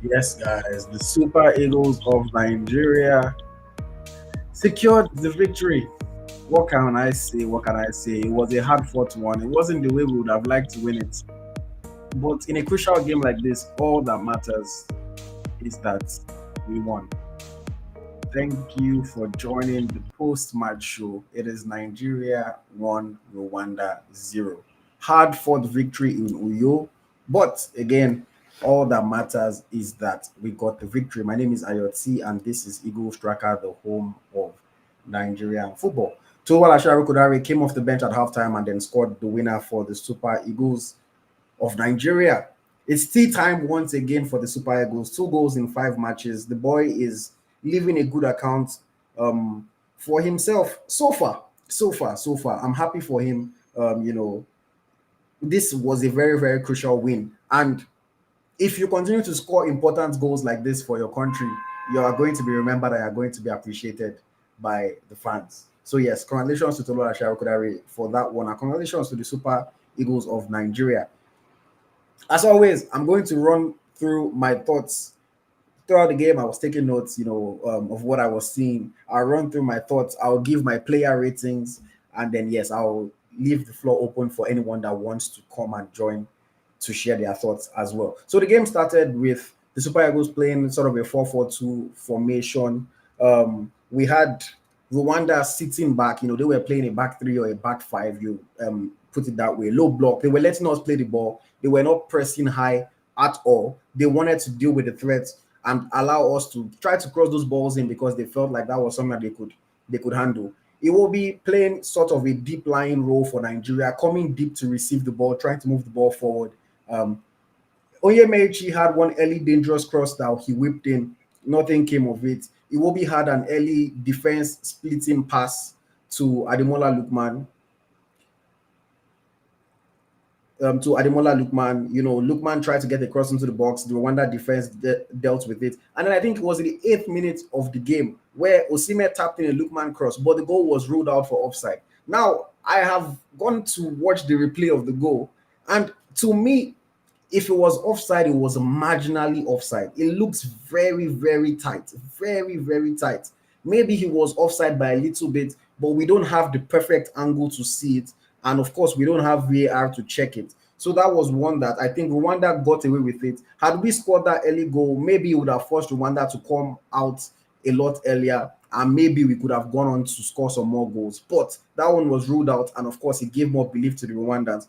Yes, guys, the Super Eagles of Nigeria secured the victory. What can I say? What can I say? It was a hard fought one. It wasn't the way we would have liked to win it. But in a crucial game like this, all that matters is that we won. Thank you for joining the post match show. It is Nigeria 1, Rwanda 0. Hard fought victory in Uyo. But again, all that matters is that we got the victory. My name is Ayoti, and this is Eagle Striker, the home of Nigerian football. Towala Asharu Kodare came off the bench at halftime and then scored the winner for the Super Eagles of Nigeria. It's tea time once again for the Super Eagles. 2 goals in 5 matches. The boy is leaving a good account for himself so far. So far. I'm happy for him. This was a very, very crucial win. And if you continue to score important goals like this for your country, you are going to be remembered and you are going to be appreciated by the fans. So yes, congratulations to Tolu Asharu for that one. And congratulations to the Super Eagles of Nigeria. As always, I'm going to run through my thoughts throughout the game. I was taking notes, of what I was seeing. I'll run through my thoughts. I'll give my player ratings, and then yes, I'll leave the floor open for anyone that wants to come and join to share their thoughts as well. So the game started with the Super Eagles playing sort of a 4-4-2 formation. We had Rwanda sitting back. They were playing a back three or a back five. You put it that way. Low block. They were letting us play the ball. They were not pressing high at all. They wanted to deal with the threats and allow us to try to cross those balls in because they felt like that was something that they could handle. It will be playing sort of a deep lying role for Nigeria, coming deep to receive the ball, trying to move the ball forward. Um, Onyemaechi had one early dangerous cross that he whipped in. Nothing came of it. Iwobi had an early defense splitting pass to Ademola Lukman. Lukman. Lukman tried to get across into the box. The Rwanda defense dealt with it. And then I think it was in the 8th minute of the game where Osimhen tapped in a Lukman cross, but the goal was ruled out for offside. Now, I have gone to watch the replay of the goal, and to me, if it was offside, it was marginally offside. It looks very, very tight. Very, very tight. Maybe he was offside by a little bit, but we don't have the perfect angle to see it. And of course, we don't have VAR to check it. So that was one that I think Rwanda got away with it. Had we scored that early goal, maybe it would have forced Rwanda to come out a lot earlier, and maybe we could have gone on to score some more goals. But that one was ruled out, and of course, it gave more belief to the Rwandans.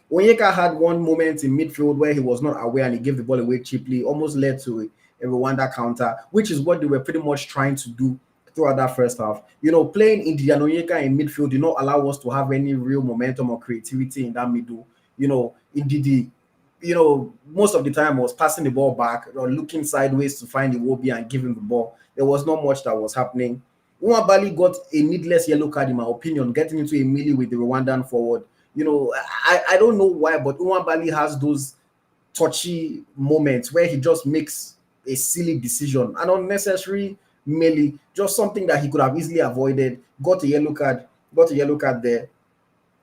Onyeka had one moment in midfield where he was not aware and he gave the ball away cheaply, almost led to a Rwanda counter, which is what they were pretty much trying to do throughout that first half. Playing Indian Onyeka in midfield did not allow us to have any real momentum or creativity in that middle. Ndidi, most of the time was passing the ball back or looking sideways to find Iwobi and giving the ball. There was not much that was happening. Bali got a needless yellow card, in my opinion, getting into a melee with the Rwandan forward. I don't know why, but Bali has those touchy moments where he just makes a silly decision, an unnecessary melee, just something that he could have easily avoided. Got a yellow card there.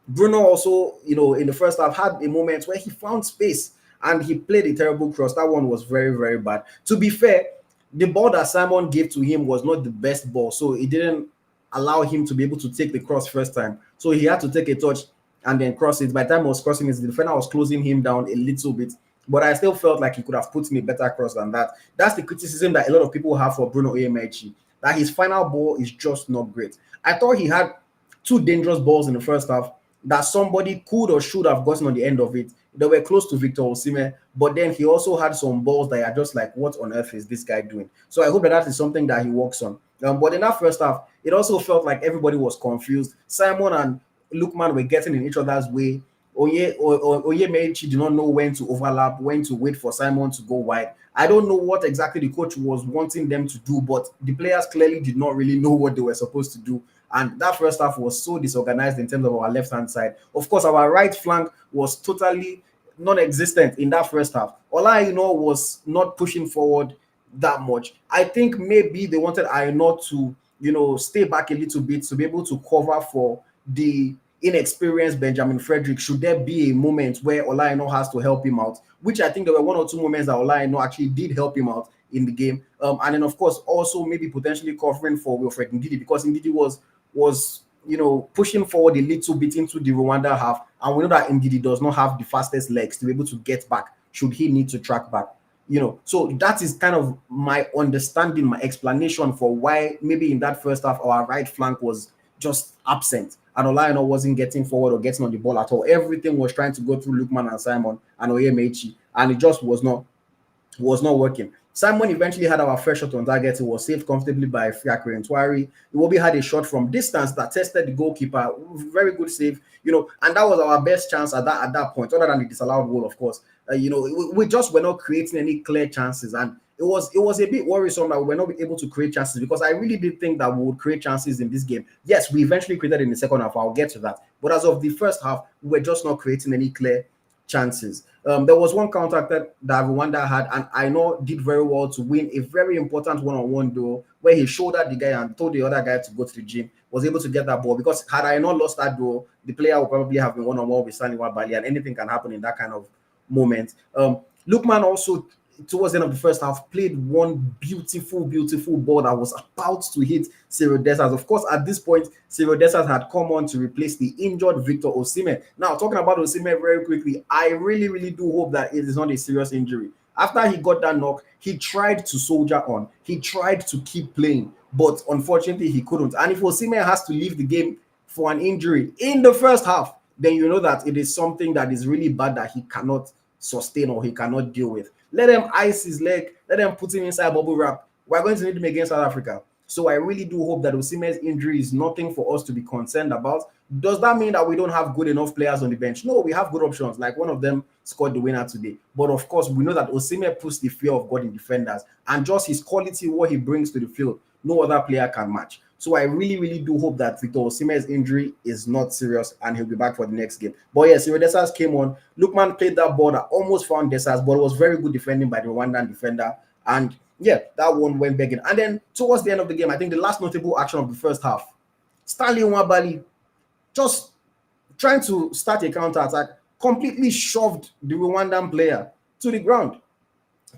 Bruno also, in the first half had a moment where he found space and he played a terrible cross. That one was very, very bad. To be fair, the ball that Simon gave to him was not the best ball, so it didn't allow him to be able to take the cross first time. So he had to take a touch and then cross it. By the time he was crossing it, the defender was closing him down a little bit. But I still felt like he could have put in a better cross than that. That's the criticism that a lot of people have for Bruno Onyemaechi, that his final ball is just not great. I thought he had 2 dangerous balls in the first half that somebody could or should have gotten on the end of it. They were close to Victor Osimhen, but then he also had some balls that are just like, what on earth is this guy doing? So I hope that is something that he works on. But in that first half, it also felt like everybody was confused. Simon and Lukman were getting in each other's way. Onyemaechi did not know when to overlap, when to wait for Simon to go wide. I don't know what exactly the coach was wanting them to do, but the players clearly did not really know what they were supposed to do. And that first half was so disorganized in terms of our left-hand side. Of course, our right flank was totally non-existent in that first half. Ola was not pushing forward that much. I think maybe they wanted Aino to, stay back a little bit to be able to cover for the inexperienced Benjamin Frederick, should there be a moment where Olaino has to help him out? Which I think there were one or two moments that Olaino actually did help him out in the game. And then of course also maybe potentially covering for Wilfred Ndidi, because Ndidi was pushing forward a little bit into the Rwanda half, and we know that Ndidi does not have the fastest legs to be able to get back should he need to track back. So that is kind of my understanding, my explanation for why maybe in that first half our right flank was just absent and Olaino wasn't getting forward or getting on the ball at all. Everything was trying to go through Lukman and Simon and Oyemechi, and it just was not working. Simon eventually had our first shot on target. It was saved comfortably by Fiacre Ntwari. Iwobi had a shot from distance that tested the goalkeeper. Very good save, and that was our best chance at that point, other than the disallowed goal, of course. We just were not creating any clear chances, and it was a bit worrisome that we were not able to create chances, because I really did think that we would create chances in this game. Yes, we eventually created in the second half. I'll get to that. But as of the first half, we were just not creating any clear chances. There was one counter that Rwanda had, and I know did very well to win a very important one-on-one duel where he shouldered the guy and told the other guy to go to the gym. Was able to get that ball, because had I not lost that duel, the player would probably have been one-on-one with Stanley Wabali, and anything can happen in that kind of moment. Lukman also, towards the end of the first half, played one beautiful ball that was about to hit Cyril Dessers. Of course, at this point, Cyril Dessers had come on to replace the injured Victor Osimhen. Now, talking about Osimhen very quickly, I really, really do hope that it is not a serious injury. After he got that knock, he tried to soldier on. He tried to keep playing, but unfortunately, he couldn't. And if Osimhen has to leave the game for an injury in the first half, then you know that it is something that is really bad that he cannot sustain or he cannot deal with. Let them ice his leg. Let them put him inside bubble wrap. We're going to need him against South Africa. So I really do hope that Osimhen's injury is nothing for us to be concerned about. Does that mean that we don't have good enough players on the bench? No, we have good options. Like one of them scored the winner today. But of course, we know that Osimhen puts the fear of God in defenders. And just his quality, what he brings to the field, no other player can match. So I really, really do hope that Victor Osimhen's injury is not serious and he'll be back for the next game. But yes, Cyril Dessers came on. Lukman played that ball that almost found Dessers, but it was very good defending by the Rwandan defender. And yeah, that one went begging. And then towards the end of the game, I think the last notable action of the first half, Stanley Nwabali just trying to start a counter-attack, completely shoved the Rwandan player to the ground.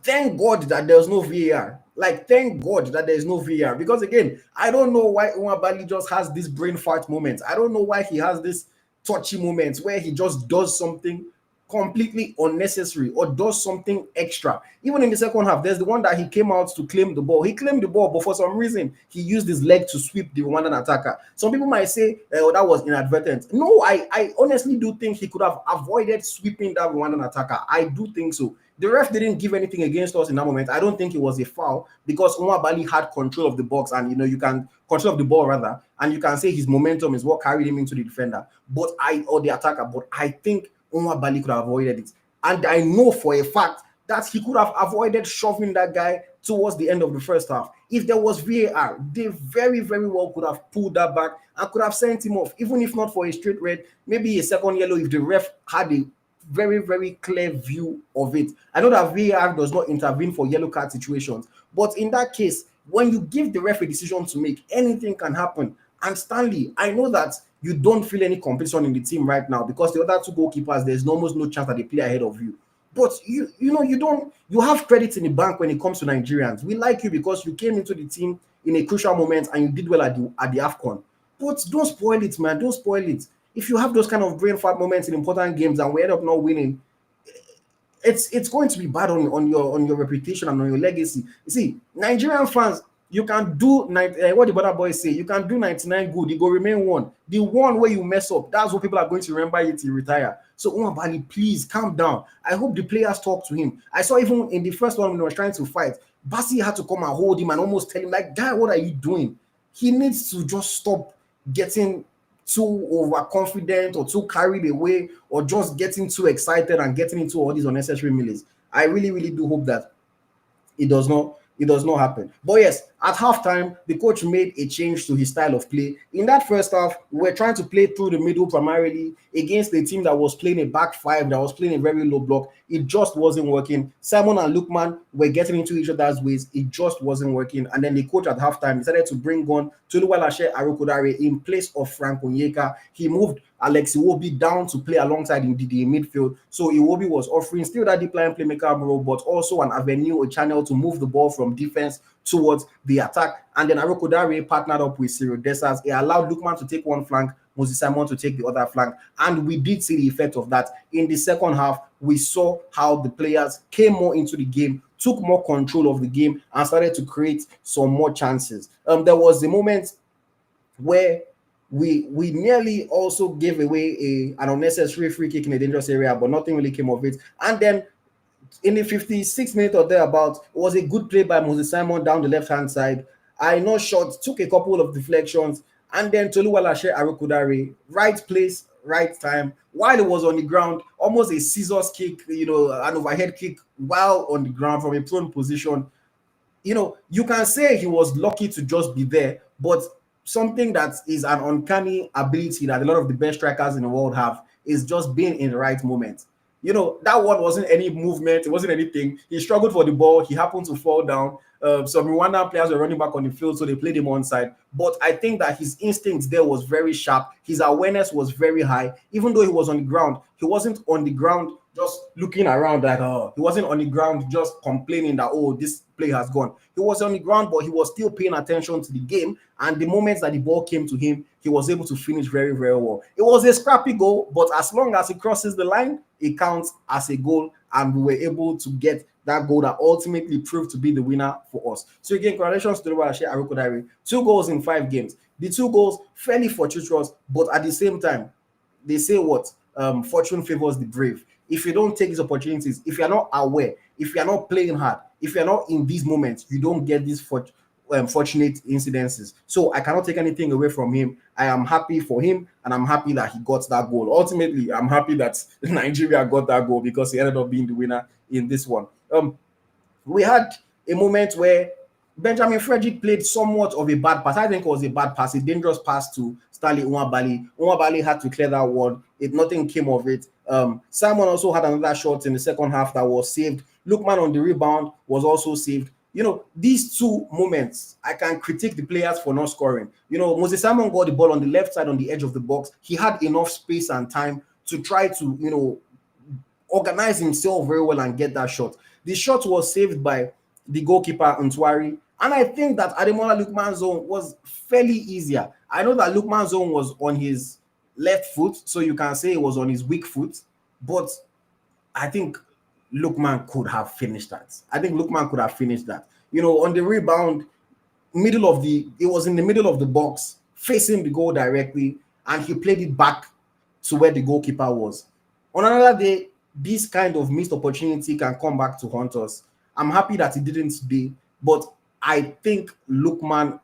Thank God that there's no VAR. Like, thank God that there's no VAR. Because again, I don't know why Nwabali just has this brain fart moment. I don't know why he has this touchy moments where he just does something completely unnecessary or does something extra. Even in the second half, there's the one that he came out to claim the ball. He claimed the ball, but for some reason, he used his leg to sweep the Rwandan attacker. Some people might say, oh, that was inadvertent. No, I honestly do think he could have avoided sweeping that Rwandan attacker. I do think so. The ref didn't give anything against us in that moment. I don't think it was a foul because Nwabali had control of the box, and you can control of the ball rather, and you can say his momentum is what carried him into the defender, or the attacker. But I think Nwabali could have avoided it, and I know for a fact that he could have avoided shoving that guy towards the end of the first half. If there was VAR, they very, very well could have pulled that back and could have sent him off, even if not for a straight red, maybe a second yellow if the ref had a very, very clear view of it. I know that VAR does not intervene for yellow card situations, but in that case, when you give the ref a decision to make, anything can happen. And Stanley, I know that you don't feel any competition in the team right now because the other two goalkeepers, there's almost no chance that they play ahead of you. But you have credit in the bank when it comes to Nigerians. We like you because you came into the team in a crucial moment and you did well at the AFCON. But don't spoil it, man. Don't spoil it. If you have those kind of brain fart moments in important games and we end up not winning, it's going to be bad on your reputation and on your legacy. You see, Nigerian fans, you can do what the brother boys say, you can do 99 good, you go remain one. The one where you mess up, that's what people are going to remember you till you retire. So Nwabali, please calm down. I hope the players talk to him. I saw even in the first one when he was trying to fight, Bassi had to come and hold him and almost tell him, like, guy, what are you doing? He needs to just stop getting too overconfident or too carried away or just getting too excited and getting into all these unnecessary melees. I really, really do hope that it does not happen. But yes, at halftime, the coach made a change to his style of play. In that first half, we were trying to play through the middle primarily against a team that was playing a back five, that was playing a very low block. It just wasn't working. Simon and Lukman were getting into each other's ways. It just wasn't working. And then the coach at halftime decided to bring on Toluwalashe Arokodare in place of Frank Onyeka. He moved Alex Iwobi down to play alongside Ndidi in midfield. So Iwobi was offering still that deep line playmaker role, but also an avenue, a channel to move the ball from defense towards the attack. And then Arokodare partnered up with Cyril Dessers. It allowed Lookman to take one flank, Moses Simon to take the other flank. And we did see the effect of that. In the second half, we saw how the players came more into the game, took more control of the game, and started to create some more chances. There was a moment where we nearly also gave away an unnecessary free kick in a dangerous area, but nothing really came of it. And then in the 56th minute or thereabout, it was a good play by Moses Simon down the left-hand side. I know shot, took a couple of deflections, and then Toluwalashe Arukudare, right place, right time, while it was on the ground, almost a scissors kick, an overhead kick while on the ground from a prone position. You can say he was lucky to just be there, but something that is an uncanny ability that a lot of the best strikers in the world have is just being in the right moment. That one wasn't any movement, it wasn't anything. He struggled for the ball, he happened to fall down. Some Rwandan players were running back on the field, so they played him on side. But I think that his instincts there was very sharp. His awareness was very high. Even though he was on the ground, he wasn't on the ground just looking around like, he wasn't on the ground just complaining that, this play has gone. He was on the ground, but he was still paying attention to the game. And the moments that the ball came to him, he was able to finish very, very well. It was a scrappy goal, but as long as he crosses the line, it counts as a goal. And we were able to get that goal that ultimately proved to be the winner for us. So again, congratulations to Oluwaseyi Arokodare. 2 goals in 5 games. The 2 goals fairly fortuitous, but at the same time, they say what? Fortune favors the brave. If you don't take these opportunities, if you're not aware, if you're not playing hard, if you're not in these moments, you don't get these fortunate incidences. So I cannot take anything away from him. I am happy for him, and I'm happy that he got that goal. Ultimately, I'm happy that Nigeria got that goal because he ended up being the winner in this one. We had a moment where Benjamin Frederick played somewhat of a bad pass. I think it was a bad pass, a dangerous pass to Stanley Nwabali. Nwabali had to clear that one. Nothing came of it. Simon also had another shot in the second half that was saved. Lookman on the rebound was also saved. These 2 moments, I can critique the players for not scoring. Moses Simon got the ball on the left side on the edge of the box. He had enough space and time to try to, organize himself very well and get that shot. The shot was saved by the goalkeeper, Ntwari. And I think that Ademola Lookman's zone was fairly easier. I know that Lookman's zone was on his left foot, so you can say it was on his weak foot. But I think Lookman could have finished that. On the rebound, it was in the middle of the box, facing the goal directly, and he played it back to where the goalkeeper was. On another day, this kind of missed opportunity can come back to haunt us. I'm happy that it didn't today, but I think Lookman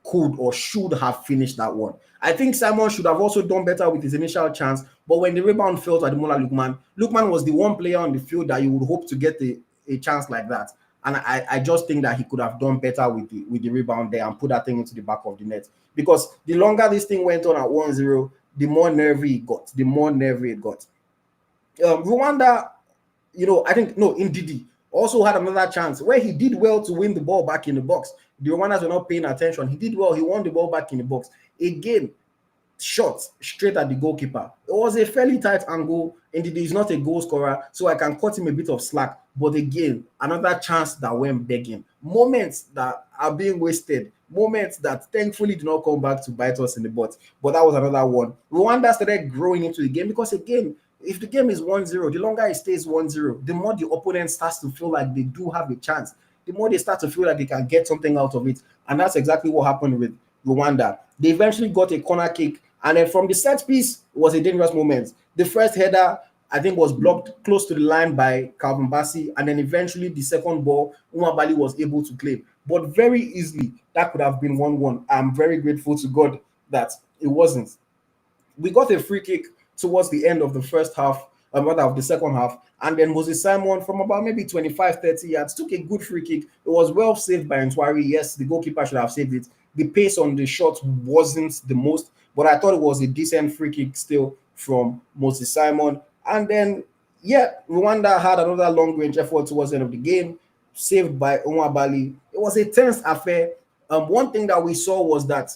could or should have finished that one. I think Simon should have also done better with his initial chance, but when the rebound fell to Ademola Lookman was the one player on the field that you would hope to get a chance like that. And I just think that he could have done better with the rebound there and put that thing into the back of the net. Because the longer this thing went on at 1-0, the more nervy it got. Rwanda, I think, Ndidi also had another chance where he did well to win the ball back in the box. The Rwandans were not paying attention. He did well. He won the ball back in the box. Again, shot straight at the goalkeeper. It was a fairly tight angle. Ndidi is not a goal scorer, so I can cut him a bit of slack. But again, another chance that went begging. Moments that are being wasted. Moments that thankfully do not come back to bite us in the butt. But that was another one. Rwanda started growing into the game because, again, if the game is 1-0, the longer it stays 1-0, the more the opponent starts to feel like they do have a chance. The more they start to feel like they can get something out of it. And that's exactly what happened with Rwanda. They eventually got a corner kick. And then from the set piece, it was a dangerous moment. The first header, I think, was blocked close to the line by Calvin Bassey. And then eventually the second ball, Nwabali was able to claim. But very easily, that could have been 1-1. I'm very grateful to God that it wasn't. We got a free kick towards the end of the first half, rather of the second half, and then Moses Simon from about maybe 25-30 yards took a good free kick. It was well saved by Ntwari. Yes, the goalkeeper should have saved it. The pace on the shot wasn't the most, but I thought it was a decent free kick still from Moses Simon. And then, Rwanda had another long-range effort towards the end of the game, saved by Nwabali. It was a tense affair. One thing that we saw was that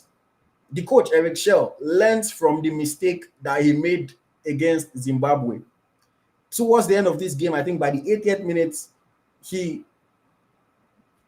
the coach, Eric Shell, learned from the mistake that he made against Zimbabwe. Towards the end of this game, I think by the 80th minute, he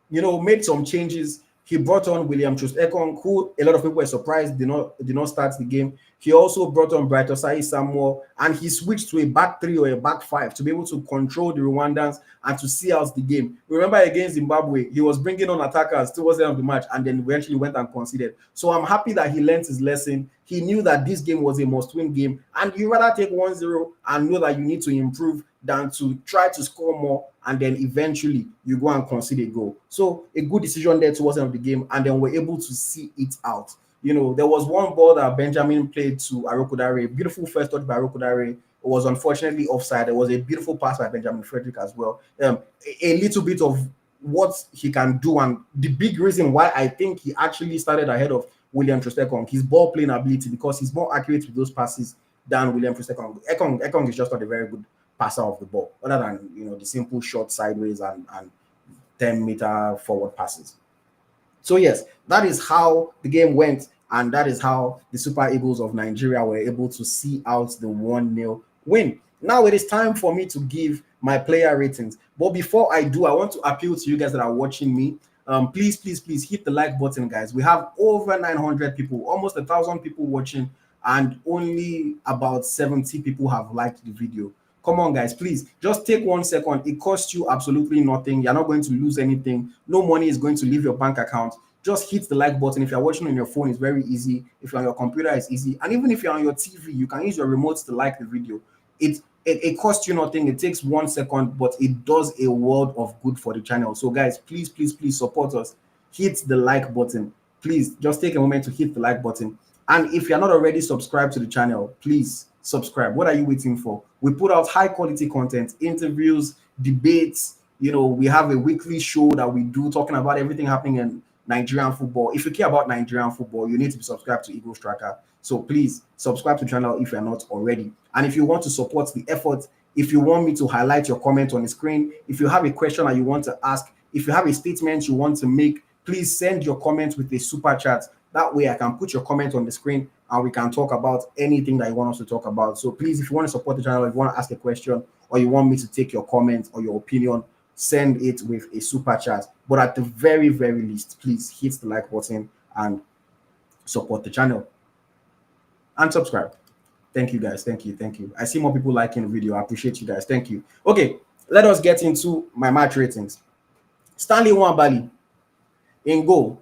made some changes. He brought on William Troost-Ekong, who a lot of people were surprised did not start the game. He also brought on Bright Osai Samuel, and he switched to a back three or a back five to be able to control the Rwandans and to see out the game. Remember against Zimbabwe, he was bringing on attackers towards the end of the match, and then eventually went and conceded. So I'm happy that he learned his lesson. He knew that this game was a must-win game, and you rather take 1-0 and know that you need to improve than to try to score more and then eventually you go and concede a goal. So a good decision there towards the end of the game, and then we're able to see it out. There was one ball that Benjamin played to Arokodare, beautiful first touch by Arokodare. It was unfortunately offside. There was a beautiful pass by Benjamin Frederick as well. A little bit of what he can do, and the big reason why I think he actually started ahead of William Troost-Ekong, his ball playing ability, because he's more accurate with those passes than William Troost-Ekong. Ekong is just not a very good passer of the ball, other than the simple short sideways and 10-meter forward passes. So yes, that is how the game went, and that is how the Super Eagles of Nigeria were able to see out the 1-0 win. Now it is time for me to give my player ratings. But before I do, I want to appeal to you guys that are watching me. Please hit the like button, guys. We have over 900 people, almost 1,000 people watching, and only about 70 people have liked the video. Come on, guys, please just take 1 second. It costs you absolutely nothing. You're not going to lose anything. No money is going to leave your bank account. Just hit the like button. If you're watching on your phone, it's very easy. If you're on your computer, it's easy. And even if you're on your TV, you can use your remote to like the video. It costs you nothing. It takes 1 second, but it does a world of good for the channel. So guys, please support us. Hit the like button. Please just take a moment to hit the like button. And if you're not already subscribed to the channel, please subscribe. What are you waiting for? We put out high quality content, interviews, debates. We have a weekly show that we do talking about everything happening in Nigerian football. If you care about Nigerian football, you need to be subscribed to Eagles Tracker. So please subscribe to the channel if you're not already. And if you want to support the effort, if you want me to highlight your comment on the screen, if you have a question that you want to ask, if you have a statement you want to make, please send your comment with a super chat. That way I can put your comment on the screen and we can talk about anything that you want us to talk about. So please, if you want to support the channel, if you want to ask a question, or you want me to take your comment or your opinion, send it with a super chat. But at the very, very least, please hit the like button and support the channel. And subscribe. Thank you, guys. Thank you. I see more people liking the video. I appreciate you guys. Thank you. Okay, let us get into my match ratings. Stanley Nwabali in goal.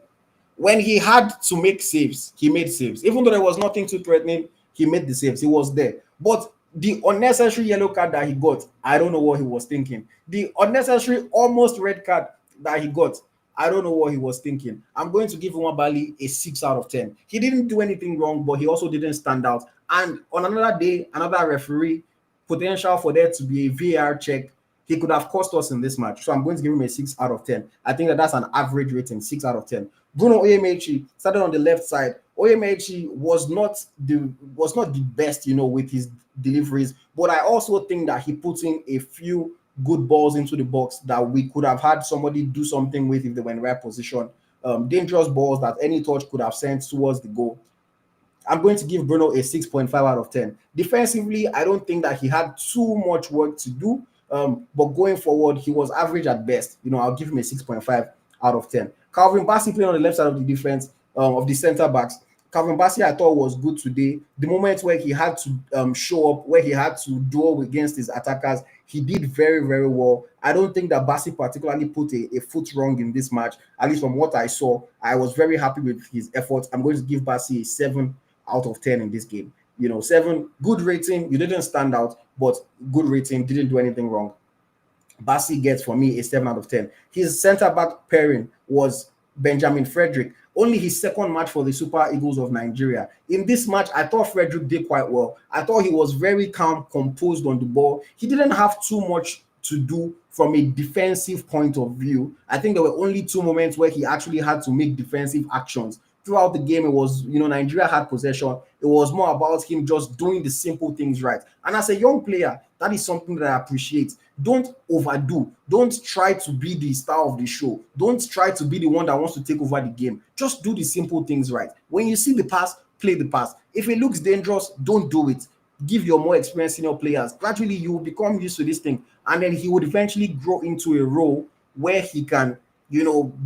When he had to make saves, he made saves. Even though there was nothing too threatening, he made the saves. He was there. But the unnecessary yellow card that he got, I don't know what he was thinking. The unnecessary almost red card that he got, I don't know what he was thinking. I'm going to give Nwabali a 6 out of 10. He didn't do anything wrong, but he also didn't stand out. And on another day, another referee, potential for there to be a VAR check, he could have cost us in this match. So I'm going to give him a 6 out of 10. I think that's an average rating, 6 out of 10. Bruno Oyemechi started on the left side. Oyemechi was not the best, with his deliveries, but I also think that he put in a few good balls into the box that we could have had somebody do something with if they were in the right position. Dangerous balls that any touch could have sent towards the goal. I'm going to give Bruno a 6.5 out of 10. Defensively, I don't think that he had too much work to do, but going forward, he was average at best. I'll give him a 6.5 out of 10. Calvin Bassey playing on the left side of the defense, of the center backs. Calvin Bassey, I thought, was good today. The moment where he had to show up, where he had to duel against his attackers, he did very, very well. I don't think that Bassey particularly put a foot wrong in this match. At least from what I saw, I was very happy with his efforts. I'm going to give Bassey a 7 out of 10 in this game. 7, good rating. You didn't stand out, but good rating, didn't do anything wrong. Bassey gets, for me, a 7 out of 10. His center-back pairing was Benjamin Frederick. Only his second match for the Super Eagles of Nigeria. In this match, I thought Frederick did quite well. I thought he was very calm, composed on the ball. He didn't have too much to do from a defensive point of view. I think there were only 2 moments where he actually had to make defensive actions. Throughout the game, it was, Nigeria had possession. It was more about him just doing the simple things right. And as a young player, That is something that I appreciate. Don't overdo. Don't try to be the star of the show. Don't try to be the one that wants to take over the game. Just do the simple things right. When you see the pass, play the pass. If it looks dangerous, don't do it. Give your more experienced senior players. Gradually, you will become used to this thing, and then he would eventually grow into a role where he can,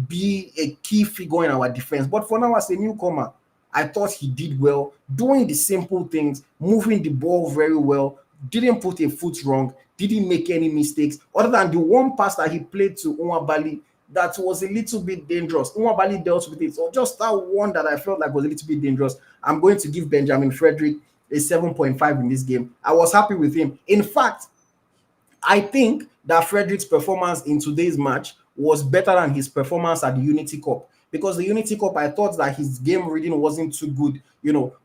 be a key figure in our defense. But for now, as a newcomer, I thought he did well, doing the simple things, moving the ball very well, didn't put a foot wrong, didn't make any mistakes, other than the one pass that he played to Nwabali that was a little bit dangerous. Nwabali dealt with it. So just that one that I felt like was a little bit dangerous. I'm going to give Benjamin Frederick a 7.5 in this game. I was happy with him. In fact, I think that Frederick's performance in today's match was better than his performance at the Unity Cup. Because the Unity Cup, I thought that his game reading wasn't too good,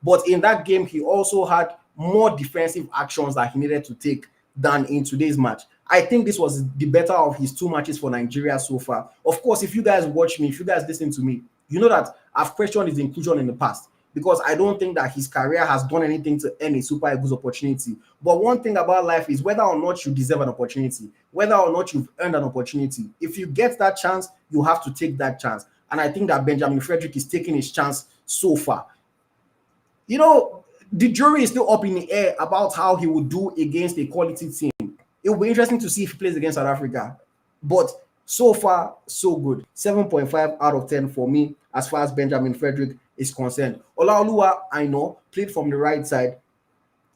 But in that game, he also had more defensive actions that he needed to take than in today's match. I think this was the better of his two matches for Nigeria so far. Of course, if you guys watch me, if you guys listen to me, you know that I've questioned his inclusion in the past because I don't think that his career has done anything to earn a Super Eagles opportunity. But one thing about life is whether or not you deserve an opportunity, whether or not you've earned an opportunity, if you get that chance, you have to take that chance. And I think that Benjamin Frederick is taking his chance so far. The jury is still up in the air about how he would do against a quality team. It will be interesting to see if he plays against South Africa. But so far, so good. 7.5 out of 10 for me as far as Benjamin Frederick is concerned. Olaoluwa, I know, played from the right side.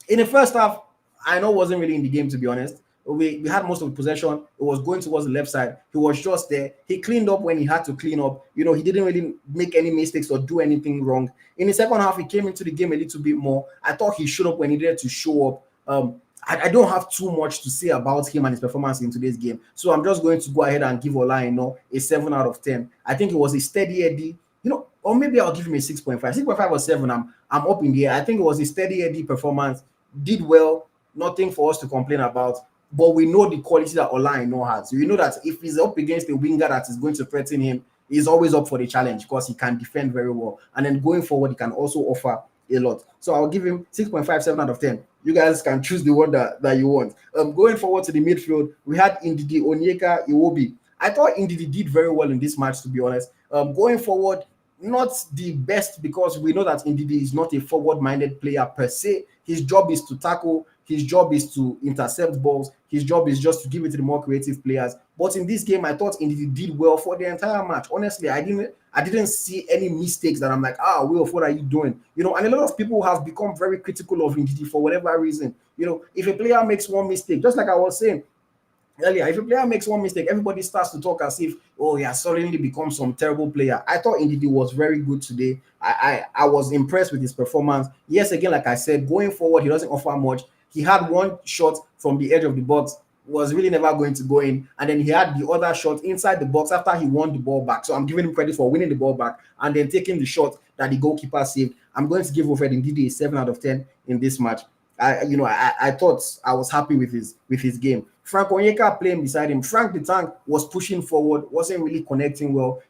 In the first half, I know wasn't really in the game, to be honest. We had most of the possession. It was going towards the left side. He was just there. He cleaned up when he had to clean up. He didn't really make any mistakes or do anything wrong. In the second half, he came into the game a little bit more. I thought he showed up when he needed to show up. I don't have too much to say about him and his performance in today's game. So I'm just going to go ahead and give Ola a 7 out of 10. I think it was a steady Eddie, or maybe I'll give him a 6.5. 6.5 or 7, I'm up in the air. I think it was a steady Eddie performance. Did well, nothing for us to complain about. But we know the quality that Ola has. We know that if he's up against a winger that is going to threaten him, he's always up for the challenge because he can defend very well. And then going forward, he can also offer a lot. So I'll give him 6.5, 7 out of 10. You guys can choose the one that you want. Going forward to the midfield, we had Ndidi, Onyeka, Iwobi. I thought Ndidi did very well in this match, to be honest. Going forward, not the best because we know that Ndidi is not a forward-minded player per se. His job is to tackle. His job is to intercept balls. His job is just to give it to the more creative players. But in this game, I thought Ndidi did well for the entire match. Honestly, I didn't see any mistakes that I'm like, Wilf, what are you doing? And a lot of people have become very critical of Ndidi for whatever reason. If a player makes one mistake, just like I was saying earlier, if a player makes one mistake, everybody starts to talk as if, he has suddenly become some terrible player. I thought Ndidi was very good today. I was impressed with his performance. Yes, again, like I said, going forward, he doesn't offer much. He had one shot from the edge of the box, was really never going to go in. And then he had the other shot inside the box after he won the ball back. So I'm giving him credit for winning the ball back and then taking the shot that the goalkeeper saved. I'm going to give Wilfred Ndidi a 7 out of 10 in this match. I thought I was happy with his game. Frank Onyeka playing beside him. Frank the Tank was pushing forward, wasn't really connecting well.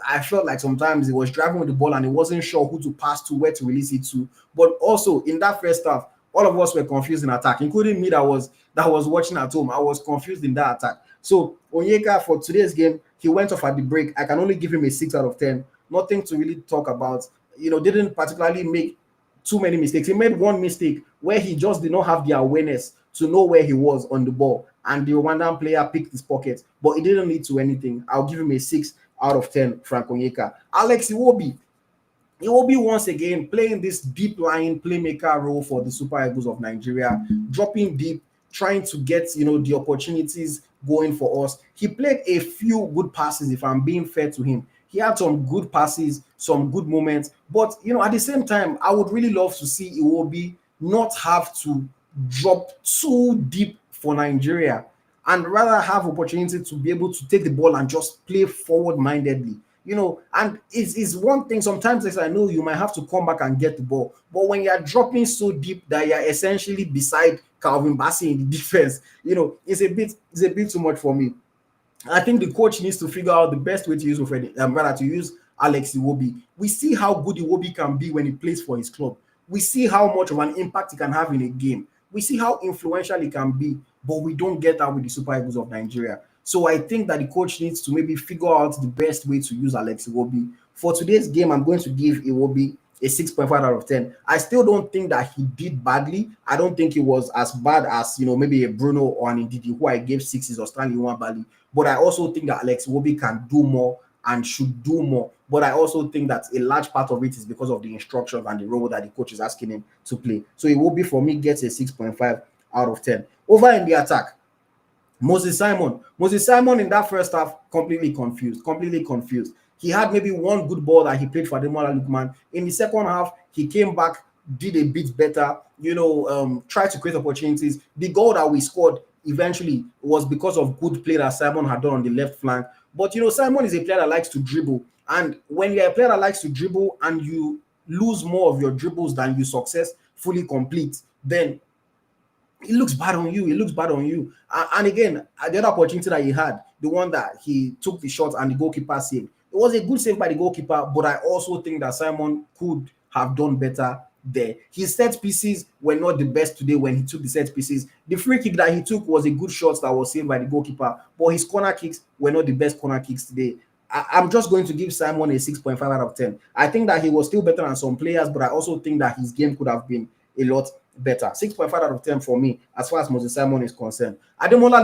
I felt like sometimes he was driving with the ball and he wasn't sure who to pass to, where to release it to. But also in that first half, all of us were confused in attack, including me that was watching at home. I was confused in that attack. So Onyeka for today's game, he went off at the break. I can only give him a 6 out of 10. Nothing to really talk about. Didn't particularly make too many mistakes. He made one mistake where he just did not have the awareness to know where he was on the ball, and the Rwandan player picked his pocket, but it didn't lead to anything. I'll give him a 6 out of 10, Frank Onyeka. Alex Iwobi once again playing this deep line playmaker role for the Super Eagles of Nigeria, dropping deep, trying to get the opportunities going for us. He played a few good passes, if I'm being fair to him. He had some good passes, some good moments, but at the same time, I would really love to see Iwobi not have to drop too deep for Nigeria and rather have opportunity to be able to take the ball and just play forward-mindedly. And it's one thing. Sometimes, as I know, you might have to come back and get the ball. But when you're dropping so deep that you're essentially beside Calvin Bassey in the defense, it's a bit too much for me. I think the coach needs to figure out the best way to use to use Alex Iwobi. We see how good Iwobi can be when he plays for his club. We see how much of an impact he can have in a game. We see how influential he can be, but we don't get that with the Super Eagles of Nigeria. So I think that the coach needs to maybe figure out the best way to use Alex Iwobi. For today's game, I'm going to give Iwobi a 6.5 out of 10. I still don't think that he did badly. I don't think it was as bad as, maybe a Bruno or an Ndidi, who I gave sixes, or Stanley Nwabali. But I also think that Alex Iwobi can do more and should do more. But I also think that a large part of it is because of the instructions and the role that the coach is asking him to play. So Iwobi, for me, gets a 6.5 out of 10. Over in the attack, Moses Simon. Moses Simon in that first half, completely confused, completely confused. He had maybe one good ball that he played for Ademola Lookman. In the second half, he came back, did a bit better, tried to create opportunities. The goal that we scored eventually was because of good play that Simon had done on the left flank. But, Simon is a player that likes to dribble. And when you're a player that likes to dribble and you lose more of your dribbles than you successfully complete, then it looks bad on you. It looks bad on you. And again, the other opportunity that he had, the one that he took the shot and the goalkeeper saved, it was a good save by the goalkeeper, but I also think that Simon could have done better there. His set pieces were not the best today when he took the set pieces. The free kick that he took was a good shot that was saved by the goalkeeper, but his corner kicks were not the best corner kicks today. I'm just going to give Simon a 6.5 out of 10. I think that he was still better than some players, but I also think that his game could have been a lot better. 6.5 out of 10 for me, as far as Moses Simon is concerned. Ademola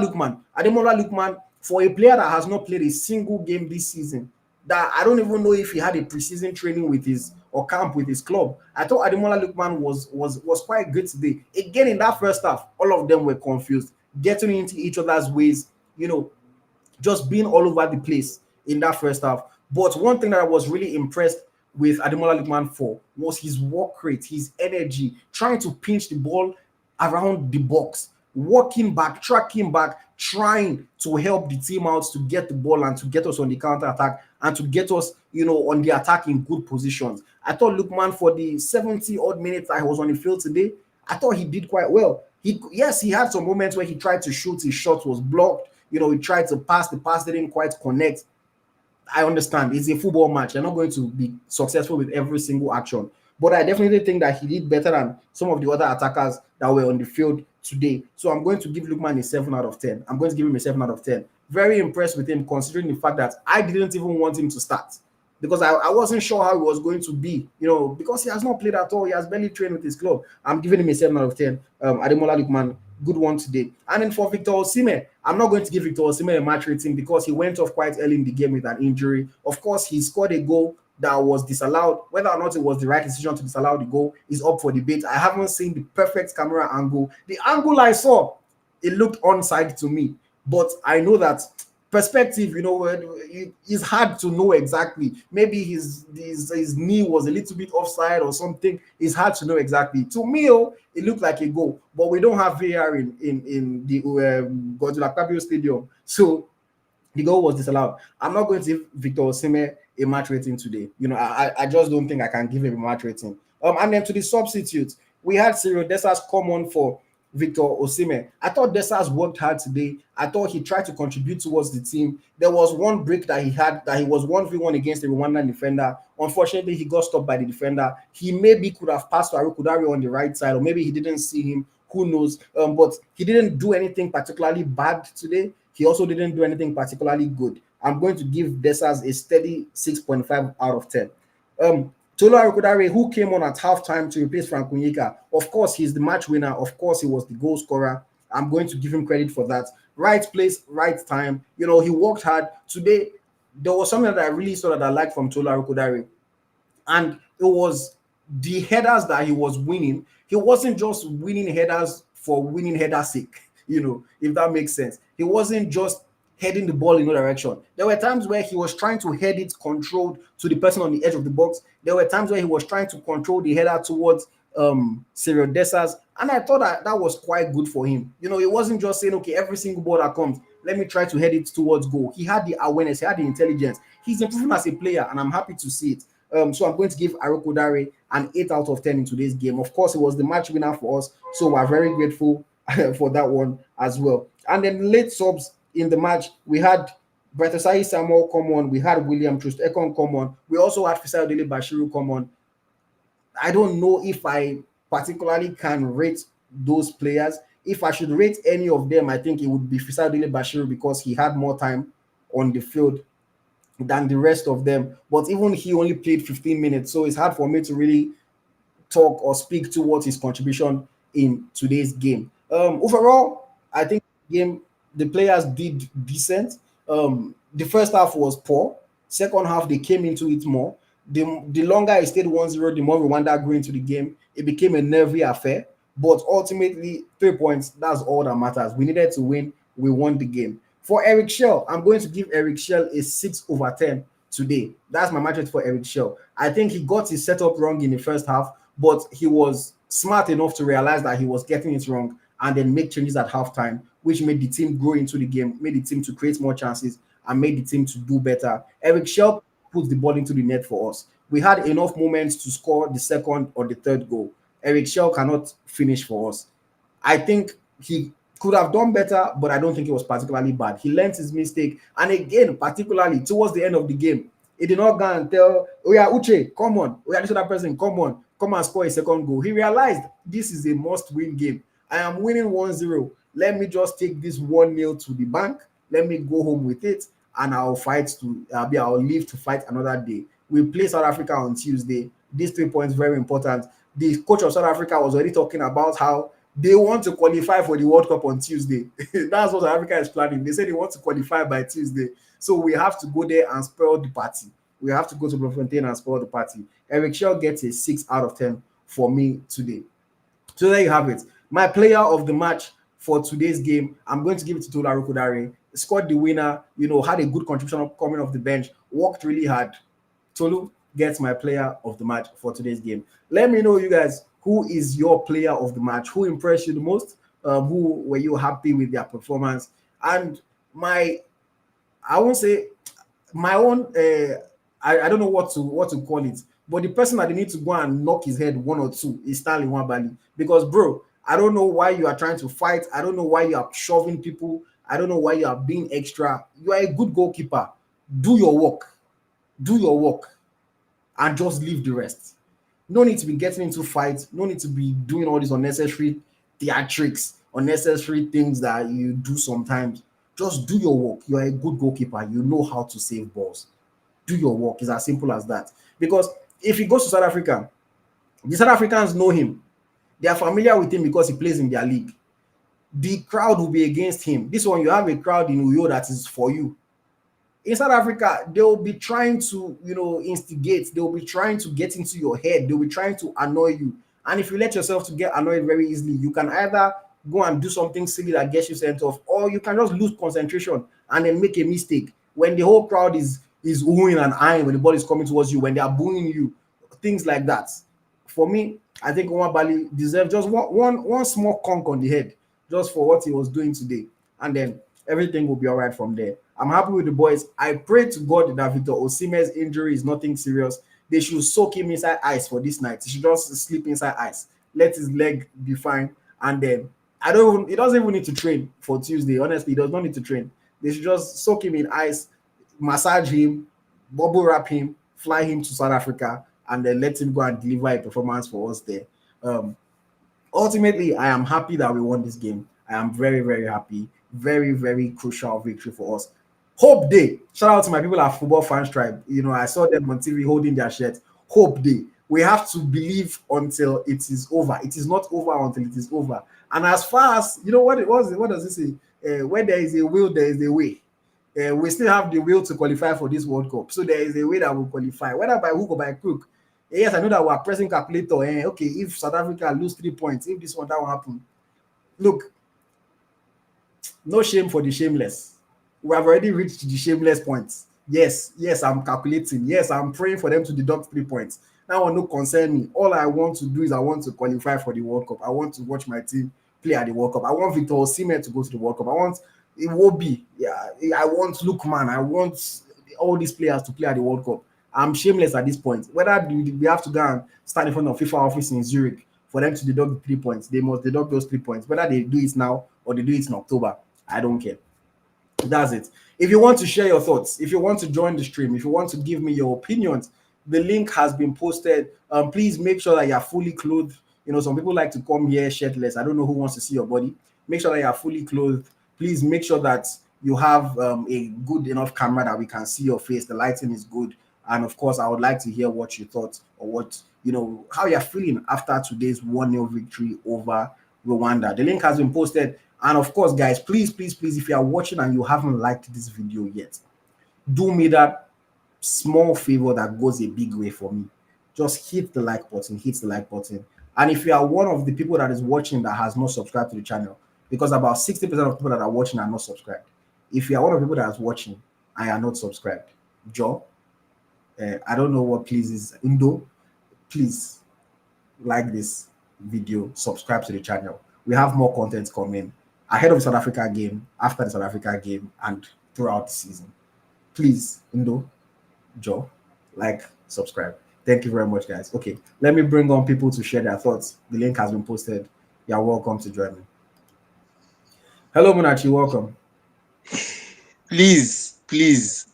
Lookman, for a player that has not played a single game this season, that I don't even know if he had a preseason training with his or camp with his club. I thought Ademola Lookman was quite good today. Again, in that first half, all of them were confused, getting into each other's ways, just being all over the place in that first half. But one thing that I was really impressed with Ademola Lookman for was his work rate, his energy, trying to pinch the ball around the box, walking back, tracking back, trying to help the team out to get the ball and to get us on the counter attack and to get us, on the attack in good positions. I thought Lookman, for the 70 odd minutes I was on the field today, I thought he did quite well. He had some moments where he tried to shoot, his shot was blocked. He tried to pass, the pass didn't quite connect. I understand it's a football match. You're not going to be successful with every single action. But I definitely think that he did better than some of the other attackers that were on the field today. So I'm going to give Lookman a 7 out of 10. I'm going to give him a 7 out of 10. Very impressed with him, considering the fact that I didn't even want him to start, because I wasn't sure how he was going to be, because he has not played at all. He has barely trained with his club. I'm giving him a 7 out of 10. Ademola Lookman, good one today. And then for Victor Osimhen, I'm not going to give Victor Osimhen a match rating because he went off quite early in the game with an injury. Of course, he scored a goal that was disallowed. Whether or not it was the right decision to disallow the goal is up for debate. I haven't seen the perfect camera angle. The angle I saw, it looked onside to me. But I know that perspective, it's hard to know exactly. Maybe his knee was a little bit offside or something. It's hard to know exactly. To me, it looked like a goal, but we don't have VAR in the Godzilla Cabio Stadium, so the goal was disallowed. I'm not going to give Victor Osimhen a match rating today. I just don't think I can give him a match rating. And then to the substitutes, we had Cyril Dessers come on for Victor Osimhen. I thought Dessers worked hard today. I thought he tried to contribute towards the team. There was one break that he had that he was 1v1 against the Rwandan defender. Unfortunately, he got stopped by the defender. He maybe could have passed to Arukudari on the right side, or maybe he didn't see him. Who knows? But he didn't do anything particularly bad today. He also didn't do anything particularly good. I'm going to give Dessers a steady 6.5 out of 10. Tolu Arukudare, who came on at halftime to replace Frank Onyeka, of course, he's the match winner. Of course, he was the goal scorer. I'm going to give him credit for that. Right place, right time. He worked hard. Today, there was something that I really saw that I liked from Tolu Arukudare, and it was the headers that he was winning. He wasn't just winning headers for winning headers' sake, if that makes sense. He wasn't just heading the ball in no direction. There were times where he was trying to head it controlled to the person on the edge of the box. There were times where he was trying to control the header towards Cyril Dessers, and I thought that was quite good for him. He wasn't just saying, okay, every single ball that comes, let me try to head it towards goal. He had the awareness, he had the intelligence. He's improving as a player, and I'm happy to see it. So I'm going to give Arukudare an 8 out of 10 in today's game. Of course, it was the match winner for us, so we're very grateful for that one as well. And then late subs in the match, we had Bretasai Samuel come on, we had William Trust Ekong come on, we also had Fisai Dele Bashiru come on. I don't know if I particularly can rate those players. If I should rate any of them, I think it would be Fisadile Bashiru because he had more time on the field than the rest of them. But even he only played 15 minutes, so it's hard for me to really talk or speak towards his contribution in today's game. Overall, I think game the players did decent. The first half was poor. Second half, they came into it more. The longer it stayed 1-0, the more Rwanda grew into the game. It became a nervy affair. But ultimately, 3 points, that's all that matters. We needed to win. We won the game. For Eric Shell, I'm going to give Eric Shell a 6/10 today. That's my match rate for Eric Shell. I think he got his setup wrong in the first half, but he was smart enough to realize that he was getting it wrong and then make changes at halftime, which made the team grow into the game, made the team to create more chances, and made the team to do better. Eric Shell put the ball into the net for us. We had enough moments to score the second or the third goal. Eric Shell cannot finish for us. I think he could have done better, but I don't think it was particularly bad. He learned his mistake. And again, particularly towards the end of the game, he did not go and tell, oh yeah, Uche, come on. Oh yeah, this other person, come on. Come and score a second goal. He realized this is a must-win game. I am winning 1-0. Let me just take this 1-0 to the bank. Let me go home with it, and I'll live to fight another day. We play South Africa on Tuesday. These 3 points very important. The coach of South Africa was already talking about how they want to qualify for the World Cup on Tuesday. That's what South Africa is planning. They say they want to qualify by Tuesday. So we have to go there and spoil the party. We have to go to Bloemfontein and spoil the party. Eric Shell gets a 6/10 for me today. So there you have it. My player of the match for today's game, I'm going to give it to Tola Rukudare. Scored the winner, had a good contribution coming off the bench, worked really hard. Tolu gets my player of the match for today's game. Let me know, you guys, who is your player of the match? Who impressed you the most? Who were you happy with their performance? And I won't say my own. I don't know what to call it, but the person that they need to go and knock his head one or two is Stanley Nwabali. Because, bro, I don't know why you are trying to fight. I don't know why you are shoving people. I don't know why you are being extra. You are a good goalkeeper. Do your work. Do your work. And just leave the rest. No need to be getting into fights. No need to be doing all these unnecessary theatrics, unnecessary things that you do sometimes. Just do your work. You are a good goalkeeper. You know how to save balls. Do your work. It's as simple as that. Because if he goes to South Africa, the South Africans know him. They are familiar with him because he plays in their league. The crowd will be against him. This one, you have a crowd in Uyo that is for you. In South Africa, they will be trying to, instigate. They will be trying to get into your head. They will be trying to annoy you. And if you let yourself to get annoyed very easily, you can either go and do something silly that gets you sent off, or you can just lose concentration and then make a mistake. When the whole crowd is oohing and eyeing when the ball is coming towards you, when they are booing you, things like that. For me, I think Omar Bali deserves just one small conk on the head just for what he was doing today. And then everything will be all right from there. I'm happy with the boys. I pray to God that Victor Osimhen's injury is nothing serious. They should soak him inside ice for this night. He should just sleep inside ice. Let his leg be fine. And then he doesn't even need to train for Tuesday. Honestly, he does not need to train. They should just soak him in ice, massage him, bubble wrap him, fly him to South Africa, and then let him go and deliver a performance for us there. Ultimately, I am happy that we won this game. I am very, very happy. Very, very crucial victory for us. Hope Day. Shout out to my people at Football Fans Tribe. I saw them on TV holding their shirt. Hope Day. We have to believe until it is over. It is not over until it is over. And as far as, what does it say? Where there is a will, there is a way. We still have the will to qualify for this World Cup. So there is a way that will qualify, whether by hook or by crook. Yes, I know that we are pressing calculator. Okay, if South Africa lose 3 points, if this one, that will happen. Look, no shame for the shameless. We have already reached the shameless points. Yes, I'm calculating. Yes, I'm praying for them to deduct 3 points. That will not concern me. All I want to do is I want to qualify for the World Cup. I want to watch my team play at the World Cup. I want Victor Osimhen to go to the World Cup. I want Iwobi. Yeah, I want Lookman. I want all these players to play at the World Cup. I'm shameless at this point. Whether we have to go and stand in front of FIFA office in Zurich for them to deduct the 3 points, they must deduct those 3 points. Whether they do it now or they do it in October, I don't care. That's it. If you want to share your thoughts, if you want to join the stream, if you want to give me your opinions, the link has been posted. Please make sure that you're fully clothed. some people like to come here shirtless. I don't know who wants to see your body. Make sure that you are fully clothed. Please make sure that you have a good enough camera that we can see your face. The lighting is good. And of course, I would like to hear what you thought, or what, how you're feeling after today's 1-0 victory over Rwanda. The link has been posted. And of course, guys, please, please, please, if you are watching and you haven't liked this video yet, do me that small favor that goes a big way for me. Just hit the like button, hit the like button. And if you are one of the people that is watching that has not subscribed to the channel, because about 60% of people that are watching are not subscribed. If you are one of the people that is watching and are not subscribed, Joe, I don't know what please is. Undo, please like this video, subscribe to the channel. We have more content coming ahead of the South Africa game, after the South Africa game, and throughout the season. Please, Undo, Joe, like, subscribe. Thank you very much, guys. Okay, let me bring on people to share their thoughts. The link has been posted. You're welcome to join me. Hello, Munachi, welcome. Please, it's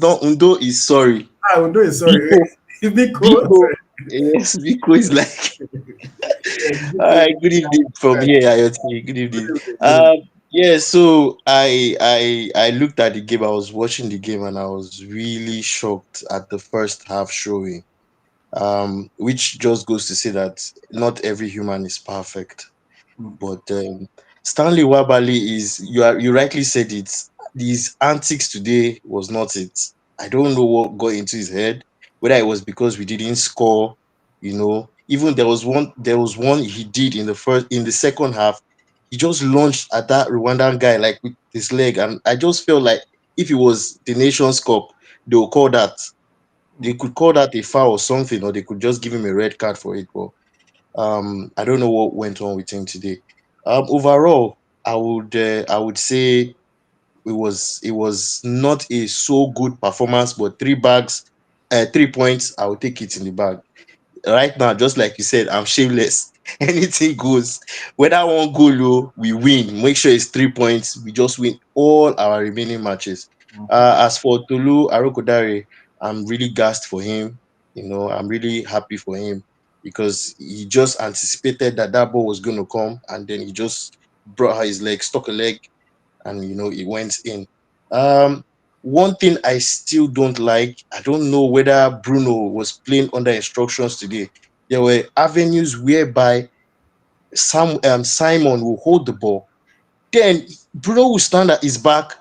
not Undo is sorry. Undo is sorry. Biko, yes, Biko is like. All right, good evening from here, Ayoti. Good evening. Yeah, so I looked at the game. I was watching the game, and I was really shocked at the first half showing. Which just goes to say that not every human is perfect. But Stanley Wabali is, you rightly said it. These antics today was not it. I don't know what got into his head. Whether it was because we didn't score, Even there was one he did in the second half. He just launched at that Rwandan guy like with his leg, and I just felt like if it was the Nations Cup, they will call that. They could call that a foul or something, or they could just give him a red card for it. But I don't know what went on with him today. Overall, I would say it was not a so good performance, but 3 points, I will take it in the bag. Right now, just like you said, I'm shameless. Anything goes. Whether one goal we win, make sure it's 3 points. We just win all our remaining matches. As for Tolu Arokodare, I'm really gassed for him. I'm really happy for him because he just anticipated that that ball was going to come, and then he just brought his leg, stuck a leg, and it went in. Um, One thing I still don't like, I don't know whether Bruno was playing under instructions today. There were avenues whereby Simon will hold the ball, then Bruno will stand at his back,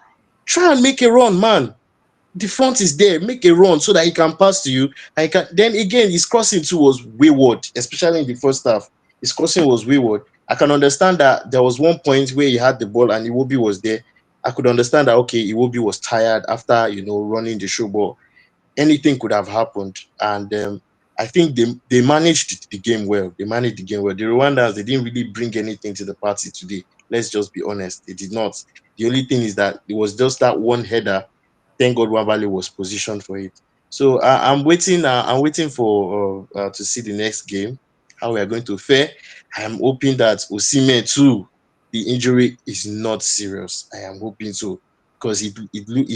try and make a run, man. The front is there, make a run so that he can pass to you. I can then again his crossing too was wayward, especially in the first half. His crossing was wayward. I can understand that there was one point where he had the ball and Iwobi was there. I could understand that okay, Iwobi was tired after running the show, but anything could have happened. And I think they managed the game well. They managed the game well. The Rwandans, they didn't really bring anything to the party today. Let's just be honest. They did not. The only thing is that it was just that one header. Thank God Wabale was positioned for it. So I'm waiting. I'm waiting for to see the next game, how we are going to fare. I'm hoping that Osimhen too, the injury is not serious. I am hoping so because he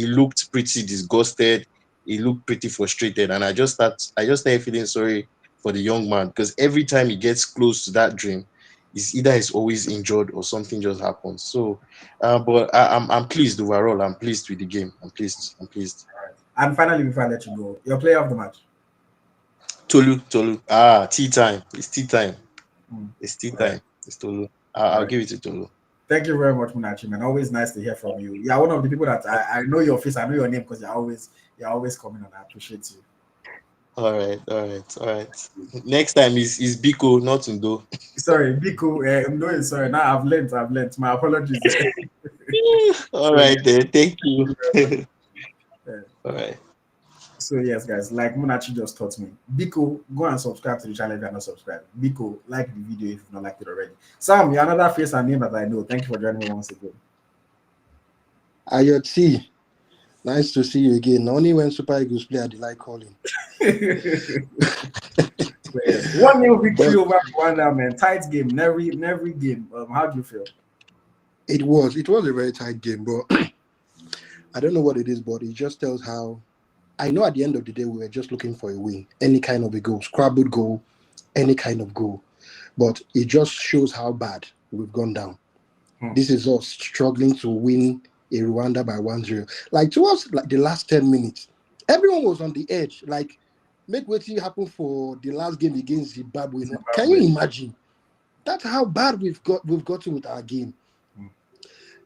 looked pretty disgusted. He looked pretty frustrated, and I just started feeling sorry for the young man because every time he gets close to that dream, he's always injured or something just happens. So, but I'm pleased overall. I'm pleased with the game. I'm pleased. I'm pleased. And finally, before I let you go, your player of the match. Tolu. Tea time. It's tea time. Mm. It's tea All right. time. It's Tolu. All I'll right. give it to Tolu. Thank you very much, Munachi, man. Always nice to hear from you. You're one of the people that I know your face, I know your name because you're always coming on. I appreciate you. All right. Next time is Biko, not Ndo. Sorry, be cool. I'm doing sorry. Now I've learned. My apologies. All So right yeah, then. Thank thank you. you very much. Uh, All right. so yes, guys, like Munachi just taught me. Biko, go and subscribe to the channel if you're not subscribed. Biko, like the video if you've not liked it already. Sam, you're another face and name that I know. Thank you for joining me once again. Ayoti, nice to see you again. Only when Super Eagles play, I like calling. So, yes, 1-0 victory But over Rwanda, man. Tight game, every game. How do you feel? it was a very tight game, but I don't know what it is, but it just tells how I know at the end of the day we were just looking for a win, any kind of a goal, scrabbled goal, any kind of goal. But it just shows how bad we've gone down. Hmm. This is us struggling to win a Rwanda by 1-0. Like towards like the last 10 minutes, everyone was on the edge. Like, make what happen for the last game against Zimbabwe. Can you imagine? That's how bad we've gotten with our game. Hmm.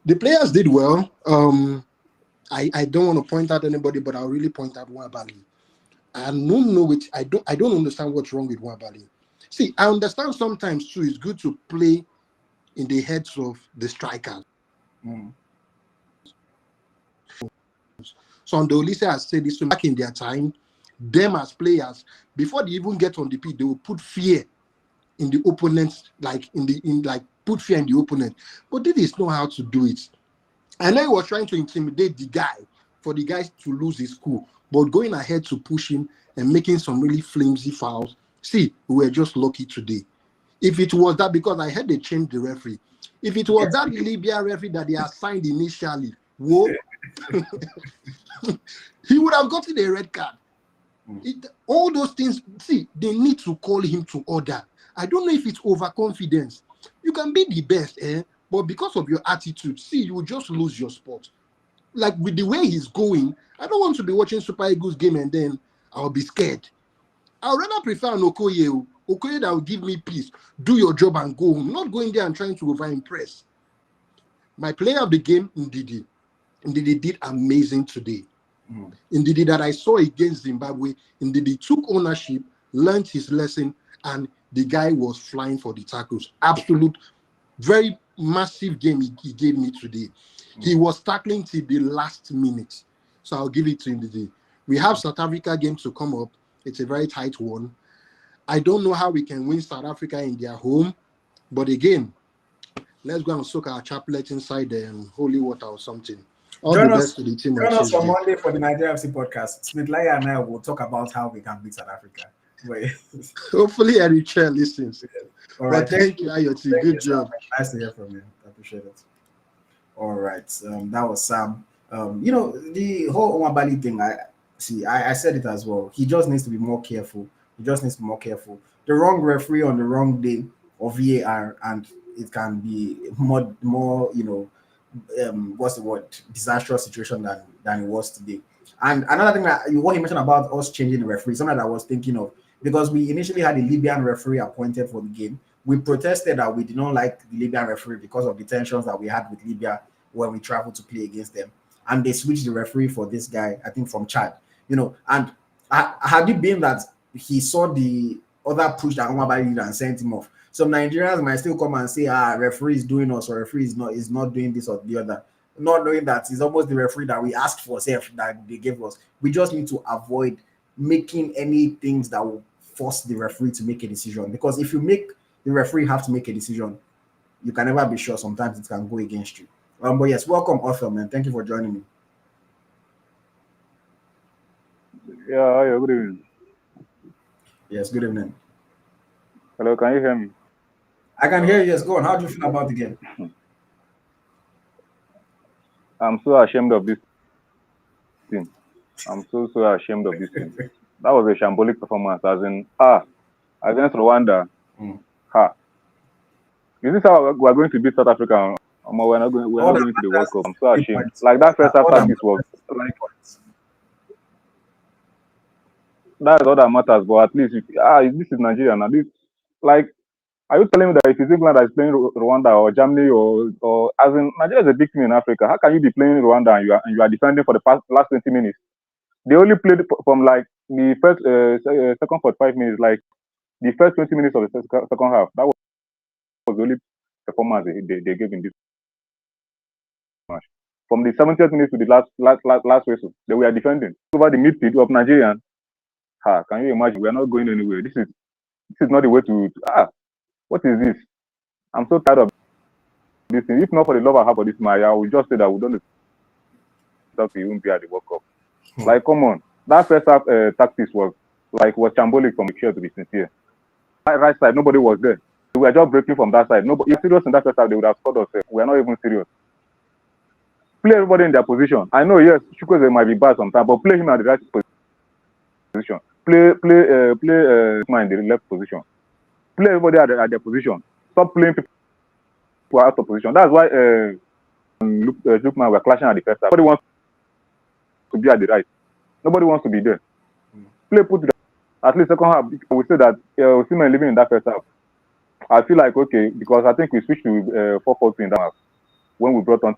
The players did well. I don't want to point out anybody, but I'll really point out Nwabali. I don't know which I don't understand what's wrong with Nwabali. See, I understand sometimes too. It's good to play in the heads of the strikers. Mm. So on the Olise has said this back in their time, them as players, before they even get on the pitch, they will put fear in the opponents, put fear in the opponent. But they didn't know how to do it. I know he was trying to intimidate the guy for the guys to lose his cool, but going ahead to push him and making some really flimsy fouls. See, we were just lucky today. If it was that, because I heard they changed the referee. If it was that Libya referee that they assigned initially, whoa, he would have gotten a red card. All those things, see, they need to call him to order. I don't know if it's overconfidence. You can be the best, but because of your attitude, see, you will just lose your spot. Like with the way he's going, I don't want to be watching Super Eagles game and then I'll be scared. I'd rather prefer an Okoye that will give me peace, do your job and go home, not going there and trying to over-impress. My player of the game, Ndidi. Ndidi did amazing today. Ndidi that I saw against Zimbabwe, Ndidi took ownership, learned his lesson, and the guy was flying for the tackles. Absolute, very massive game he gave me today. He was tackling till the last minute. So I'll give it to Ndidi. We have South Africa game to come up. It's a very tight one. I don't know how we can win South Africa in their home, but again, let's go and soak our chaplet inside holy water or something. All the best to the team. Join us on Monday for the Nigeria FC podcast. Smith Laya and I will talk about how we can beat South Africa. Hopefully, Eric Chair listens. All right. Thank you, Ayoti. Good job. Nice to hear from you. I appreciate it. All right. That was Sam. The whole Nwabali thing, I said it as well. He just needs to be more careful. The wrong referee on the wrong day of VAR, and it can be more what's the word, disastrous situation than it was today. And another thing that what he mentioned about us changing the referee, something that I was thinking of, because we initially had a Libyan referee appointed for the game. We protested that we did not like the Libyan referee because of the tensions that we had with Libya when we traveled to play against them. And they switched the referee for this guy, I think from Chad. And had it been that he saw the other push that Nwabali did and sent him off, some Nigerians might still come and say, referee is doing us, or referee is not doing this or the other, not knowing that it's almost the referee that we asked for that they gave us. We just need to avoid making any things that will force the referee to make a decision, because if you make the referee have to make a decision, you can never be sure. Sometimes it can go against you. But yes, welcome, Arthur, man. Thank you for joining me. Yeah, good evening. Yes, good evening. Hello, can you hear me? I can hear you. Yes, go on. How do you feel about the game? I'm so ashamed of this team. I'm so ashamed of this team. That was a shambolic performance, as in, against Rwanda. Is this how we're going to beat South Africa? We're not going to the World Cup. I'm so ashamed. Like that first half practice was like, that's all that matters. But at least this is Nigeria now. This, like, are you telling me that if it's England that is playing Rwanda or Germany or as in Nigeria is a big team in Africa, how can you be playing Rwanda and you are defending for the last 20 minutes? They only played from like the first second 45 minutes, like the first 20 minutes of the second half. That was the only performance they gave in this match. From the 70th minute to the last whistle, they were defending over the midfield of Nigeria. Can you imagine? We are not going anywhere. This is not the way to. What is this? I'm so tired of this thing. If not for the love I have for this match, I would just say that we don't deserve to even be at the World Cup. Like, come on. That first half tactics was shambolic from the chair, to be sincere. Right side, nobody was there. We were just breaking from that side. Nobody, if serious in that first half, they would have scored us. We are not even serious. Play everybody in their position. I know, yes, Chukwueze might be bad sometimes, but play him at the right position. Play in the left position. Play everybody at their position. Stop playing people out of position. That's why Lookman were clashing at the first half. Nobody wants to be at the right. Nobody wants to be there. Play put at least second half. We say that Osimhen living in that first half. I feel like okay because I think we switched to 4-4-2 in that half when we brought on.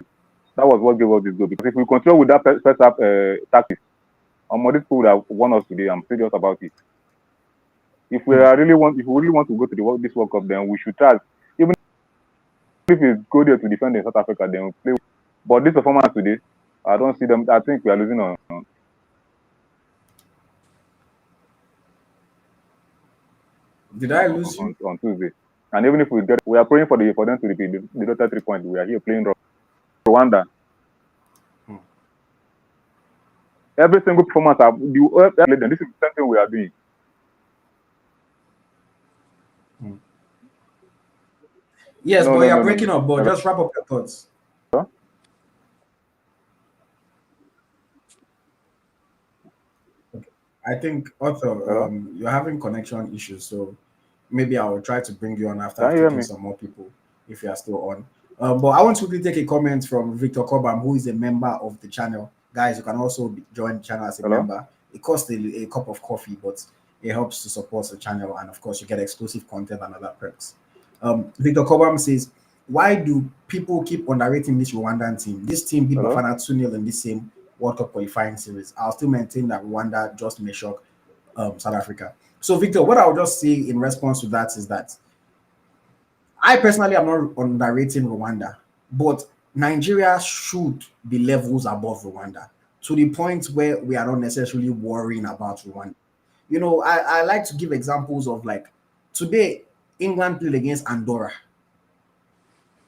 That was what gave us this goal. Because if we continue with that first half tactics, this people would have won us today. I'm serious about it. If we really want to go to this World Cup, then we should try. Even if we go there to defend in South Africa, then we'll play. But this performance today, I don't see them. I think we are losing on. Did I lose you? On Tuesday? And even if we are praying for them to repeat the total 3 points. We are here playing Rwanda. Every single performance this is the same thing we are doing. Yes, but you're breaking up, but just wrap up your thoughts. Huh? Okay. I think also you're having connection issues, so maybe I will try to bring you on after I've taken some more people if you are still on. But I want to quickly take a comment from Victor Cobham, who is a member of the channel. Guys, you can also join the channel as a member. It costs a cup of coffee, but it helps to support the channel, and of course, you get exclusive content and other perks. Victor Cobham says, why do people keep underrating this Rwandan team? This team beat Bafana 2-0 in the same World Cup qualifying series. I'll still maintain that Rwanda just may shock South Africa. So, Victor, what I'll just say in response to that is that I personally am not underrating Rwanda, but Nigeria should be levels above Rwanda to the point where we are not necessarily worrying about Rwanda. You know, I like to give examples of like today, England played against Andorra.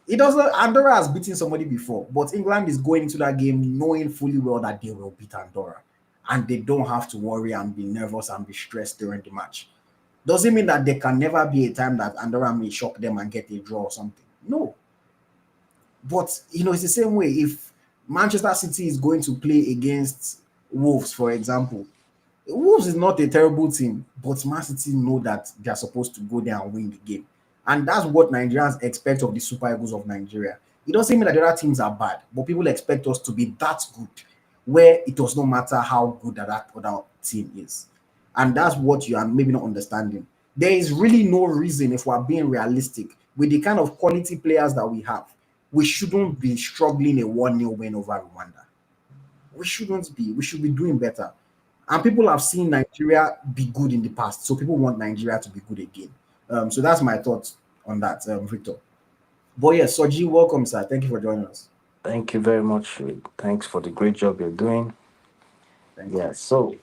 Andorra has beaten somebody before, but England is going into that game knowing fully well that they will beat Andorra, and they don't have to worry and be nervous and be stressed during the match. Does it mean that there can never be a time that Andorra may shock them and get a draw or something? No. But, it's the same way. If Manchester City is going to play against Wolves, for example, Wolves is not a terrible team, but Man City know that they are supposed to go there and win the game. And that's what Nigerians expect of the Super Eagles of Nigeria. It doesn't mean that the other teams are bad, but people expect us to be that good, where it does not matter how good that other team is. And that's what you are maybe not understanding. There is really no reason, if we're being realistic, with the kind of quality players that we have, we shouldn't be struggling a 1-0 win over Rwanda. We shouldn't be. We should be doing better. And people have seen Nigeria be good in the past, so people want Nigeria to be good again. So that's my thoughts on that, Victor. But yes, Soji, welcome, sir. Thank you for joining us. Thank you very much. Thanks for the great job you're doing. Thank you. So,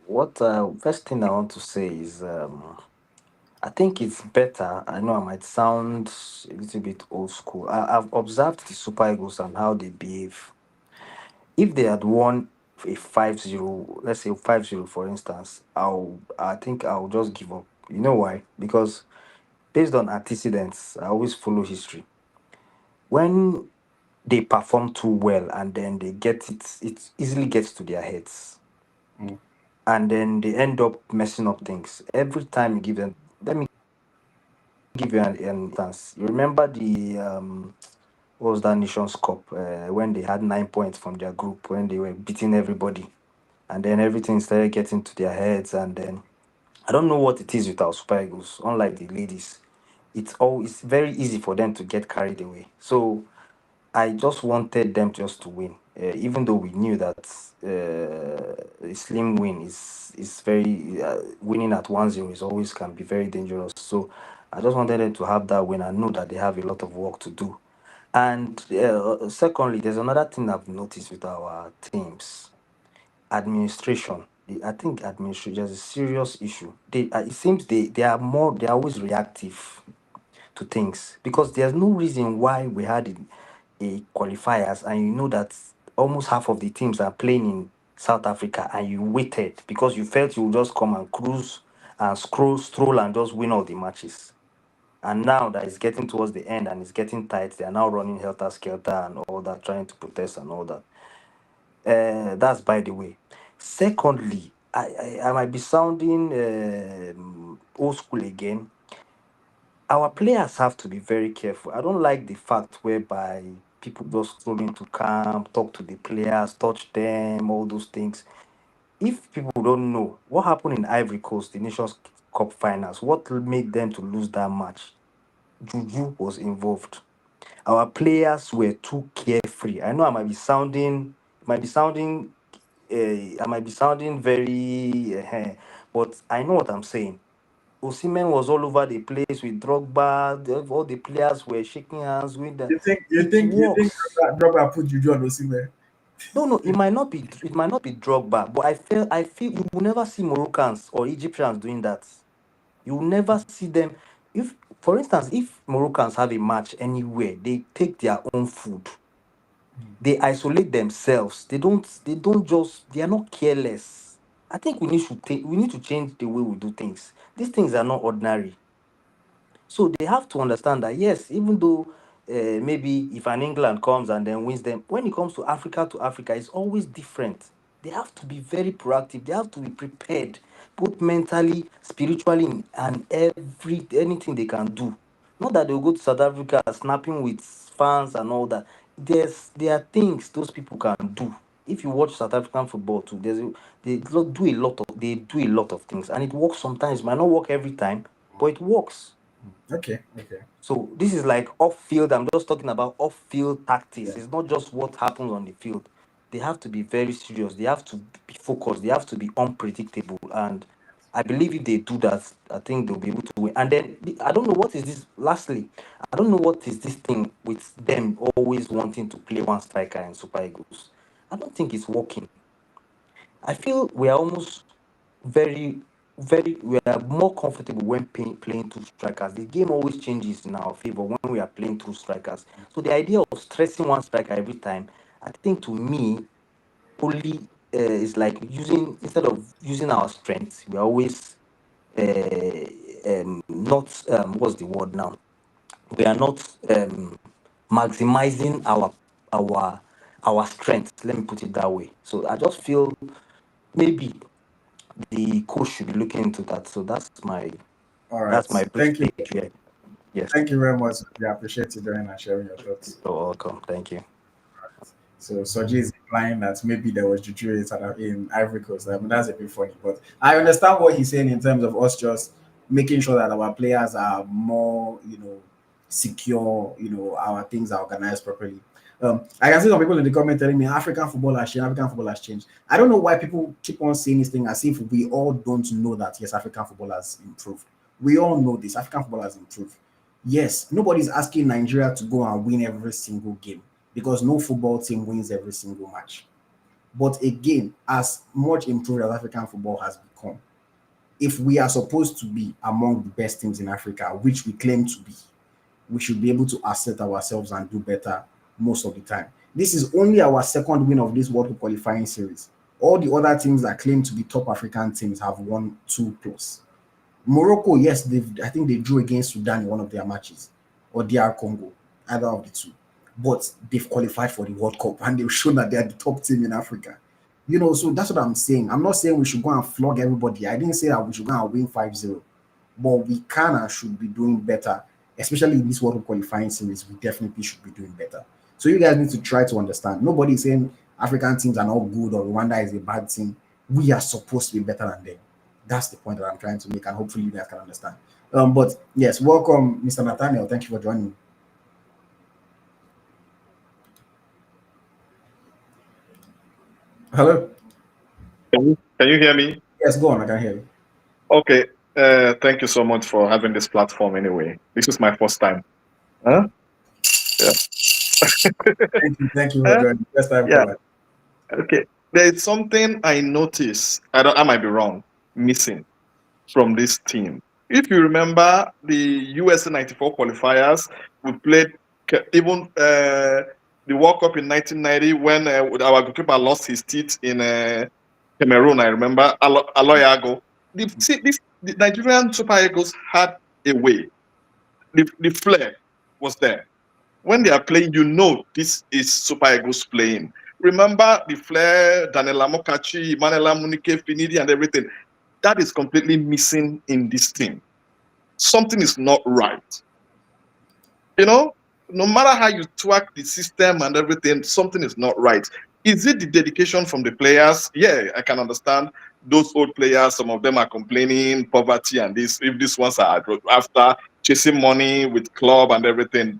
what first thing I want to say is I think it's better. I know I might sound a little bit old school. I've observed the Super Eagles and how they behave. If they had won a 5-0, let's say 5-0 for instance, I think I'll just give up. You know why? Because based on antecedents, I always follow history. When they perform too well and then they get it easily gets to their heads. And then they end up messing up things. Every time you give them, let me give you an instance. You remember the what was that Nations Cup when they had 9 points from their group when they were beating everybody, and then everything started getting to their heads, and then I don't know what it is with our Super Eagles. Unlike the ladies, it's very easy for them to get carried away. So I just wanted them just to win, even though we knew that a slim win is very winning at 1-0 is always can be very dangerous. So I just wanted them to have that win and know that they have a lot of work to do. And secondly, there's another thing I've noticed with our teams: administration. I think administration is a serious issue. It seems they're always reactive to things because there's no reason why we had a qualifiers and you know that almost half of the teams are playing in South Africa and you waited because you felt you would just come and cruise and stroll and just win all the matches. And now that it's getting towards the end and it's getting tight, they are now running helter skelter and all that, trying to protest and all that. That's by the way. Secondly, I might be sounding old school again. Our players have to be very careful. I don't like the fact whereby people just stroll into camp, talk to the players, touch them, all those things. If people don't know what happened in Ivory Coast, the Nations Cup finals, what made them to lose that match, Juju was involved. Our players were too carefree. I know I might be sounding very, but I know what I'm saying. Osimhen was all over the place with Drogba. All the players were shaking hands with them. You think you It think you think works. Drogba put Juju on Osimhen? No, it might not be Drogba, but I feel you will never see Moroccans or Egyptians doing that. You will never see them. If, for instance, if Moroccans have a match anywhere, they take their own food. They isolate themselves. They don't just, they are not careless. I think we need to change the way we do things. These things are not ordinary. So they have to understand that yes, even though maybe if an England comes and then wins them, when it comes to Africa, it's always different. They have to be very proactive. They have to be prepared, both mentally, spiritually, and anything they can do. Not that they'll go to South Africa snapping with fans and all that. There are things those people can do. If you watch South African football too, they do a lot of things, and it works sometimes. Might not work every time, but it works. Okay, okay. So this is like off field. I'm just talking about off field Yeah. tactics. It's not just what happens on the field. They have to be very serious. They have to be focused. They have to be unpredictable. And I believe if they do that, I think they'll be able to win. And then I don't know what is this. Lastly, I don't know what is this thing with them always wanting to play one striker in Super Eagles. I don't think it's working. I feel we are almost very, we are more comfortable when playing two strikers. The game always changes in our favor when we are playing two strikers. So the idea of stressing one striker every time, I think to me, only is like using, instead of using our strengths, we are always not, what's the word now? We are not maximizing our our strengths. Let me put it that way. So I just feel maybe the coach should be looking into that. So All right. that's my brief Thank you. take here. Yes, Thank you very much. Yeah, I appreciate you joining and sharing your thoughts. you're welcome. Thank you. So Soji is implying that maybe there was juju in Ivory Coast. I mean, that's a bit funny, but I understand what he's saying in terms of us just making sure that our players are more, secure. Our things are organized properly. I can see some people in the comment telling me African football has changed. African football has changed. I don't know why people keep on saying this thing as if we all don't know that yes, African football has improved. We all know this. African football has improved. Yes, nobody's asking Nigeria to go and win every single game because no football team wins every single match. But again, as much improved as African football has become, if we are supposed to be among the best teams in Africa, which we claim to be, we should be able to assert ourselves and do better most of the time. This is only our second win of this World Cup qualifying series. All the other teams that claim to be top African teams have won 2+. Morocco, yes, I think they drew against Sudan in one of their matches, or DR Congo, either of the two. But they've qualified for the World Cup and they've shown that they're the top team in Africa. So that's what I'm saying. I'm not saying we should go and flog everybody. I didn't say that we should go and win 5-0, but we can and should be doing better, especially in this World Cup qualifying series. We definitely should be doing better. So you guys need to try to understand. Nobody is saying African teams are not good or Rwanda is a bad team. We are supposed to be better than them. That's the point that I'm trying to make, and hopefully you guys can understand. But yes, welcome, Mr. Nathaniel. Thank you for joining me. Hello. Can you hear me? Yes, go on. I can hear you. Okay. Thank you so much for having this platform anyway. This is my first time. Huh? Yeah. Thank you for Uh, joining. First time yeah. caller. Okay. There is something I noticed. I might be wrong. Missing from this team. If you remember the USA '94 qualifiers, we played even the World Cup in 1990 when our goalkeeper lost his teeth in Cameroon. I remember Aloyago. The Nigerian Super Eagles had a way. The flair was there. When they are playing, you know this is Super Eagles playing. remember the flair, Daniela Mokachi, Manela Munike, Finidi, and everything. That is completely missing in this team. Something is not right. You know, no matter how you twerk the system and everything, something is not right. Is it the dedication from the players? Yeah, I can understand those old players. Some of them are complaining poverty and this. If these ones are after chasing money with club and everything,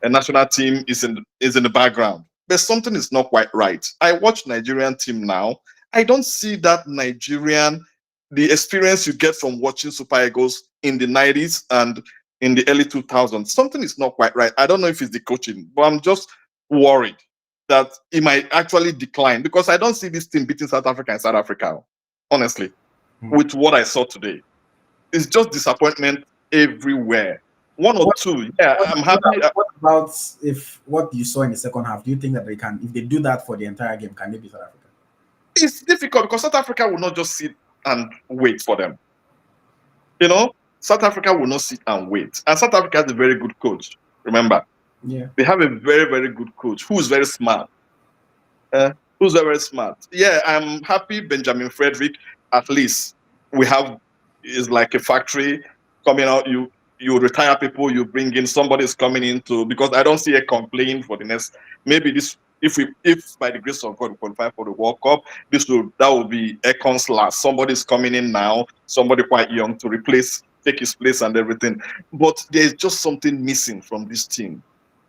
a national team is in the background. But something is not quite right. I watch Nigerian team now. I don't see that Nigerian, the experience you get from watching Super Eagles in the 90s and in the early 2000s. Something is not quite right. I don't know if it's the coaching, but I'm just worried that it might actually decline because I don't see this team beating South Africa in South Africa, honestly, with what I saw today. It's just disappointment everywhere. One or two, yeah, I'm happy. What about if what you saw in the second half? Do you think that they can, if they do that for the entire game, can they beat South Africa? It's difficult because South Africa will not just sit and wait for them. You know, South Africa will not sit and wait. And South Africa has a very good coach. Remember, Yeah. they have a very, very good coach who's very smart. Who's very smart. Yeah, I'm happy Benjamin Frederick, at least we have, is like a factory coming out. You retire people, you bring in somebody's coming into, because I don't see a complaint for the next, maybe this, if by the grace of God we qualify for the World Cup, that will be Econ's last. Somebody's coming in now, somebody quite young to replace, take his place and everything. But there's just something missing from this team.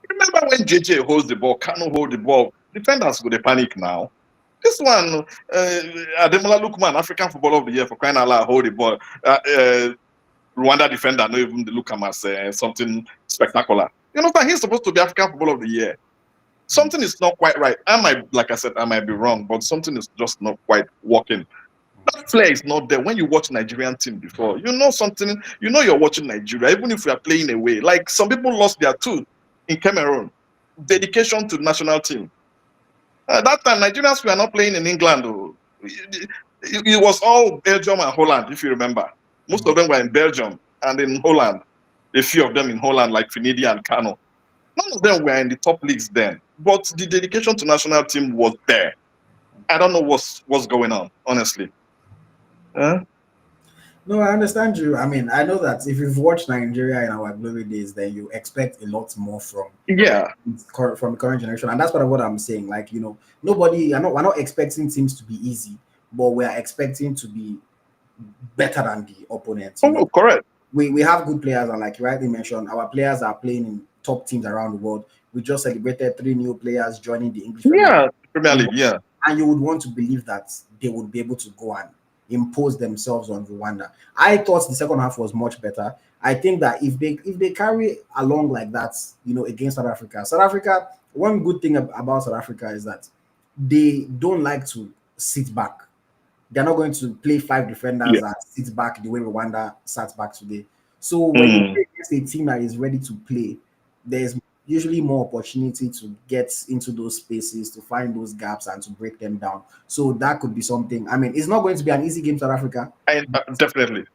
Remember when JJ holds the ball, Kanu hold the ball, defenders go to panic now. This one, Ademola Lookman, African Footballer of the Year for crying out loud, hold the ball. Rwanda defender, not even look him as something spectacular. You know, he's supposed to be African Footballer of the Year. Something is not quite right. Like I said, I might be wrong, but something is just not quite working. That flair is not there. When you watch Nigerian team before, you know something, you know you're watching Nigeria, even if we are playing away. Like some people lost their tooth in Cameroon. Dedication to the national team. At that time, Nigerians were not playing in England. Oh. It was all Belgium and Holland, if you remember. Most of them were in Belgium and in Holland. A few of them in Holland, like Finidi and Kano. None of them were in the top leagues then. But the dedication to national team was there. I don't know what's going on, honestly. No, I understand you. I mean, I know that if you've watched Nigeria in our glory days, then you expect a lot more from the current generation, and that's what I'm saying. Like, you know, we're not expecting teams to be easy, but we're expecting to be better than the opponents. You know? Correct. We have good players, and like you rightly mentioned, our players are playing in top teams around the world. We just celebrated 3 new players joining the English Premier League, yeah. And you would want to believe that they would be able to go and impose themselves on Rwanda. I thought the second half was much better. I think that if they carry along like that, you know, against South Africa, one good thing about South Africa is that they don't like to sit back. They're not going to play 5 defenders and sit back the way Rwanda sat back today. So when you play against a team that is ready to play, there's usually more opportunity to get into those spaces, to find those gaps and to break them down. So that could be something. I mean, it's not going to be an easy game, South Africa. Definitely.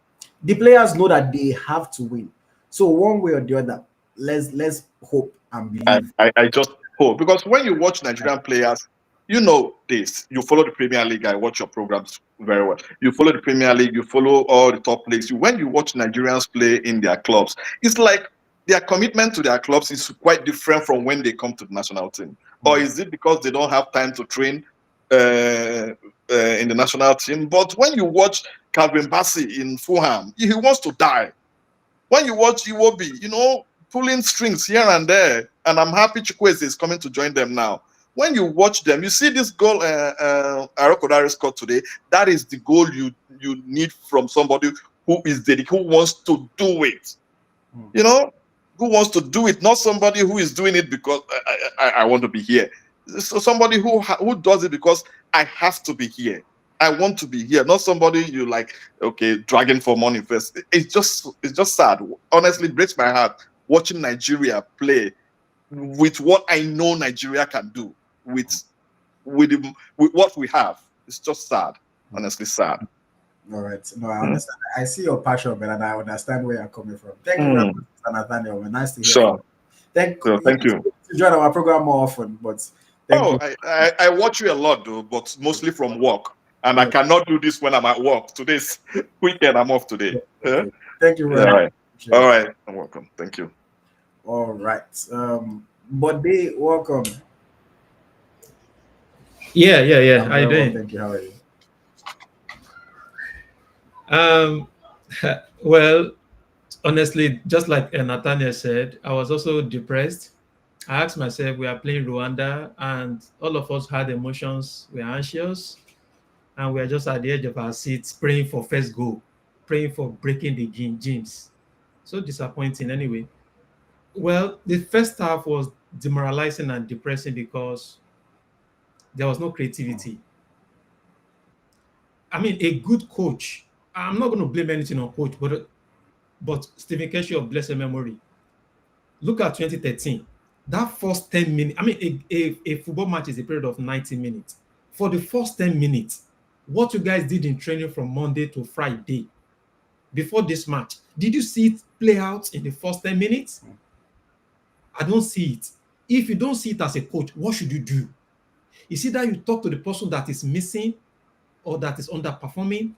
The players know that they have to win. So one way or the other, let's hope and believe. I just hope, because when you watch Nigerian players, you know this. You follow the Premier League. I watch your programs very well. You follow the Premier League. You follow all the top leagues. When you watch Nigerians play in their clubs, it's like their commitment to their clubs is quite different from when they come to the national team. Or is it because they don't have time to train in the national team? But when you watch Calvin Bassey in Fulham, he wants to die. When you watch Iwobi, you know, pulling strings here and there, and I'm happy Chukwueze is coming to join them now. When you watch them, you see this goal Arokodare scored today. That is the goal you need from somebody who is dedicated, who wants to do it. You know, who wants to do it, not somebody who is doing it because I want to be here. So somebody who does it because I have to be here. I want to be here, not somebody you like, okay, dragging for money first. It's just sad. Honestly, it breaks my heart watching Nigeria play with what I know Nigeria can do with what we have. It's just sad. Honestly, sad. All right. No, I understand. I see your passion, but I understand where you're coming from. Thank you very much, Nathaniel. Nice to hear. Sure. Thank you. To join our program more often, but Thank you. I watch you a lot though, but mostly from work. And I Yeah. cannot do this when I'm at work. Today's weekend, I'm off today. Okay. Thank you Yeah, very all much. right. All right. I'm welcome. Thank you. All right. But they welcome. Yeah. I'm How you very well, doing? thank you. How are you? Um, well, honestly, just like Nathaniel said, I was also depressed. I asked myself, we are playing Rwanda, and all of us had emotions. We are anxious, and we are just at the edge of our seats, praying for first goal, praying for breaking the gyms. So disappointing, anyway. Well, the first half was demoralizing and depressing because there was no creativity. I mean, a good coach. I'm not going to blame anything on coach, but Stephen Keshi of blessed memory. Look at 2013. That first 10 minutes, I mean, a football match is a period of 90 minutes. For the first 10 minutes, what you guys did in training from Monday to Friday before this match, did you see it play out in the first 10 minutes? I don't see it. If you don't see it as a coach, what should you do? Is it that you talk to the person that is missing or that is underperforming?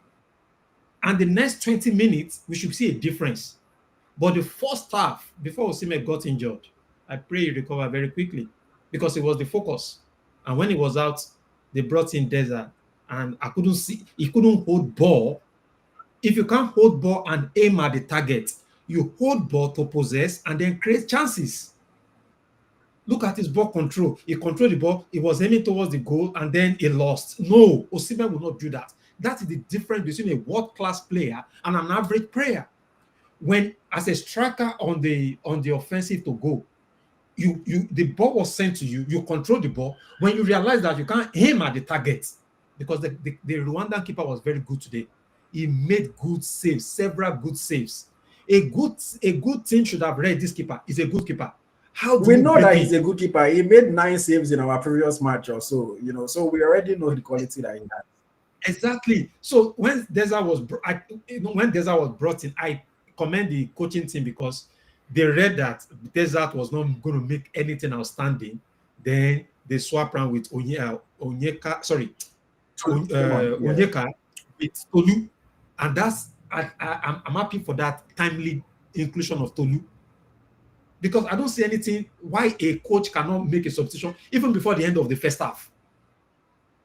And the next 20 minutes, we should see a difference. But the first half, before Osimhen got injured, I pray he recovered very quickly because it was the focus. And when he was out, they brought in Desert, and I couldn't see, he couldn't hold ball. If you can't hold ball and aim at the target, you hold ball to possess and then create chances. Look at his ball control. He controlled the ball, he was aiming towards the goal, and then he lost. No, Osimhen will not do that. That is the difference between a world-class player and an average player. When as a striker on the offensive to go, you the ball was sent to you, you control the ball. When you realize that you can't aim at the target, because the Rwandan keeper was very good today. He made good saves, several good saves. A good team should have read this keeper. He's a good keeper. How do We you know break that in? he's a good keeper. He made 9 saves in our previous match or so, so we already know the quality that he has. Exactly. So when Deza was brought in, I commend the coaching team because they read that Desert was not going to make anything outstanding. Then they swap around with Onyeka, Yeah. Onyeka with Tolu, and I'm happy for that timely inclusion of Tolu because I don't see anything why a coach cannot make a substitution even before the end of the first half.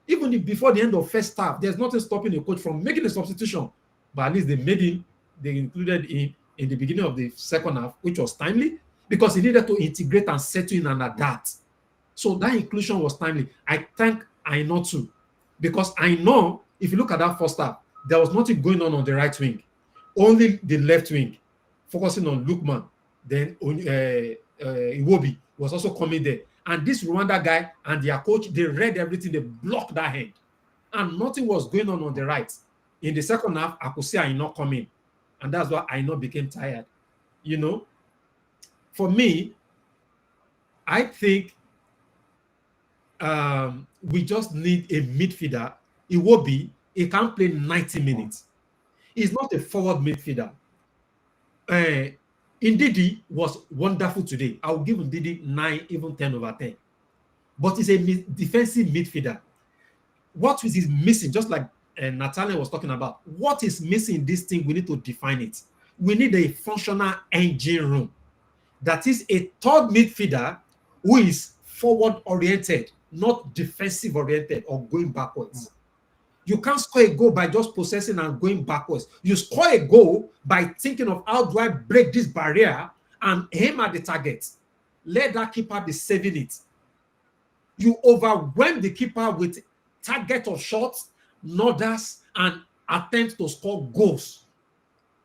Even if before the end of first half, there's nothing stopping a coach from making a substitution. But at least they included him in the beginning of the second half, which was timely because he needed to integrate and settle in and adapt. So that inclusion was timely. I thank Aino too, because I know if you look at that first half, there was nothing going on the right wing, only the left wing, focusing on Lukman. Then Iwobi was also coming there. And this Rwanda guy and their coach, they read everything, they blocked that hand. And nothing was going on the right. In the second half, I could see Aino coming. And that's why Aino became tired. For me, I think we just need a midfielder. He can play 90 minutes. He's not a forward midfielder. Ndidi was wonderful today. I will give Ndidi 9, even 10 over 10. But he's a defensive midfielder. What is missing, just like Natalia was talking about, what is missing in this thing, we need to define it. We need a functional engine room. That is a third midfielder who is forward-oriented, not defensive-oriented or going backwards. You can't score a goal by just possessing and going backwards. You score a goal by thinking of how do I break this barrier and aim at the target. Let that keeper be saving it. You overwhelm the keeper with target of shots, nodders, and attempt to score goals.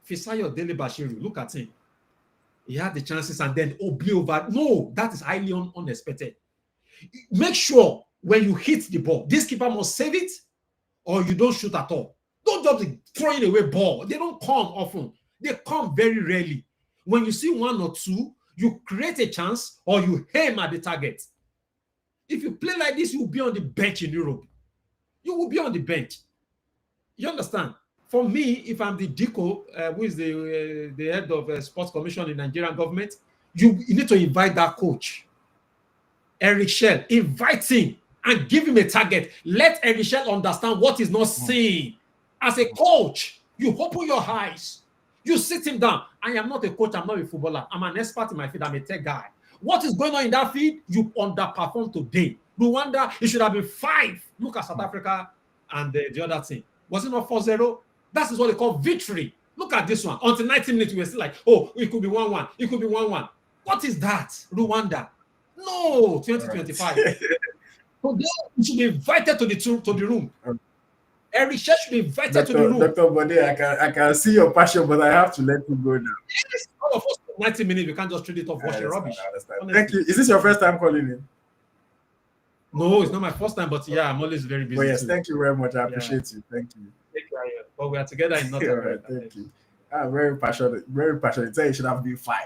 Fisayo Dele Bashiru, look at him. He had the chances and then blew over. No, that is highly unexpected. Make sure when you hit the ball, this keeper must save it or you don't shoot at all. Don't just be throwing away ball. They don't come often. They come very rarely. When you see one or two, you create a chance or you aim at the target. If you play like this, you will be on the bench in Europe. You will be on the bench. You understand? For me, if I'm the DICO, who is the head of sports commission in Nigerian government, you need to invite that coach. Eric Shell, invite him and give him a target. Let Eric Shell understand what he's not seeing. As a coach, you open your eyes. You sit him down. I am not a coach. I'm not a footballer. I'm an expert in my field. I'm a tech guy. What is going on in that field? You underperformed today. Rwanda, it should have been 5. Look at South Africa and the other team. Was it not 4-0? That is what they call victory. Look at this one. Until 90 minutes, we were still like, oh, it could be 1-1. It could be 1-1. What is that? Rwanda. No, 2025. Right. So you should be invited to the room. Eric Shell should be invited to the room. Dr. Bode, I can see your passion, but I have to let you go now. Yes, all of us 90 minutes, we can't just treat it off washing rubbish. Thank you. Is this your first time calling in? No, it's not my first time, but yeah, I'm always very busy. Yes, too. Thank you very much. I appreciate you. Thank you. But we are together in North America. Thank you. I'm very passionate. Very passionate. Say it should have been 5.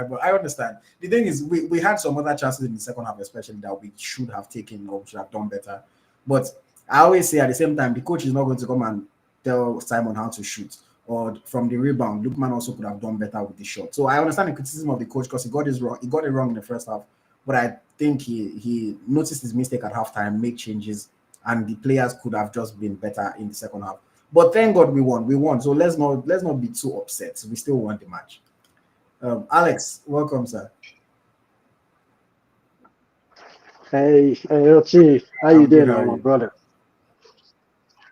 But I understand. The thing is, we had some other chances in the second half, especially that we should have taken or should have done better. But I always say at the same time, the coach is not going to come and tell Simon how to shoot. Or from the rebound, Lookman also could have done better with the shot. So I understand the criticism of the coach because he got it wrong in the first half. But I think he noticed his mistake at halftime, make changes, and the players could have just been better in the second half. But thank God we won. We won. So let's not be too upset. We still won the match. Alex, welcome, sir. Hey, LT, how you doing, my brother?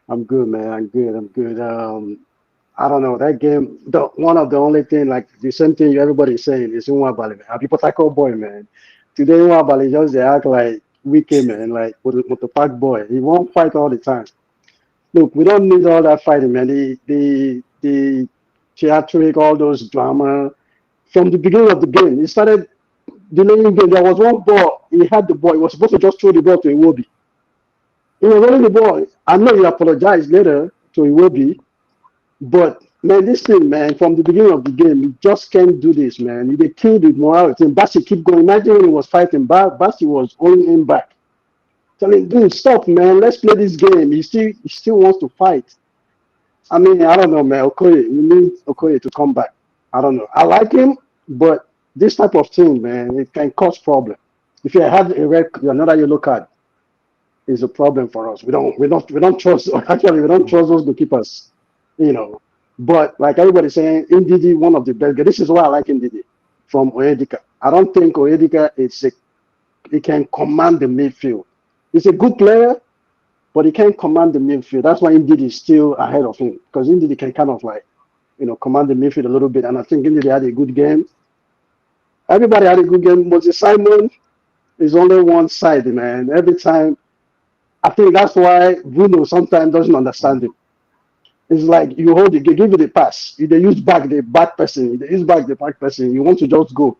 I'm good, man. I'm good. I don't know that game. One of the only thing, like the same thing everybody's saying is Nwabali, man. Happy Potako boy, man. Today Nwabali just they act like weekend, man, like with the pack boy. He won't fight all the time. Look, we don't need all that fighting, man. The theatric, all those drama from the beginning of the game. It started delaying game. There was one ball. He had the ball. He was supposed to just throw the ball to Iwobi. He was running the ball. I know he apologized later to Iwobi, but man, this thing, man, from the beginning of the game, you just can't do this, man. They killed the morality. And Basi keep going. Imagine when he was fighting back, Basi was going in back. Telling, dude, stop, man. Let's play this game. He still wants to fight. I mean, I don't know, man. Okoye, we need Okoye to come back. I don't know. I like him, but this type of thing, man, it can cause problem. If you have another yellow card, is a problem for us. We don't trust. Actually, we don't trust those goalkeepers, you know. But like everybody's saying, Ndidi, one of the best. This is why I like Ndidi from Oyedika. I don't think Oyedika he can command the midfield. He's a good player, but he can't command the midfield. That's why Ndidi is still ahead of him because Ndidi can kind of like, command the midfield a little bit. And I think Ndidi had a good game. Everybody had a good game. Moses Simon is only one side, man. Every time, I think that's why Bruno sometimes doesn't understand him. It's like you hold it, they give you the pass. They use back the back person. They use back the back person. You want to just go.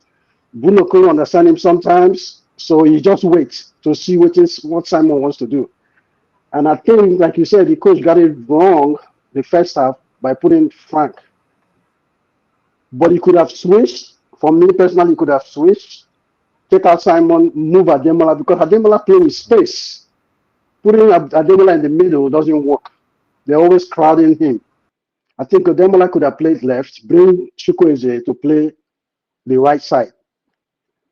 Bruno couldn't understand him sometimes, so he just waits to see what Simon wants to do. And I think, like you said, the coach got it wrong the first half by putting Frank. But he could have switched. For me personally, he could have switched. Take out Simon, move Ademola, because Ademola plays with space. Putting Ademola in the middle doesn't work. They're always crowding him. I think Ademola could have played left, bring Chukwueze to play the right side.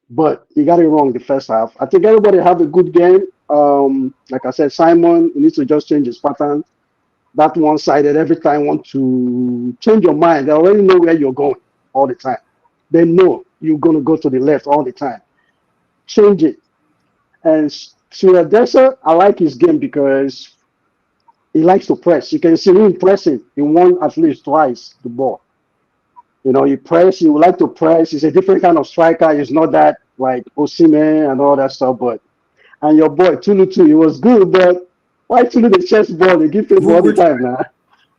But he got it wrong the first half. I think everybody have a good game. Like I said, Simon needs to just change his pattern. That one-sided every time want to change your mind. They already know where you're going all the time. They know you're going to go to the left all the time. Change it. And Suradesa, I like his game because he likes to press. You can see him pressing. He won at least twice the ball. He press. He would like to press. He's a different kind of striker. He's not that like Osimhen and all that stuff. And your boy Tulu too, he was good, but why Tulu the chest ball? They give him all the time now.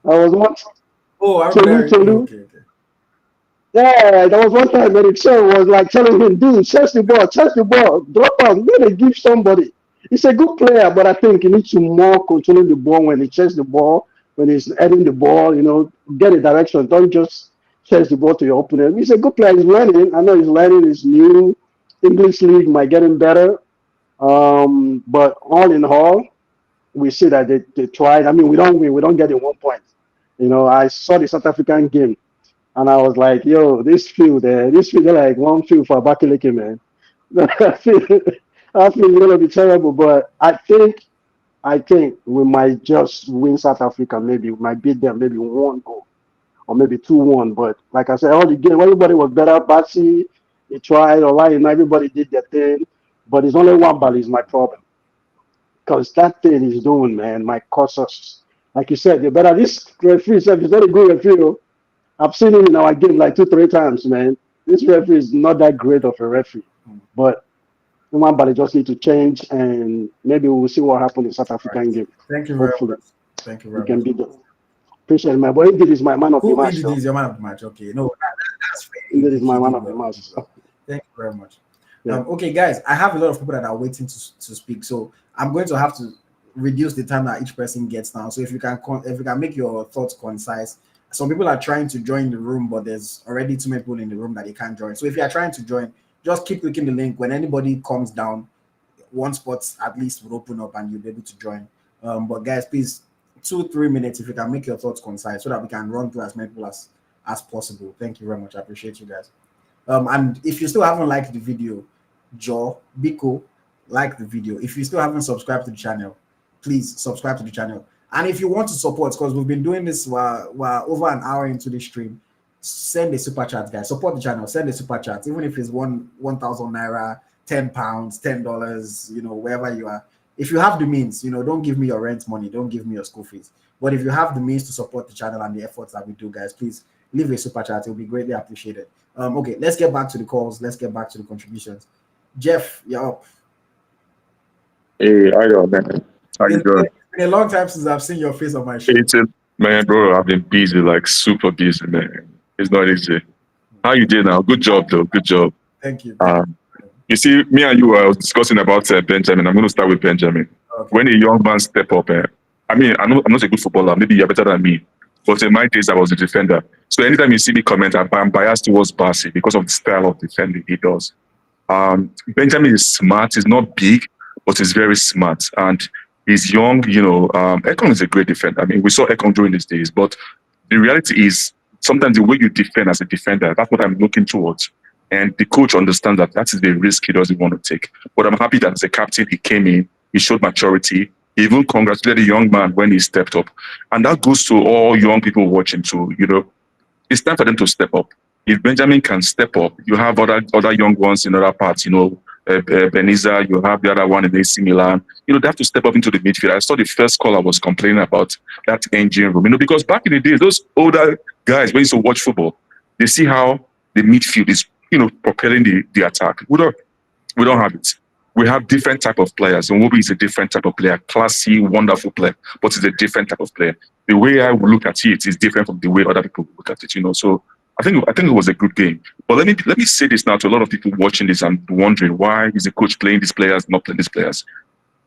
I was watching. Oh, Tulu. Okay. Yeah, there was one time when the show was like telling him, dude, chest the ball, drop out, let it give somebody. He's a good player, but I think he needs to more controlling the ball when he chests the ball, when he's heading the ball, get a direction. Don't just chest the ball to your opponent. He's a good player. He's learning. I know he's learning. His new English league might get him better. But all in all, we see that they tried. I mean, we don't win. We don't get it 1 point. I saw the South African game. And I was like, yo, this field, they're like one field for Abakaliki, man. I Actually, it's gonna be terrible, but I think we might just win South Africa. Maybe we might beat them, maybe 1 goal or maybe 2-1. But like I said, all the game, everybody was better. Batsy, he tried, all right, and everybody did their thing. But it's only one ball is my problem. Because that thing he's doing, man, might cost us. Like you said, you better this referee, if he's not a good referee, oh, I've seen him in our game like 2, 3 times, man. This referee is not that great of a referee. But one ball just need to change, and maybe we'll see what happens in South African game. Thank you very Hopefully, much. Thank you we very can much. beat them. Appreciate it, man. But Indeed is my man of the Who match. indeed is your man of the match? Okay, no, that's fair. Indeed is my He man did of the well. match. Thank you very much. Yeah. Okay, guys, I have a lot of people that are waiting to speak, so I'm going to have to reduce the time that each person gets now. So if you can make your thoughts concise. Some people are trying to join the room, but there's already too many people in the room that they can't join. So if you are trying to join, just keep clicking the link. When anybody comes down, one spot at least will open up and you'll be able to join. But guys, please 2-3 minutes if you can make your thoughts concise so that we can run through as many people as possible. Thank you very much. I appreciate you guys. And if you still haven't liked the video, Joe, Biko, like the video. If you still haven't subscribed to the channel, please subscribe to the channel. And if you want to support, because we've been doing this while over an hour into the stream, send a super chat, guys. Support the channel, send a super chat, even if it's 1,000 naira, £10, $10, wherever you are. If you have the means, don't give me your rent money, don't give me your school fees. But if you have the means to support the channel and the efforts that we do, guys, please leave a super chat. It will be greatly appreciated. Okay, let's get back to the calls. Let's get back to the contributions. Jeff, you're up. Hey, how you man? How you doing? It's been a long time since I've seen your face on my show. Man, bro, I've been busy, like super busy, man. It's not easy. How you did now? Good job, though. Good job. Thank you. You see, me and you were discussing about Benjamin. I'm going to start with Benjamin. Okay. When a young man step up, I mean, I'm not a good footballer. Maybe you're better than me. But in my days, I was a defender. So anytime you see me comment, I'm biased towards Barsi because of the style of defending he does. Benjamin is smart. He's not big, but he's very smart. And he's young, Ekong is a great defender. I mean, we saw Ekong during these days, but the reality is sometimes the way you defend as a defender, that's what I'm looking towards. And the coach understands that is the risk he doesn't want to take. But I'm happy that as a captain, he came in, he showed maturity. He even congratulated the young man when he stepped up. And that goes to all young people watching too, It's time for them to step up. If Benjamin can step up, you have other young ones in other parts, Beniza, you have the other one in AC Milan. They have to step up into the midfield. I saw the first call I was complaining about that engine room, because back in the days, those older guys, when you used to watch football, they see how the midfield is, propelling the attack. We don't have it. We have different type of players. And Wobi is a different type of player, classy, wonderful player, but it's a different type of player. The way I look at it is different from the way other people look at it, So I think it was a good game. But let me say this now to a lot of people watching this and wondering why is the coach playing these players, not playing these players.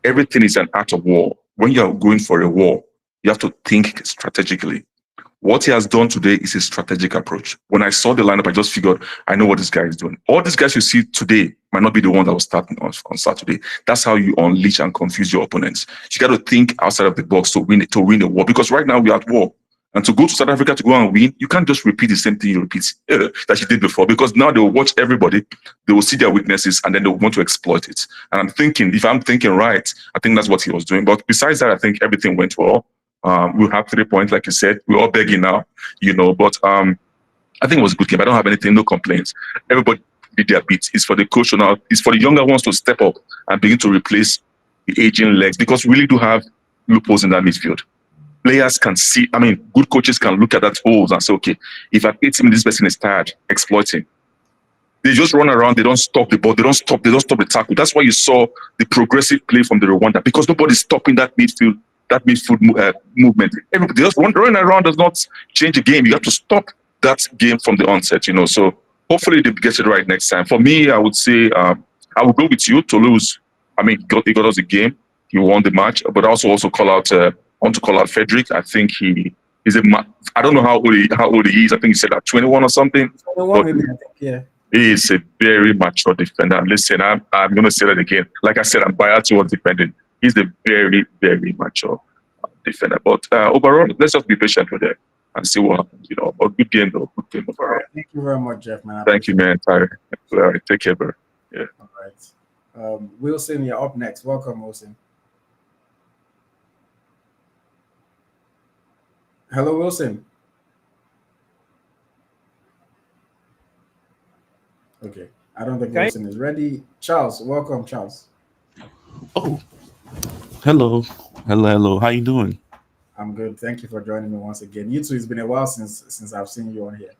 Everything is an art of war. When you're going for a war, you have to think strategically. What he has done today is a strategic approach. When I saw the lineup, I just figured, I know what this guy is doing. All these guys you see today might not be the one that was starting on Saturday. That's how you unleash and confuse your opponents. You got to think outside of the box to win a war. Because right now we're at war. And to go to South Africa to go and win, you can't just repeat the same thing you repeat that you did before. Because now they will watch everybody, they will see their weaknesses, and then they will want to exploit it. And if I'm thinking right, I think that's what he was doing. But besides that, I think everything went well. We'll have 3 points, like you said. We're all begging now, But I think it was a good game. I don't have anything, no complaints. Everybody did their bit. It's for the coach now. It's for the younger ones to step up and begin to replace the aging legs, because we really do have loopholes in that midfield. Players can see. I mean, good coaches can look at that holes and say, okay, if at 8 minutes this person is tired, exploit him. They just run around. They don't stop the ball. They don't stop the tackle. That's why you saw the progressive play from the Rwanda, because nobody's stopping that midfield. That midfield movement. Everybody just running around does not change the game. You have to stop that game from the onset, So hopefully they get it right next time. For me, I would say I would go with you. Toulouse, I mean, he got us a game. He won the match, but I also call out. I want to call out Frederick. I think he is I don't know how old he is. I think he said 21 or something. 21, maybe, I think, yeah. He is a very mature defender. And listen, I'm going to say that again. Like I said, I'm biased towards defending. He's a very, very mature defender. But overall, let's just be patient with it and see what happens. But good game, though. Good game overall. Thank you very much, Jeff, man. Thank you, man. All right, take care, bro. Yeah. All right. Wilson, you're up next. Welcome, Wilson. Hello, Wilson. Okay. I don't think Okay. Wilson is ready. Charles, welcome, Charles. Oh, hello, hello. How you doing? I'm good. Thank you for joining me once again. You too. It's been a while since I've seen you on here.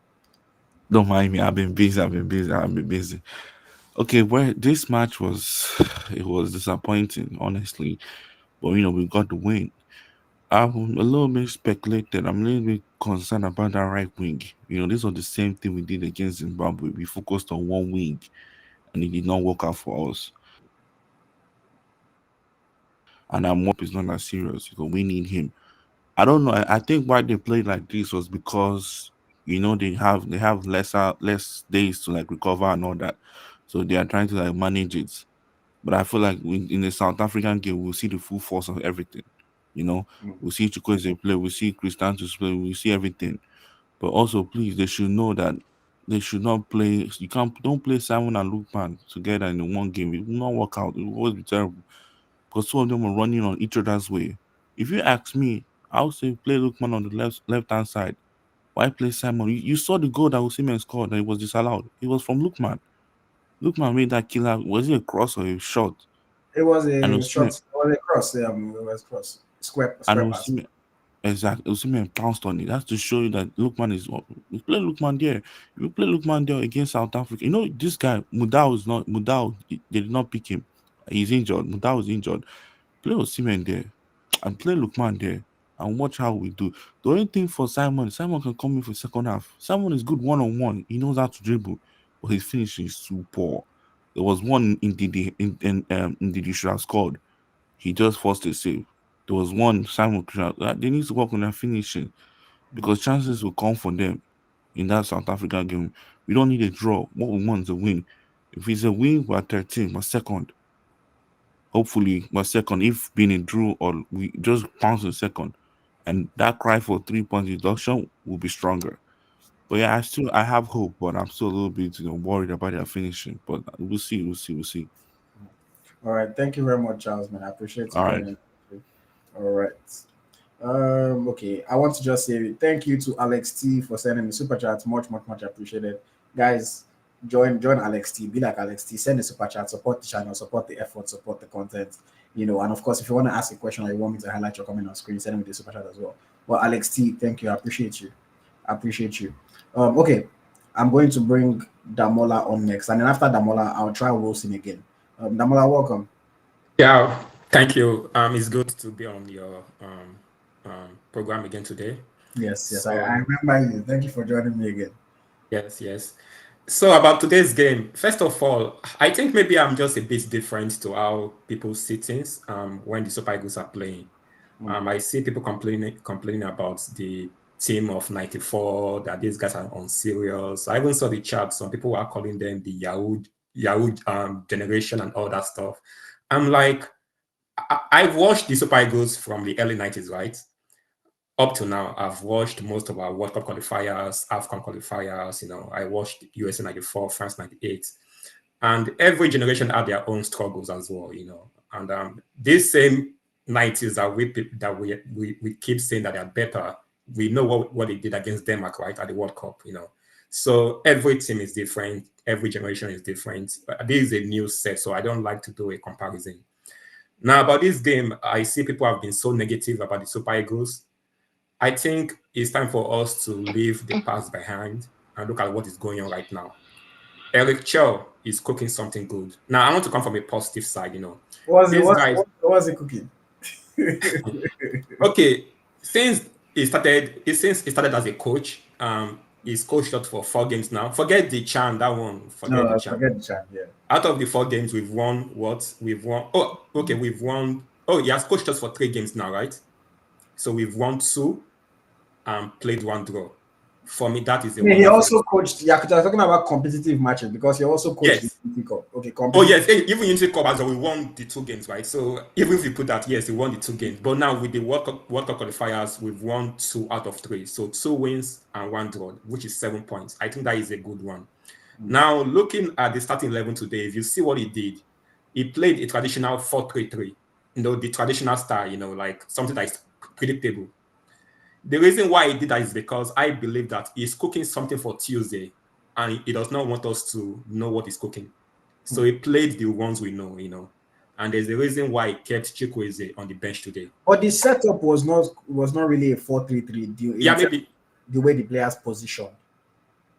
Don't mind me. I've been busy. I've been busy. Okay, well, this match was it was disappointing, honestly. But we got the win. I'm a little bit speculated. I'm a little bit concerned about that right wing. This was the same thing we did against Zimbabwe. We focused on one wing, and it did not work out for us. And our mop is not that serious because we need him. I don't know. I think why they played like this was because they have less days to like recover and all that, so they are trying to like manage it. But I feel like in the South African game, we'll see the full force of everything. You know, Mm. we'll see Chukwueze play, we'll see Christianus play, we'll see everything. But also, please, they should know that they should not play. You can't don't play Simon and Lukman together in one game. It will not work out. It will always be terrible because two of them are running on each other's way. If you ask me, I would say play Lukman on the left hand side. Why play Simon? You saw the goal that Osimhen scored and it was disallowed. It was from Lukman. Lukman made that killer. Was it a cross or a shot? It was And a short. Osimhen It was a cross. It was cross. and Square pass. Osimhen exactly Osimhen pounced on it. That's to show you that Lukman is. You play Lukman there. You play Lukman there against South Africa. This guy Mudau is not Mudau. They did not pick him. He's injured. Mudau is injured. Play Osimhen there and play Lukman there and watch how we do. The only thing for Simon can come in for second half. Simon is good one on one. He knows how to dribble, but his finishing is too poor. There was one in should have scored. He just forced a save. There was one Simon they need to work on their finishing because chances will come for them in that South Africa game. We don't need a draw. What we want is a win. If it's a win, we're 13, we're second. Hopefully, we're second. If being a draw or we just bounce in second, and that cry for 3 points reduction will be stronger. But yeah, I have hope, but I'm still a little bit worried about their finishing. But we'll see. All right. Thank you very much, Charles. Man, I appreciate you All right. joining. All right. Okay. I want to just say thank you to Alex T for sending the super chat. Much appreciated, guys. Join Alex T. Be like Alex T. Send the super chat. Support the channel. Support the effort. Support the content. And of course, if you want to ask a question or you want me to highlight your comment on screen, send me the super chat as well. Well, Alex T, thank you. I appreciate you. Okay. I'm going to bring Damola on next, and then after Damola, I'll try Wilson again. Damola, welcome. Yeah, thank you. It's good to be on your program again today. Yes, I So remember you. Thank you for joining me again. yes. So about today's game, first of all, I think maybe I'm just a bit different to how people see things when the Super Eagles are playing. I see people complaining about the team of '94 that these guys are unserious. I even saw the chat. Some people were calling them the Yahoo generation and all that stuff. I'm like, I've watched the Super Eagles from the early '90s, right? Up to now, I've watched most of our World Cup qualifiers, AFCON qualifiers. I watched USA '94, France '98, and every generation had their own struggles as well. And these same '90s that we keep saying that they're better. We know what they did against Denmark, right, at the World Cup. So every team is different, every generation is different. This is a new set, so I don't like to do a comparison. Now about this game, I see people have been so negative about the Super Eagles. I think it's time for us to leave the past behind and look at what is going on right now. Eric Chow is cooking something good. Now, I want to come from a positive side. This guy, What was it cooking? okay, since he started as a coach, he's coached us for 4 games now. Forget the Chan, that one. Forget the No, Chan. forget the chat. Yeah. Out of the 4 games, we've won what? We've won. Oh, okay, we've won. Oh, he has coached us for 3 games now, right? So we've won 2 and played 1 draw. For me, that is a Yeah, he wonderful. also coached. Yeah, because I was talking about competitive matches because he also coached Yes. the Unity Cup. Okay, Oh yes, even Unity Cup as well, we won the 2 games, right? So even if you put that, yes, we won the 2 games. But now with the World Cup qualifiers, we've won 2 out of 3. So 2 wins and 1 draw, which is 7 points. I think that is a good one. Now looking at the starting 11 today, if you see what he did, he played a traditional 4-3-3, the traditional style, like something that is predictable. The reason why he did that is because I believe that he's cooking something for Tuesday, and he does not want us to know what he's cooking. So he played the ones we know, and there's a reason why he kept Chukwueze on the bench today. But the setup was not really a 4-3-3. Yeah, maybe the way the players position.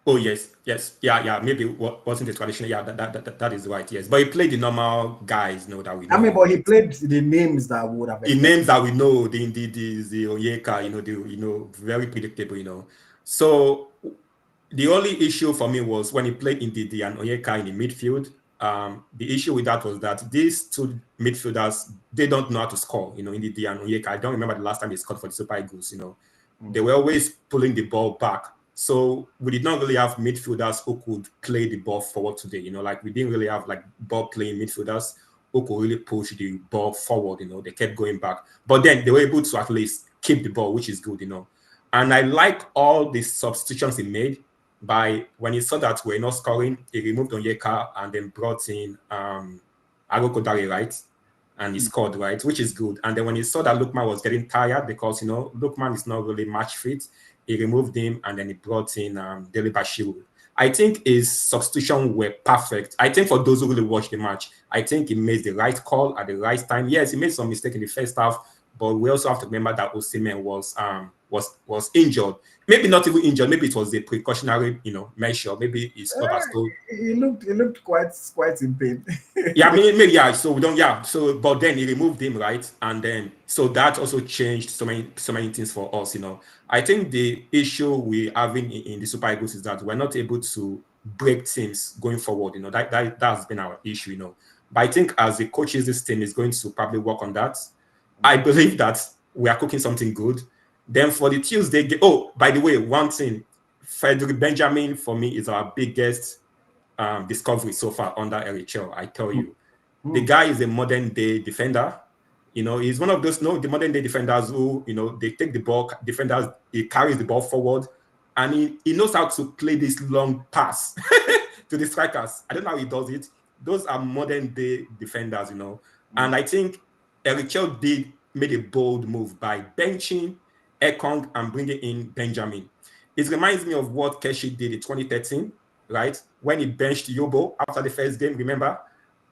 Oh yes. Yeah. Maybe wasn't the traditional. Yeah, that is right. Yes, but he played the normal guys, that we know. I mean, but he played the names that would have. The names that we know, the Onyeka, very predictable, So the only issue for me was when he played Ndidi and Onyeka in the midfield. The issue with that was that these two midfielders, they don't know how to score. Ndidi and Onyeka. I don't remember the last time they scored for the Super Eagles. They were always pulling the ball back. So we did not really have midfielders who could play the ball forward today. Like we didn't really have like ball playing midfielders who could really push the ball forward. They kept going back, but then they were able to at least keep the ball, which is good. And I like all the substitutions he made. By when he saw that we're not scoring, he removed Onyeka and then brought in Agokodare, right? And he scored, right, which is good. And then when he saw that Lookman was getting tired because Lookman is not really match fit, he removed him and then he brought in Dele Bashiru. I think his substitution were perfect. I think for those who really watched the match, I think he made the right call at the right time. Yes, he made some mistake in the first half, but we also have to remember that Osimhen was injured. Maybe not even injured. Maybe it was a precautionary, measure. Maybe his club has told. He looked quite in pain. Yeah, maybe yeah. So we don't. Yeah. So but then he removed him, right? And then so that also changed so many things for us. I think the issue we having in the Super Eagles is that we're not able to break teams going forward. That's been our issue. But I think as the coaches, this team is going to probably work on that. I believe that we are cooking something good. Then for the Tuesday game, by the way, one thing, Frederick Benjamin for me is our biggest discovery so far under Erichel. I tell you, the guy is a modern day defender. He's one of those the modern day defenders who they take the ball. Defenders, he carries the ball forward, and he knows how to play this long pass to the strikers. I don't know how he does it. Those are modern day defenders, And I think Erichel made a bold move by benching Ekong and bringing in Benjamin. It reminds me of what Keshi did in 2013, right? When he benched Yobo after the first game, remember?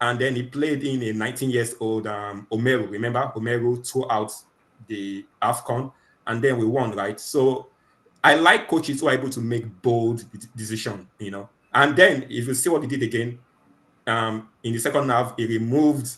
And then he played in a 19-year-old Omeru, remember? Omeru throughout the AFCON, and then we won, right? So I like coaches who are able to make bold decisions, And then if you see what he did again, in the second half, he removed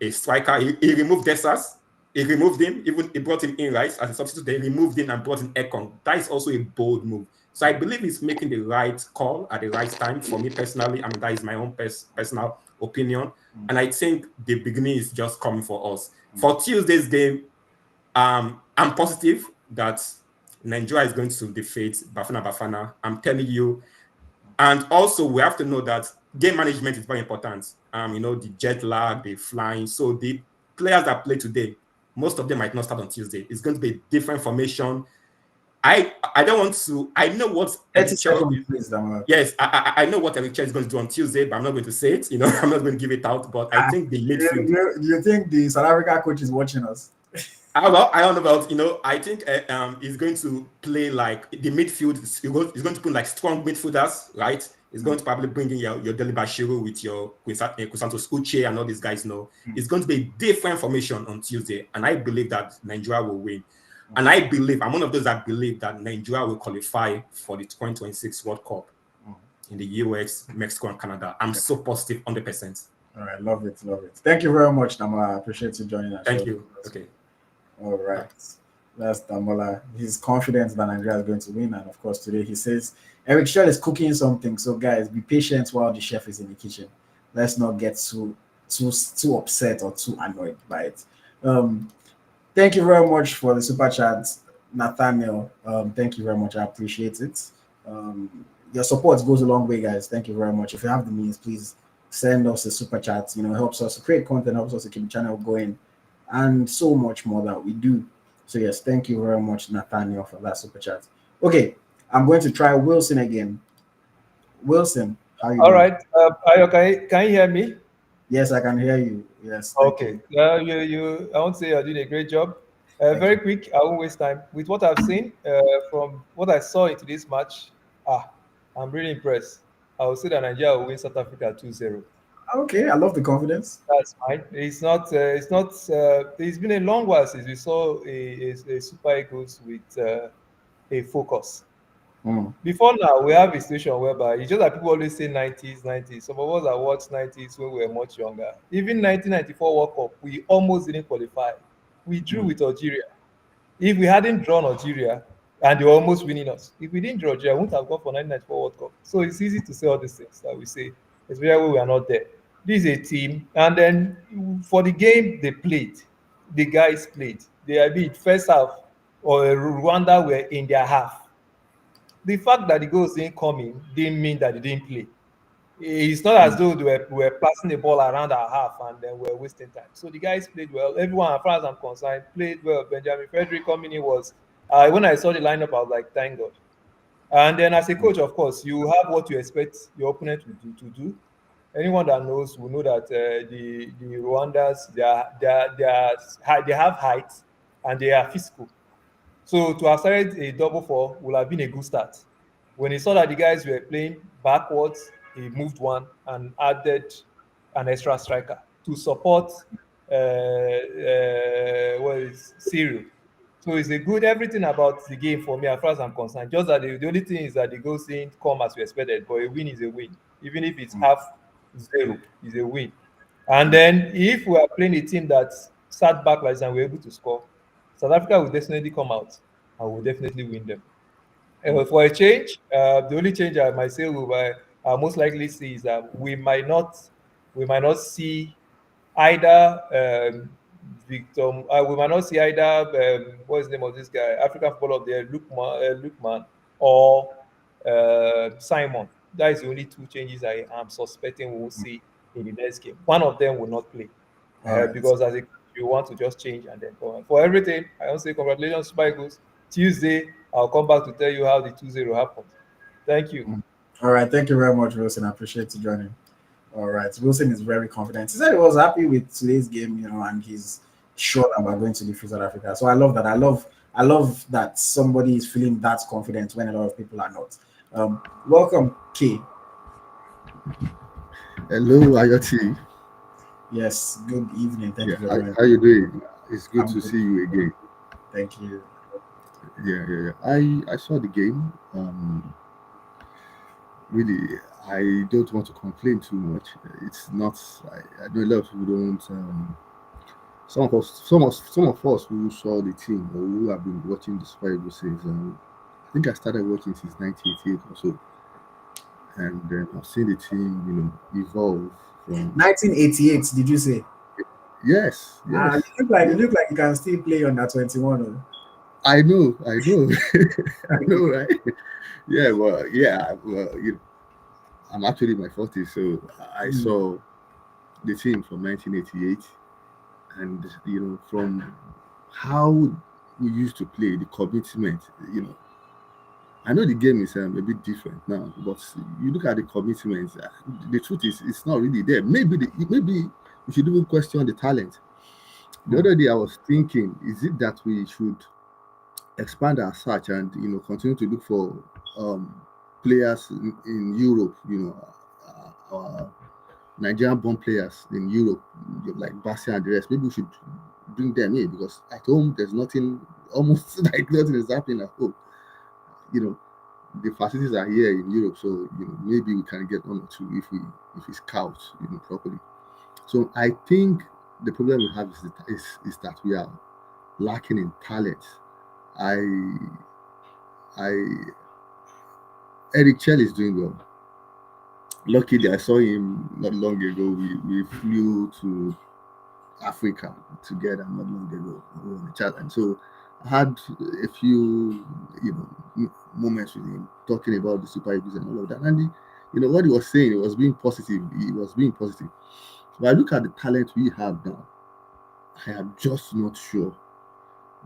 a striker. He removed Dessas. He removed him. Even he brought him in, right, as a substitute. They removed him and brought in Ekong. That is also a bold move. So I believe he's making the right call at the right time. For me personally, I mean, that is my own personal opinion. And I think the beginning is just coming for us. For Tuesday's game, I'm positive that Nigeria is going to defeat Bafana. I'm telling you. And also, we have to know that game management is very important. The jet lag, the flying. So the players that play today, most of them might not start on Tuesday. It's going to be a different formation. I don't want to. I know what. Yes, I know what Eric Chel is going to do on Tuesday, but I'm not going to say it. I'm not going to give it out. But I think the midfield. Do you think the South Africa coach is watching us? I don't know about. I think he's going to play like the midfield. He's going to put like strong midfielders, right? He's going to probably bring in your Dele Bashiru with your Kusantos Uche and all these guys. It's going to be a different formation on Tuesday, and I believe that Nigeria will win. And I'm one of those that believe that Nigeria will qualify for the 2026 World Cup in the US, Mexico, and Canada. I'm so positive, 100%. All right, love it. Thank you very much, Damola. I appreciate you joining us. Thank you. Okay. All right. That's Damola. He's confident that Nigeria is going to win. And of course, today he says Eric Chel is cooking something. So guys, be patient while the chef is in the kitchen. Let's not get too upset or too annoyed by it. Thank you very much for the super chat, Nathaniel. Thank you very much. I appreciate it. Your support goes a long way, guys. Thank you very much. If you have the means, please send us a super chat. It helps us to create content, helps us to keep the channel going, and so much more that we do. So yes, thank you very much, Nathaniel, for that super chat. Okay, I'm going to try Wilson again. Wilson, how are you doing? All right. Ayo, can you hear me? Yes, I can hear you. Yes, thank Okay. you. I won't say you're doing a great job. Thank Very you. quick. I won't waste time. With what I've seen from what I saw in today's match, I'm really impressed. I will say that Nigeria will win South Africa 2-0. Okay, I love the confidence. That's fine. It's not. It's not. It's been a long while since we saw a Super Eagles with a focus. Mm. Before now, we have a situation whereby it's just that people always say 90s, 90s. Some of us that watched 90s when we were much younger. Even 1994 World Cup, we almost didn't qualify. We drew with Algeria. If we hadn't drawn Algeria and they were almost winning us, if we didn't draw Algeria, we wouldn't have gone for 1994 World Cup. So it's easy to say all these things that we say, especially when we are not there. This is a team, and then for the game they played, the guys played. They I mean first half or Rwanda were in their half. The fact that the goals didn't come in didn't mean that they didn't play. It's not as though we were passing the ball around our half and then we're wasting time. So the guys played well. Everyone, as far as I'm concerned, played well. Benjamin Frederick coming in was, when I saw the lineup, I was like, thank God. And then as a coach, of course, you have what you expect your opponent to do. Anyone that knows will know that the Rwandans, they have height and they are physical. So to have started a double four would have been a good start. When he saw that the guys were playing backwards, he moved one and added an extra striker to support what is Cyril. So it's a good everything about the game for me as far as I'm concerned. Just that the only thing is that the goals didn't come as we expected, but a win is a win. Even if it's half zero, is a win. And then if we are playing a team that sat back like this and we're able to score, South Africa will definitely come out and will definitely win them. For a change, the only change I might say I most likely see is that we might not see either Victor. We might not see either what is the name of this guy, African footballer of the year, Lukman, or Simon. That is the only two changes I am suspecting we will see in the next game. One of them will not play All right. because as a you want to just change and then go on. For everything, I want to say congratulations, Super Eagles. Tuesday, I'll come back to tell you how the 2-0 happened. Thank you. All right. Thank you very much, Wilson. I appreciate you joining. All right. Wilson is very confident. He said he was happy with today's game, and he's sure that we're going to defeat South Africa. So I love that. I love that somebody is feeling that confident when a lot of people are not. Welcome, Kay. Hello, Ayoti. Yes, good evening. Thank Yeah, you for how, joining. how you doing? It's good I'm to good. see you again. Thank you. Yeah. I saw the game. Really, I don't want to complain too much. It's not. I know a lot of people don't. Some of us who saw the team or who have been watching the Super Eagles since. I think I started watching since 1988 or so, and then I've seen the team, evolve from. 1988, did you say? Yes, Ah, yes. you look like you can still play under 21. I know, I know, right? Yeah. I'm actually in my 40s, so I saw the team from 1988, and from how we used to play, the commitment. I know the game is a bit different now, but you look at the commitment. The truth is, it's not really there. Maybe we should even question the talent. The other day, I was thinking, is it that we should expand our search and continue to look for players in Europe, our Nigerian born players in Europe like Basia and the rest. Maybe we should bring them in because at home there's nothing, almost like nothing is happening at home. The facilities are here in Europe, so maybe we can get one or two if we scout properly. So I think the problem we have is that we are lacking in talent. I I Eric Chell is doing well. Luckily, I saw him not long ago. We flew to Africa together not long ago. We were on the chat, and so I had a few moments with him talking about the Super Eagles and all of that. And what he was saying, it was being positive. He was being positive. But I look at the talent we have now. I am just not sure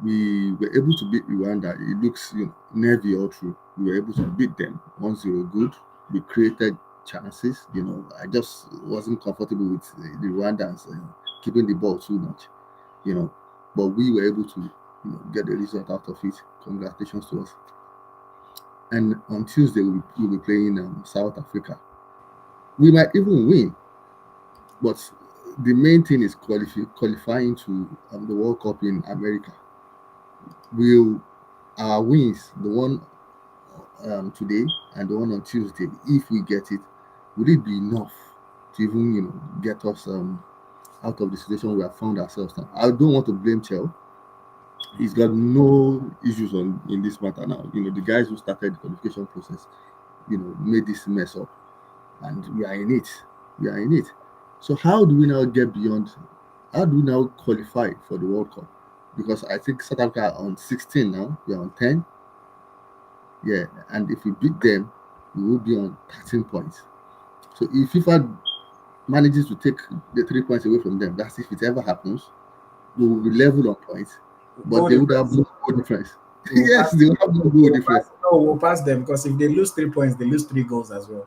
we were able to beat Rwanda. It looks nervy all through. We were able to beat them 1-0 good. We created chances. I just wasn't comfortable with the Rwandans keeping the ball too much. But we were able to get the result out of it. Congratulations to us. And on Tuesday we'll be playing South Africa. We might even win, but the main thing is qualifying to the World Cup in America. Will our wins, the one today and the one on Tuesday, if we get it, would it be enough to even get us out of the situation we have found ourselves now? I don't want to blame Chel. He's got no issues in this matter now. The guys who started the qualification process, made this mess up, and we are in it. We are in it. So how do we now get beyond? How do we now qualify for the World Cup? Because I think South Africa are on 16 now. We are on 10. Yeah, and if we beat them, we will be on 13 points. So if FIFA manages to take the 3 points away from them, that's if it ever happens, we will be level on points, but they would have no goal difference. Yes, they will have no goal difference. No, we'll pass them because if they lose 3 points, they lose 3 goals as well.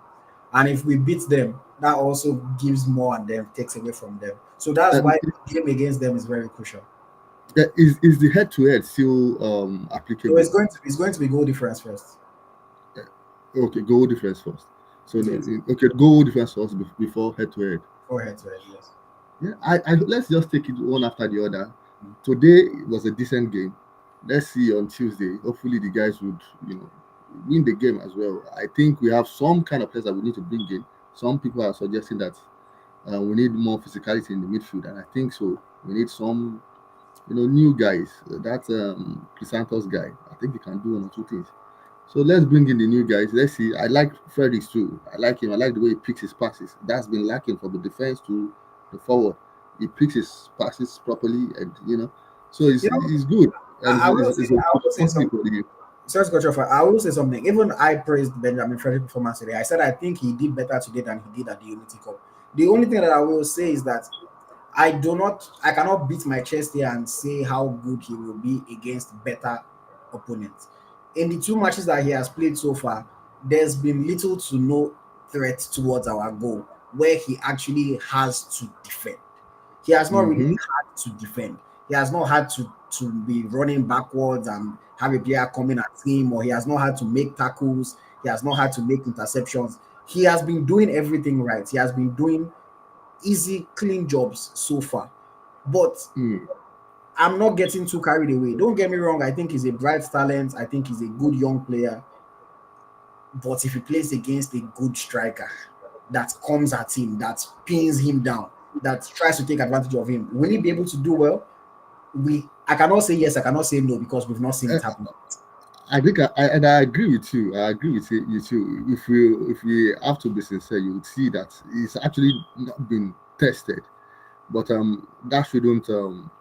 And if we beat them, that also gives more and then takes away from them. So that's why the game against them is very crucial. Is the head-to-head still applicable? So it's going to be goal difference first. Okay, goal difference first. So Yes. goal difference first before head-to-head. Before head-to-head, yes. Yeah, I let's just take it one after the other. Today was a decent game. Let's see on Tuesday. Hopefully the guys would win the game as well. I think we have some kind of players that we need to bring in. Some people are suggesting that we need more physicality in the midfield, and I think so. We need some new guys. That Chrysanthos guy, I think he can do one or two things. So let's bring in the new guys. Let's see. I like Fredericks too. I like him. I like the way he picks his passes. That's been lacking from the defense to the forward. He picks his passes properly, and so he's good. And I will say something. something. I will say something. Even I praised Benjamin Frederick's performance today. I said I think he did better today than he did at the Unity Cup. The only thing that I will say is that I cannot beat my chest here and say how good he will be against better opponents. In the 2 matches that he has played so far, there's been little to no threat towards our goal where he actually has to defend. He has not really had to defend. He has not had to be running backwards and have a player coming at him, or he has not had to make tackles. He has not had to make interceptions. He has been doing everything right. He has been doing easy, clean jobs so far. But I'm not getting too carried away. Don't get me wrong. I think he's a bright talent. I think he's a good young player. But if he plays against a good striker that comes at him, that pins him down, that tries to take advantage of him, will he be able to do well? I cannot say yes, I cannot say no, because we've not seen it happen. I think I agree with you. I agree with you too. If we have to be sincere, you would see that it's actually not been tested. But that shouldn't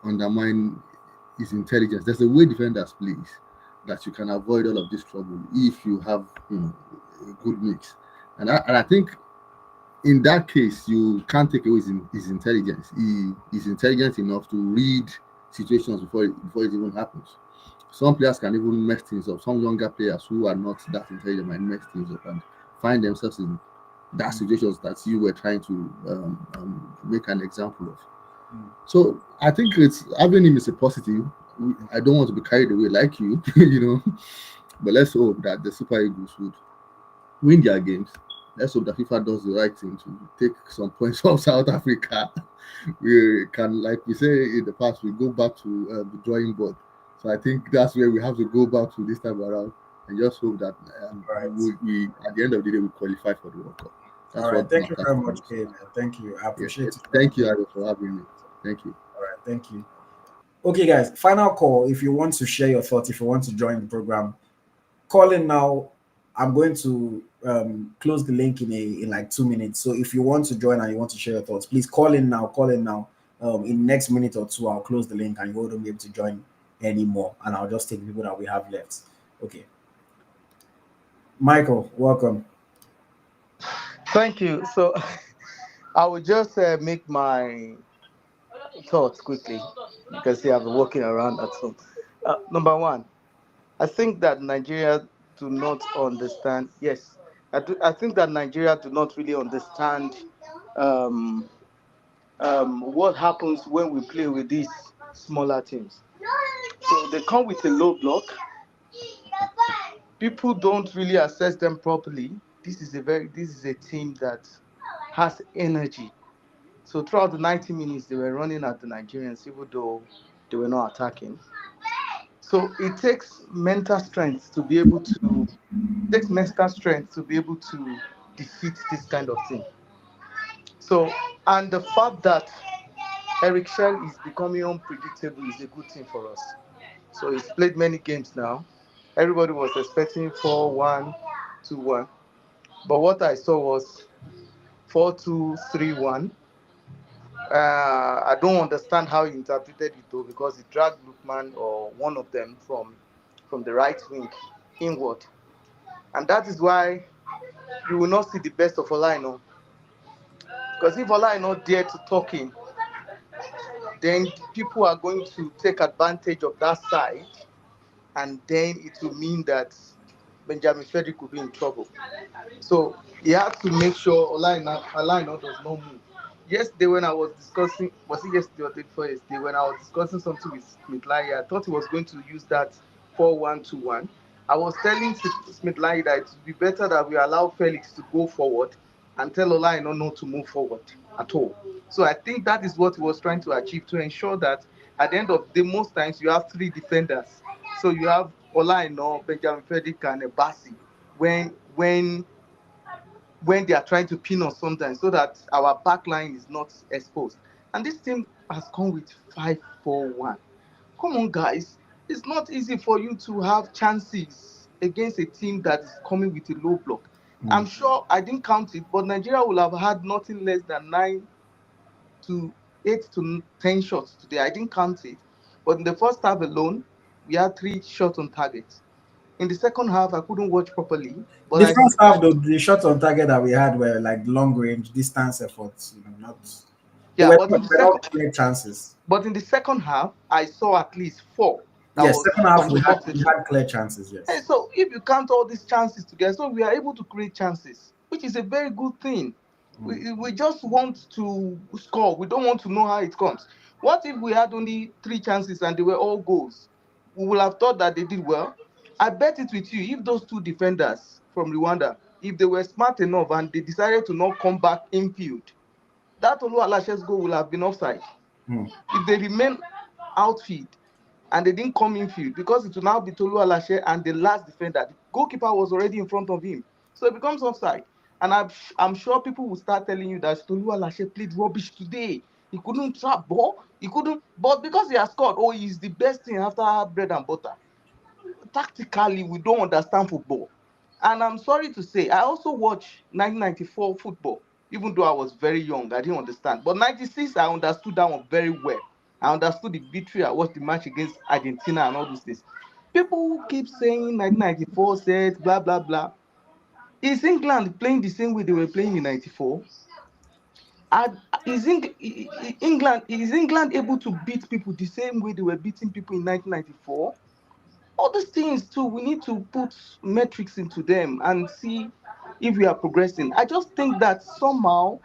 undermine his intelligence. There's a way defenders play that you can avoid all of this trouble if you have a good mix. And I think in that case you can't take away his intelligence. He is intelligent enough to read situations before it even happens. Some players can even mess things up. Some younger players who are not that intelligent might mess things up and find themselves in that situations that you were trying to make an example of. So I think it's having him is a positive. I don't want to be carried away like you, but let's hope that the Super Eagles would win their games. Let's hope that FIFA does the right thing to take some points off South Africa. We can, like we say in the past, we go back to the drawing board. So I think that's where we have to go back to this time around, and just hope that we at the end of the day we qualify for the World Cup. That's all right. Thank you very much, Kay. Thank you. I appreciate it. Thank you, Aaron, for having me. Thank you. All right. Thank you. Okay, guys. Final call. If you want to share your thoughts, if you want to join the program, call in now. I'm going to close the link in like 2 minutes. So if you want to join and you want to share your thoughts, please call in now. Call in now. In the next minute or two, I'll close the link and you won't be able to join anymore. And I'll just take the people that we have left. Okay. Michael, welcome. Thank you. So I will just make my thoughts quickly because I've been walking around at home. Number one, I think that Nigeria do not understand. Yes, I think that Nigeria do not really understand um, what happens when we play with these smaller teams. So they come with a low block. People don't really assess them properly. This is a team that has energy. So throughout the 90 minutes, they were running at the Nigerians, even though they were not attacking. So it takes mental strength to be able to defeat this kind of thing. So, and the fact that Eric Shell is becoming unpredictable is a good thing for us. So he's played many games now. Everybody was expecting 4-1, 2-1. But what I saw was 4-2-3-1. I don't understand how he interpreted it though, because he dragged Lukman or one of them from the right wing inward. And that is why you will not see the best of Olaino. Because if Olaino dare to talk in, then people are going to take advantage of that side, and then it will mean that Benjamin Frederick will be in trouble. So he had to make sure Olaino does not move. Yesterday when I was discussing, was it yesterday or the day before yesterday, when I was discussing something with Smith Lai, I thought he was going to use that 4-1-2-1. I was telling Smith Lai that it would be better that we allow Felix to go forward and tell Olaino not to move forward at all. So I think that is what he was trying to achieve, to ensure that at the end of the day, most times you have three defenders. So you have Olaino, Benjamin Frederick, and Ebasi when they are trying to pin us sometimes, so that our back line is not exposed. And this team has come with 5-4-1. Come on, guys. It's not easy for you to have chances against a team that is coming with a low block. I'm sure I didn't count it, but Nigeria will have had nothing less than 8 to 10 shots today. I didn't count it. But in the first half alone, we had 3 shots on target. In the second half, I couldn't watch properly, but The I first half, the shots on target that we had were like long range distance efforts. Not they yeah, were not clear chances. but in the second half, I saw at least 4 that Yes, was second half from the box we section. had clear chances. And Yes. so if you count all these chances together, so we are able to create chances, which is a very good thing. We just want to score. We don't want to know how it comes. What if we had only 3 chances and they were all goals? We would have thought that they did well. I bet it with you, if those 2 defenders from Rwanda, if they were smart enough and they decided to not come back infield, that Oluwalashe's goal will have been offside. If they remain outfield and they didn't come infield, because it will now be Tolu Alashe and the last defender. The goalkeeper was already in front of him. So it becomes offside. And I'm sure people will start telling you that Tolu Alashe played rubbish today. He couldn't trap ball. He couldn't. But because he has scored, oh, he's the best thing after bread and butter. Tactically, we don't understand football. And I'm sorry to say, I also watched 1994 football. Even though I was very young, I didn't understand. But 96, I understood that one very well. I understood the victory. I watched the match against Argentina and all those things. People who keep saying 1994 said blah blah blah. Is England playing the same way they were playing in 94? Is England able to beat people the same way they were beating people in 1994? All these things too, we need to put metrics into them and see if we are progressing. I just think that somehow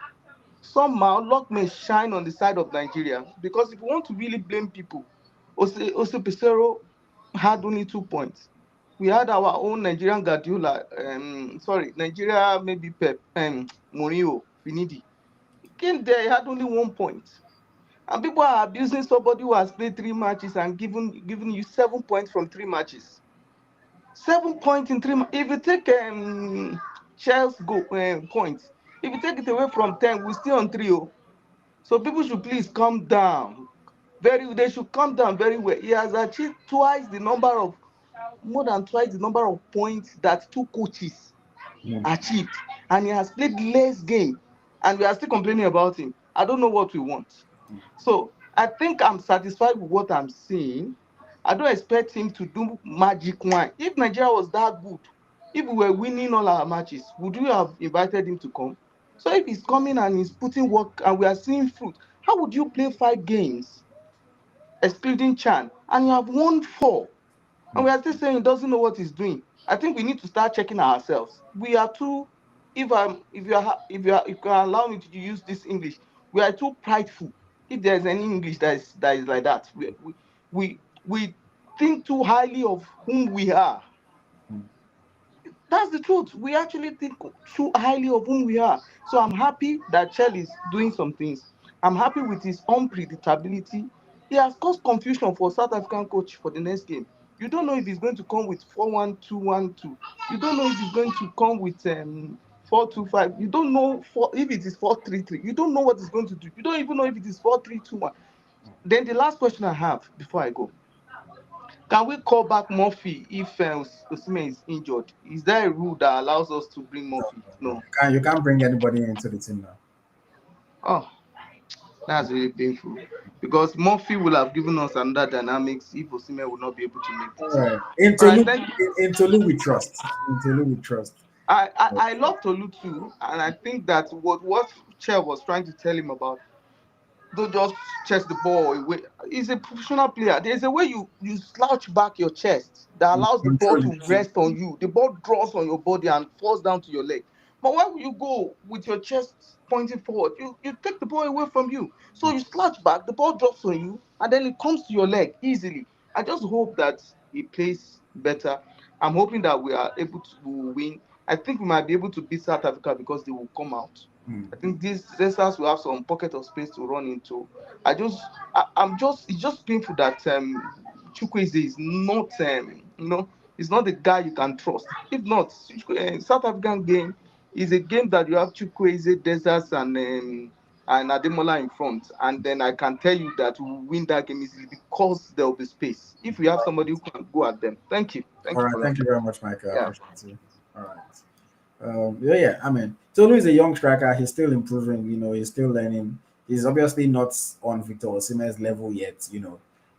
luck may shine on the side of Nigeria, because if you want to really blame people, Ose Pesero had only 2 points. We had our own Nigerian Guardiola, Nigeria maybe Pep, Mourinho, Finidi. He came there, he had only 1 point. And people are abusing somebody who has played 3 matches and giving you 7 points from 3 matches. 7 points in 3 matches. If you take Chelsea's points, if you take it away from 10, we're still on 3. So people should please calm down. They should calm down very well. He has achieved more than twice the number of points that 2 coaches achieved, and he has played less game, and we are still complaining about him. I don't know what we want. So I think I'm satisfied with what I'm seeing. I don't expect him to do magic wine. If Nigeria was that good, if we were winning all our matches, would we have invited him to come? So if he's coming and he's putting work and we are seeing fruit, how would you play 5 games, excluding Chan, and you have won 4? And we are still saying he doesn't know what he's doing. I think we need to start checking ourselves. We are too if you can allow me to use this English, we are too prideful. If there's any English that is like that, we think too highly of whom we are. That's the truth. We actually think too highly of whom we are. So I'm happy that Chell is doing some things. I'm happy with his unpredictability. He has caused confusion for South African coach for the next game. You don't know if he's going to come with 4-1-2-1-2. You don't know if he's going to come with 4-2-5. You don't know if it is 4-3-3. You don't know what he's going to do. You don't even know if it is 4-3-2-1. Then the last question I have before I go, can we call back Murphy if Osimhen is injured? Is there a rule that allows us to bring Murphy? No. You can't bring anybody into the team now. Oh, that's really painful. Because Murphy will have given us another dynamics if Osimhen will not be able to make the All team. right. All right, thank you. In Tolu we trust. In Tolu we trust. I love Tolu too, and I think that what Chair was trying to tell him about, don't just chest the ball away. He's a professional player. There's a way you slouch back your chest that allows the ball Control to it. rest on you. The ball draws on your body and falls down to your leg. But when you go with your chest pointing forward, you take the ball away from you. So you slouch back, the ball drops on you, and then it comes to your leg easily. I just hope that he plays better. I'm hoping that we are able to win. I think we might be able to beat South Africa because they will come out. I think these wrestlers will have some pocket of space to run into. It's just painful that Chukwueze is not, he's not the guy you can trust. If not, South African game is a game that you have Chukwueze, Deserts, and Ademola in front, and then I can tell you that we will win that game easily because there will be space. If we have somebody who can go at them, thank you, All right. for that. Thank you very much, Michael. I Yeah. appreciate you. All right. Yeah. I mean, Tolu is a young striker. He's still improving. He's still learning. He's obviously not on Victor Osimhen's level yet.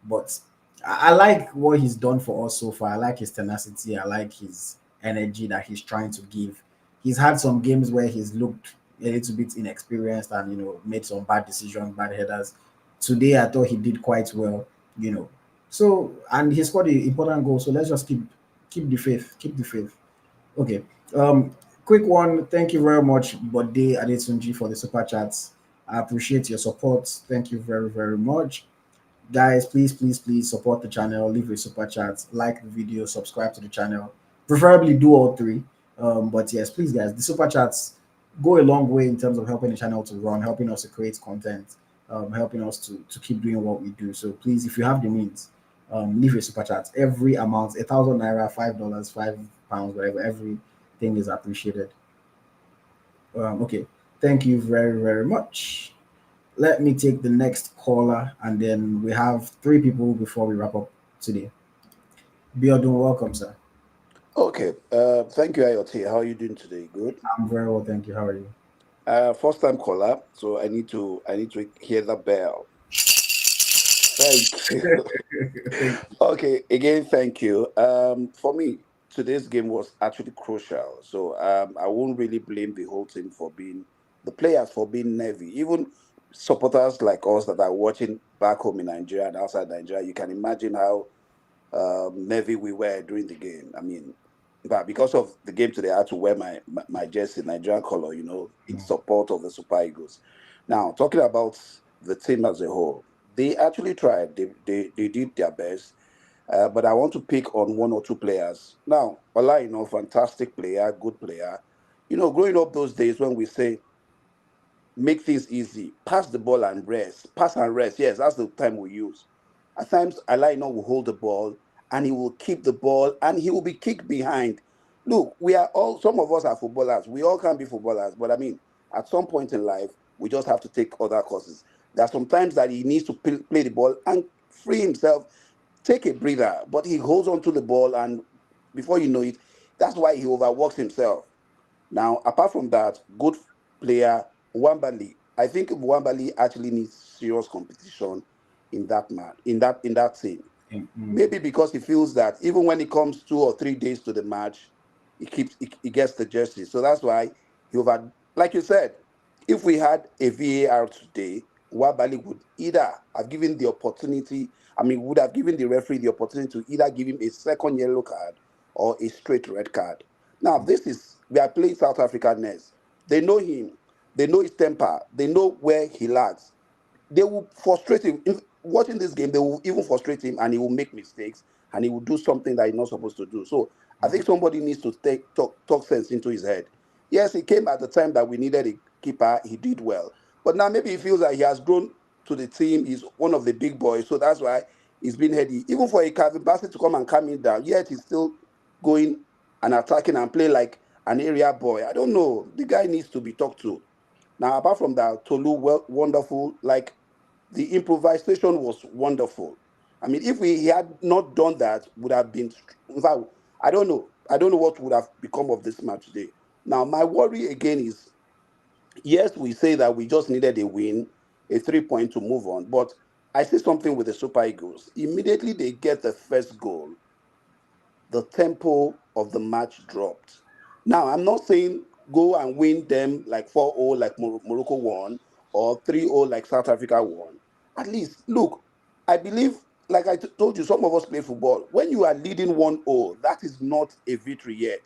But I like what he's done for us so far. I like his tenacity. I like his energy that he's trying to give. He's had some games where he's looked a little bit inexperienced and made some bad decisions, bad headers. Today, I thought he did quite well. So and he scored an important goal. So let's just keep the faith. Keep the faith. Okay. Quick one. Thank you very much, Bode Adetunji, for the super chats. I appreciate your support. Thank you very, very much. Guys, please support the channel. Leave a super chat, like the video, subscribe to the channel. Preferably do all three. But yes, please, guys, the super chats go a long way in terms of helping the channel to run, helping us to create content, helping us to keep doing what we do. So please, if you have the means, leave a super chat. Every amount, 1,000 naira, $5, £5, whatever, everything is appreciated. Okay, thank you very, very much. Let me take the next caller, and then we have three people before we wrap up today. Biodun, welcome, sir. Okay. Thank you, IoT. How are you doing today? Good. I'm very well, thank you. How are you? First time caller, so I need to hear the bell. Thank you. Okay, again, thank you. For me, today's game was actually crucial. So I won't really blame the whole team for being the players for being nervy. Even supporters like us that are watching back home in Nigeria and outside Nigeria, you can imagine how nervy we were during the game. I mean, but because of the game today, I had to wear my jersey, Nigerian color, in support of the Super Eagles. Now, talking about the team as a whole, they actually tried. They did their best. But I want to pick on one or two players. Now, Ola, fantastic player, good player. Growing up those days when we say make things easy, pass the ball and rest, pass and rest. Yes, that's the time we use. At times, Alaino will hold the ball and he will keep the ball and he will be kicked behind. Look, we are all, some of us are footballers. We all can be footballers. But I mean, at some point in life, we just have to take other courses. There are some times that he needs to play the ball and free himself, take a breather. But he holds on to the ball and before you know it, that's why he overworks himself. Now, apart from that, good player, Wambali. I think Wambali actually needs serious competition in that team. Maybe because he feels that even when it comes 2 or 3 days to the match, he gets the jersey. So that's why he over. Like you said, if we had a VAR today, Wabali would either have given the opportunity. I mean, would have given the referee the opportunity to either give him a second yellow card or a straight red card. Now, this is We are playing South Africa next. They know him. They know his temper. They know where he lacks. They will frustrate him. Watching this game, they will even frustrate him, and he will make mistakes, and he will do something that he's not supposed to do. So I think somebody needs to talk sense into his head. Yes, he came at the time that we needed a keeper. He did well, but now maybe he feels that he has grown to the team. He's one of the big boys, so that's why he's been heady. Even for a Calvin Bassett to come and calm him down, yet he's still going and attacking and play like an area boy. I don't know. The guy needs to be talked to. Now, apart from that, Tolu, well, wonderful. Like the improvisation was wonderful. I mean, if he had not done that, would have been. In fact, I don't know. I don't know what would have become of this match today. Now, my worry again is, yes, we say that we just needed a win, a 3 point to move on. But I see something with the Super Eagles. Immediately they get the first goal, the tempo of the match dropped. Now, I'm not saying go and win them like 4-0 like Morocco won or 3-0 like South Africa won. At least, look, I believe, like I told you, some of us play football. When you are leading 1-0, that is not a victory yet.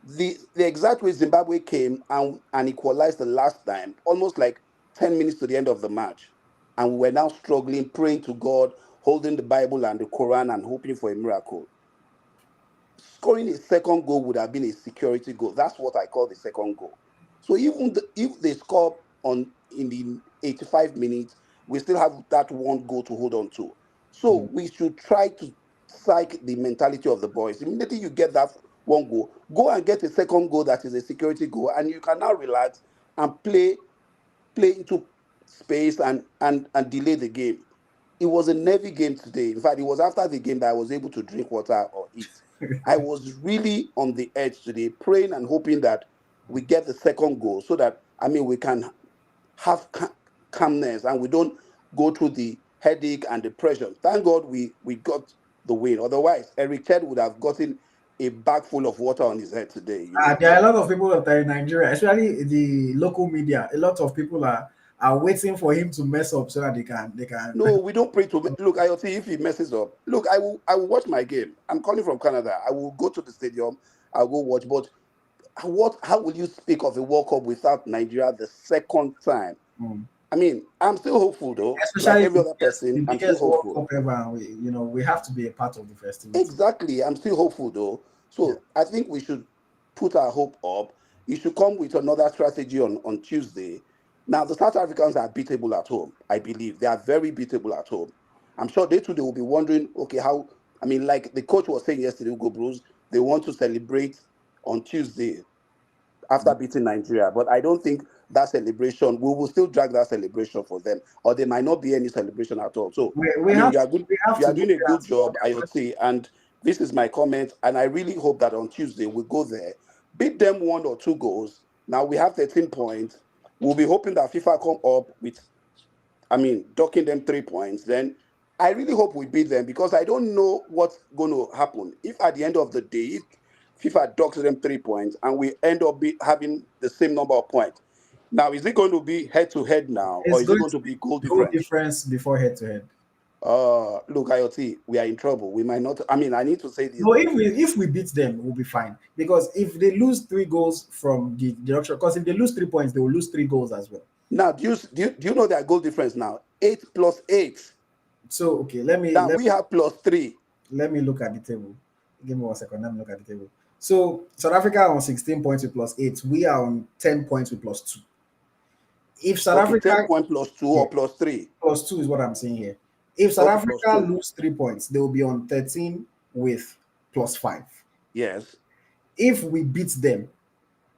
The exact way Zimbabwe came and equalized the last time, almost like 10 minutes to the end of the match. And we were now struggling, praying to God, holding the Bible and the Quran and hoping for a miracle. Scoring a second goal would have been a security goal. That's what I call the second goal. So even if they score in the 85 minutes, we still have that one goal to hold on to. So we should try to psych the mentality of the boys. Immediately you get that one goal, go and get a second goal that is a security goal, and you can now relax and play into space and delay the game. It was a nervy game today. In fact, it was after the game that I was able to drink water or eat. I was really on the edge today, praying and hoping that we get the second goal so that, I mean, we can have calmness and we don't go through the headache and the pressure. Thank God we got the win. Otherwise, Eric Ted would have gotten a bag full of water on his head today, you know. There are a lot of people that are in Nigeria, especially the local media. A lot of people are waiting for him to mess up so that they can. No, we don't pray to look. I'll see if he messes up. Look, I will watch my game. I'm calling from Canada. I will go to the stadium. I'll go watch. But how will you speak of a World Cup without Nigeria the second time? I mean, I'm still hopeful though. Like Especially every other person, the I'm still biggest World hopeful. Cup ever. And we have to be a part of the festivity. Exactly. I'm still hopeful though. So I think we should put our hope up. You should come with another strategy on Tuesday. Now the South Africans are beatable at home. I believe they are very beatable at home. I'm sure they too they will be wondering, okay, how I mean, like the coach was saying yesterday, Hugo Bruce, they want to celebrate on Tuesday after beating Nigeria. But I don't think that celebration, we will still drag that celebration for them, or there might not be any celebration at all. So, We I mean, have to, we have you are to go doing a there and good support job, their first. IoT, and this is my comment. And I really hope that on Tuesday we go there, beat them 1 or 2 goals. Now we have 13 points. We'll be hoping that FIFA come up with, I mean, docking them 3 points. Then I really hope we beat them because I don't know what's going to happen. If at the end of the day, if FIFA docks them 3 points and we end up having the same number of points, now is it going to be head to head now or It's is it going going to to be goal be goal difference? difference before head to head. Look, IoT, we are in trouble. We might not. I mean, I need to say this, No, but if we beat them, we'll be fine. Because if they lose 3 goals from the deduction, because if they lose 3 points, they will lose 3 goals as well. now do you know their goal difference now? 8+8. So okay, let me Now let we have +3. let me look at the table. Give me 1 second. Let me look at the table. So South Africa are on 16 points with +8. We are on 10 points with +2. If South Okay, 10 Africa, point +2 yeah, or +3. +2 is what I'm saying here. If South Okay, Africa +2. lose 3 points, they will be on 13 with +5. Yes. If we beat them,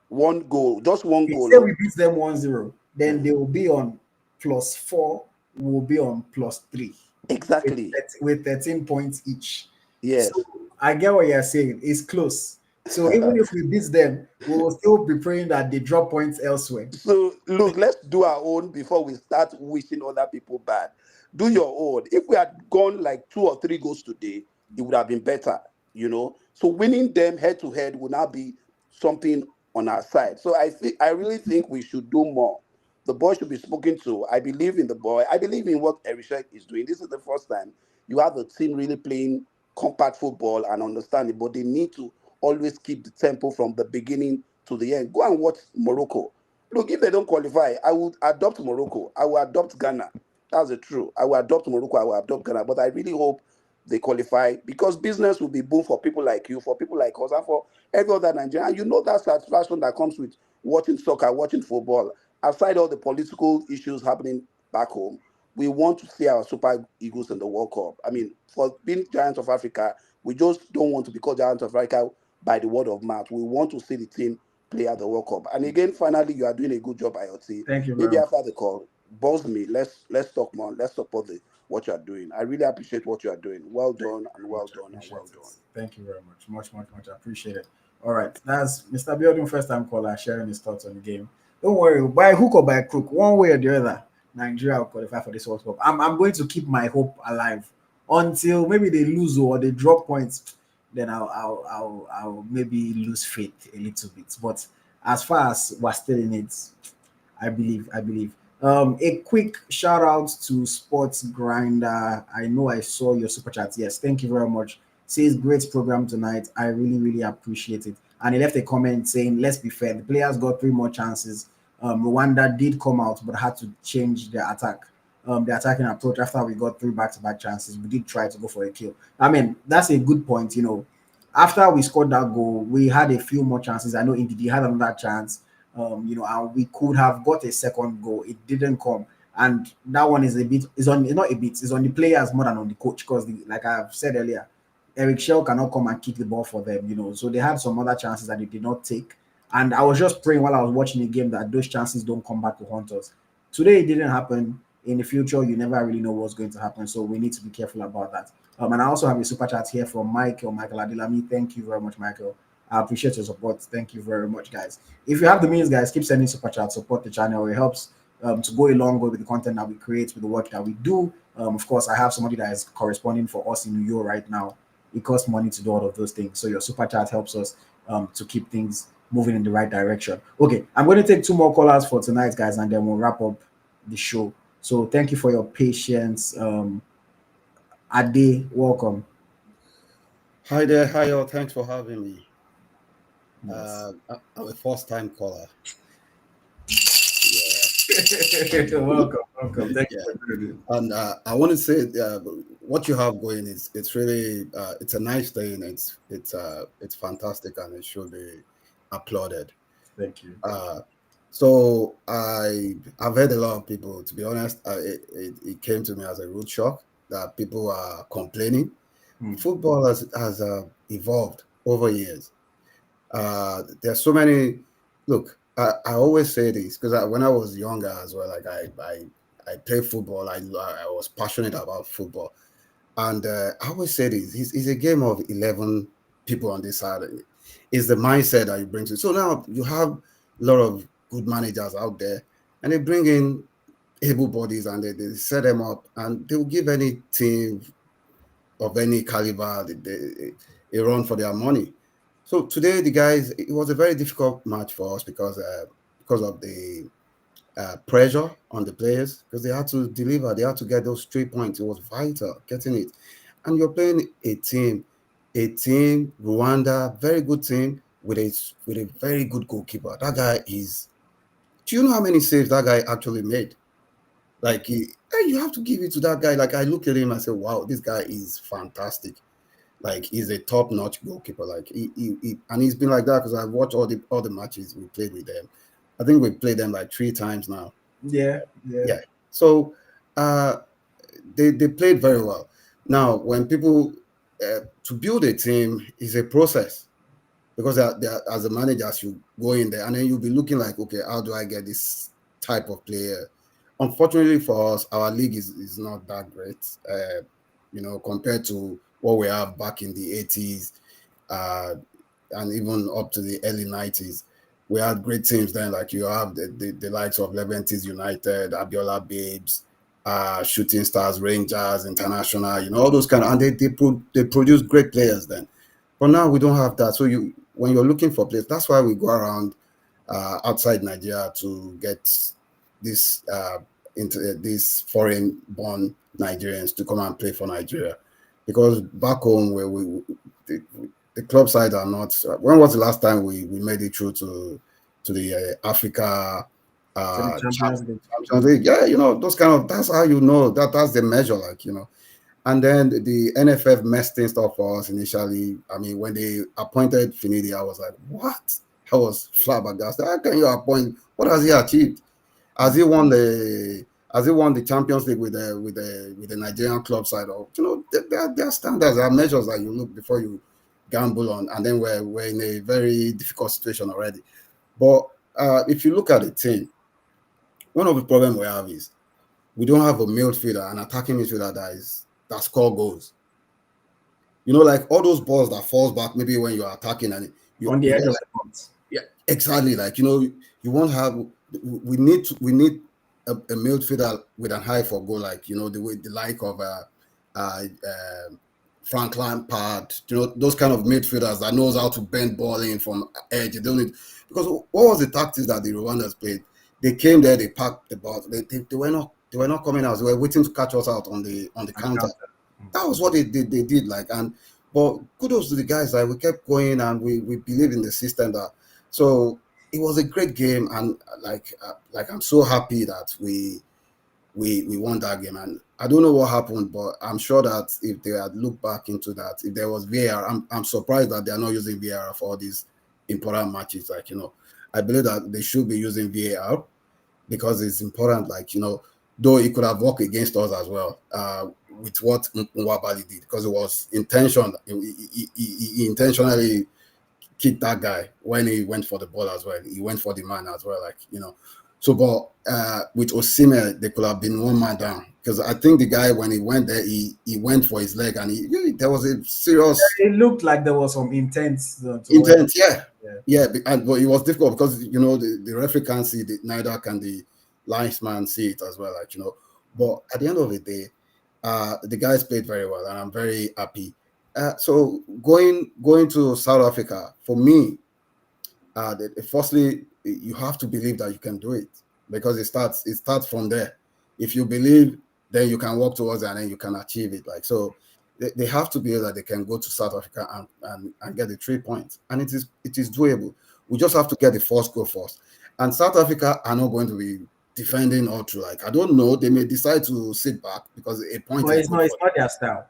One goal, just one okay, goal. say Oh. we beat them 1-0, then they will be on +4, will be on +3 Exactly. with 13 points each. Yes. So I get what you're saying. It's close. So even if we beat them, we will still be praying that they drop points elsewhere. So look, let's do our own before we start wishing other people bad. Do your own. If we had gone like 2 or 3 goals today, it would have been better, you know. So winning them head to head will now be something on our side. So I really think we should do more. The boy should be spoken to. I believe in the boy. I believe in what Erishek is doing. This is the first time you have a team really playing compact football and understanding, but they need to always keep the tempo from the beginning to the end. Go and watch Morocco. Look, if they don't qualify, I would adopt Morocco. I will adopt Ghana. That's the truth. I will adopt Morocco. I will adopt Ghana. But I really hope they qualify because business will be boom for people like you, for people like us, and for every other Nigerian. And you know that satisfaction that comes with watching soccer, watching football. Aside all the political issues happening back home, we want to see our Super Eagles in the World Cup. I mean, for being Giants of Africa, we just don't want to be called Giants of Africa by the word of mouth. We want to see the team play at the World Cup. And again, finally, you are doing a good job, IoT. Thank you very Maybe much. after the call, buzz me. Let's talk more. Let's support what you are doing. I really appreciate what you are doing. Well done and well done and well done. Thank you very much. Much appreciated. All right. That's Mr. Biodun, first time caller, sharing his thoughts on the game. Don't worry, by hook or by crook, one way or the other, Nigeria will qualify for this World Cup. I'm going to keep my hope alive until maybe they lose or they drop points. Then I'll maybe lose faith a little bit. But as far as we're still in it, I believe. A quick shout out to Sports Grinder. I know I saw your super chat. Yes, thank you very much. Says great program tonight. I really appreciate it. And he left a comment saying, "Let's be fair. The players got three more chances. Rwanda did come out, but had to change their attack, the attacking approach after we got three back-to-back chances. We did try to go for a kill. I mean, that's a good point. After we scored that goal, we had a few more chances. I know Ndidi had another chance, and we could have got a second goal. It didn't come, and that one is on not a bit. It's on the players more than on the coach because, like I've said earlier, Eric Shell cannot come and kick the ball for them. So they had some other chances that they did not take. And I was just praying while I was watching the game that those chances don't come back to haunt us. Today it didn't happen. In the future, you never really know what's going to happen, so we need to be careful about that. And I also have a super chat here from Michael Adilami. Thank you very much, Michael. I appreciate your support. Thank you very much, guys. If you have the means, guys, keep sending super chat. Support the channel. It helps to go a long way with the content that we create, with the work that we do. Of course, I have somebody that is corresponding for us in New York right now. It costs money to do all of those things, so your super chat helps us to keep things moving in the right direction. Okay, I'm going to take two more callers for tonight, guys, and then we'll wrap up the show. So thank you for your patience. Ade, welcome. Hi there. Hi, all. Thanks for having me. Yes. I'm a first-time caller. Welcome. Thank you. And I want to say what you have going is it's really it's a nice thing. It's fantastic and it should be applauded. Thank you. So I've heard a lot of people. To be honest, it came to me as a rude shock that people are complaining. Football has evolved over years. There's so many. Look, I always say this because when I was younger as well, like I played football. I was passionate about football, and I always say this: it's a game of 11 people on this side. It's the mindset that you bring to it. So now you have a lot of good managers out there, and they bring in able bodies and they set them up, and they will give any team of any caliber a run for their money. So today, the guys, it was a very difficult match for us because of the pressure on the players, because they had to deliver, they had to get those 3 points. It was vital getting it, and you're playing a team, Rwanda, very good team with a very good goalkeeper. That guy is. Do you know how many saves that guy actually made? Like you have to give it to that guy. Like I look at him, I say, wow, this guy is fantastic. Like he's a top-notch goalkeeper. Like and he's been like that because I've watched all the matches we played with them. I think we played them like 3 times now. Yeah. So they played very well. Now, when people to build a team is a process because as a manager, you go in there and then you'll be looking like, okay, how do I get this type of player? Unfortunately for us, our league is not that great, compared to what we have back in the 80s and even up to the early 90s. We had great teams then, like you have the likes of Leventis United, Abiola Babes, Shooting Stars, Rangers, International, all those and they produce great players then. But now we don't have that. So when you're looking for players, that's why we go around outside Nigeria to get these foreign-born Nigerians to come and play for Nigeria, because back home where the club side are not. When was the last time we made it through to the Africa To the Champions League. Champions League? Yeah, you know, those kind of, that's how you know that's the measure, like, you know. And then the NFF messed things up for us initially. I mean, when they appointed Finidi, I was like, what? I was flabbergasted. How can you appoint? What has he achieved? Has he won the Champions League with the Nigerian club side? Or, you know, there are standards, there are measures that you look before you gamble on, and then we're in a very difficult situation already. But if you look at the team, one of the problems we have is we don't have a midfielder, an attacking midfielder that score goals. You know, like all those balls that falls back maybe when you're attacking and on the you edge want, of like, the box. yeah, exactly. Like, you know, you won't have. We need a midfielder with an eye for goal, like, you know, the like of Frank Lampard. You know, those kind of midfielders that knows how to bend ball in from edge. They don't need, because what was the tactics that the Rwandans played? They came there, they packed the ball. They were not coming out. They were waiting to catch us out on the counter. That was what they did, like. And but kudos to the guys, like, we kept going and we believe in the system. That so it was a great game, and like I'm so happy that we won that game. And I don't know what happened, but I'm sure that if they had looked back into that, if there was VAR, I'm surprised that they are not using VAR for all these important matches. Like, you know, I believe that they should be using VAR because it's important. Like, you know, though it could have worked against us as well with what Nwabali did, because it was intention. He intentionally kicked that guy when he went for the ball as well. He went for the man as well, like, you know. So, but with Osimhen, they could have been one man down, because I think the guy, when he went there, he went for his leg, and there was a serious. It looked like there was some intent. Yeah. But it was difficult because, you know, the referee can't see it, neither can the linesman see it as well, like, you know. But at the end of the day, the guys played very well, and I'm very happy. So going to South Africa, for me, firstly, you have to believe that you can do it, because it starts from there. If you believe, then you can work towards it, and then you can achieve it. Like, so they have to believe that they can go to South Africa and get the 3 points, and it is doable. We just have to get the first goal first. And South Africa are not going to be defending all through. Like, I don't know, they may decide to sit back because a point But is it's not their style.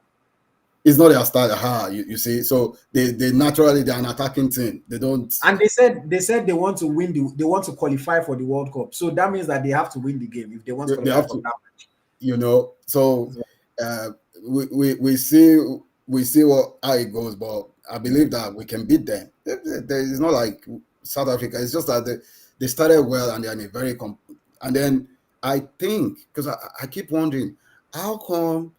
It's not their style. You see, so they naturally, they're an attacking team. They don't. And they said they want to win they want to qualify for the World Cup. So that means that they have to win the game if they want to qualify for that match. You know, so we see how it goes, but I believe that we can beat them. It's not like South Africa. It's just that they started well, and they're in a very and then I think, because I keep wondering, how come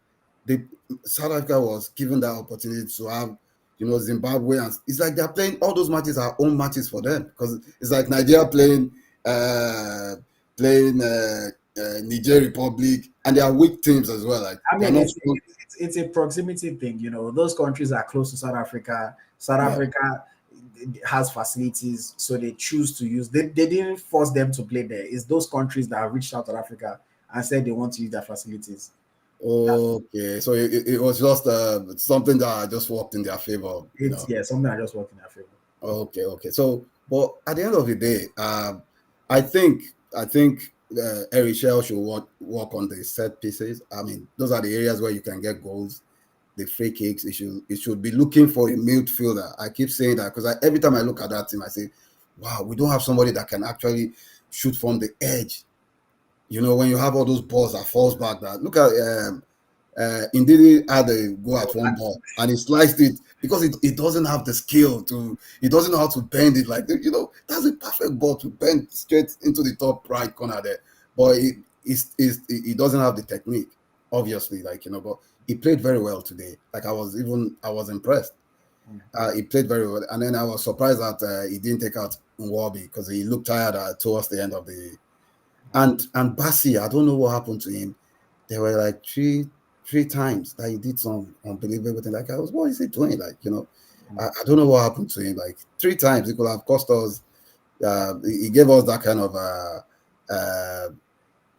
the South Africa was given that opportunity to have, you know, Zimbabwe, and it's like they're playing all those matches are own matches for them, because it's like Nigeria playing Niger Republic, and they are weak teams as well. Like, I mean, it's a proximity thing, you know. Those countries are close to South Africa. South Africa has facilities, so they choose to use. They didn't force them to play there. It's those countries that have reached out to Africa and said they want to use their facilities. Okay, so it was just something that just worked in their favor. Something that just worked in their favor. Okay. So, but at the end of the day, I think Eric Shell should work on the set pieces. I mean, those are the areas where you can get goals. The free kicks, it should be looking for a midfielder. I keep saying that because every time I look at that team, I say, wow, we don't have somebody that can actually shoot from the edge. You know, when you have all those balls that falls back, that look at Ndidi had a go at one ball and he sliced it because it doesn't have the skill he doesn't know how to bend it. Like, you know, that's a perfect ball to bend straight into the top right corner there. But he doesn't have the technique, obviously, like, you know, but he played very well today. Like, I was impressed. He played very well. And then I was surprised that he didn't take out Nwabi because he looked tired towards the end of the. And Bassi, I don't know what happened to him. There were like three times that he did some unbelievable thing. Like, what is he doing? Like, you know, I don't know what happened to him. Like 3 times, it could have cost us. He gave us that kind of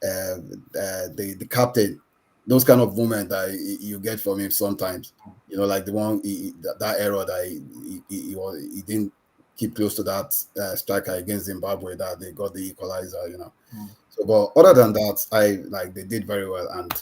the captain those kind of moments that you get from him sometimes. You know, like the one that error that he didn't keep close to that striker against Zimbabwe that they got the equalizer. You know, so but other than that, they did very well, and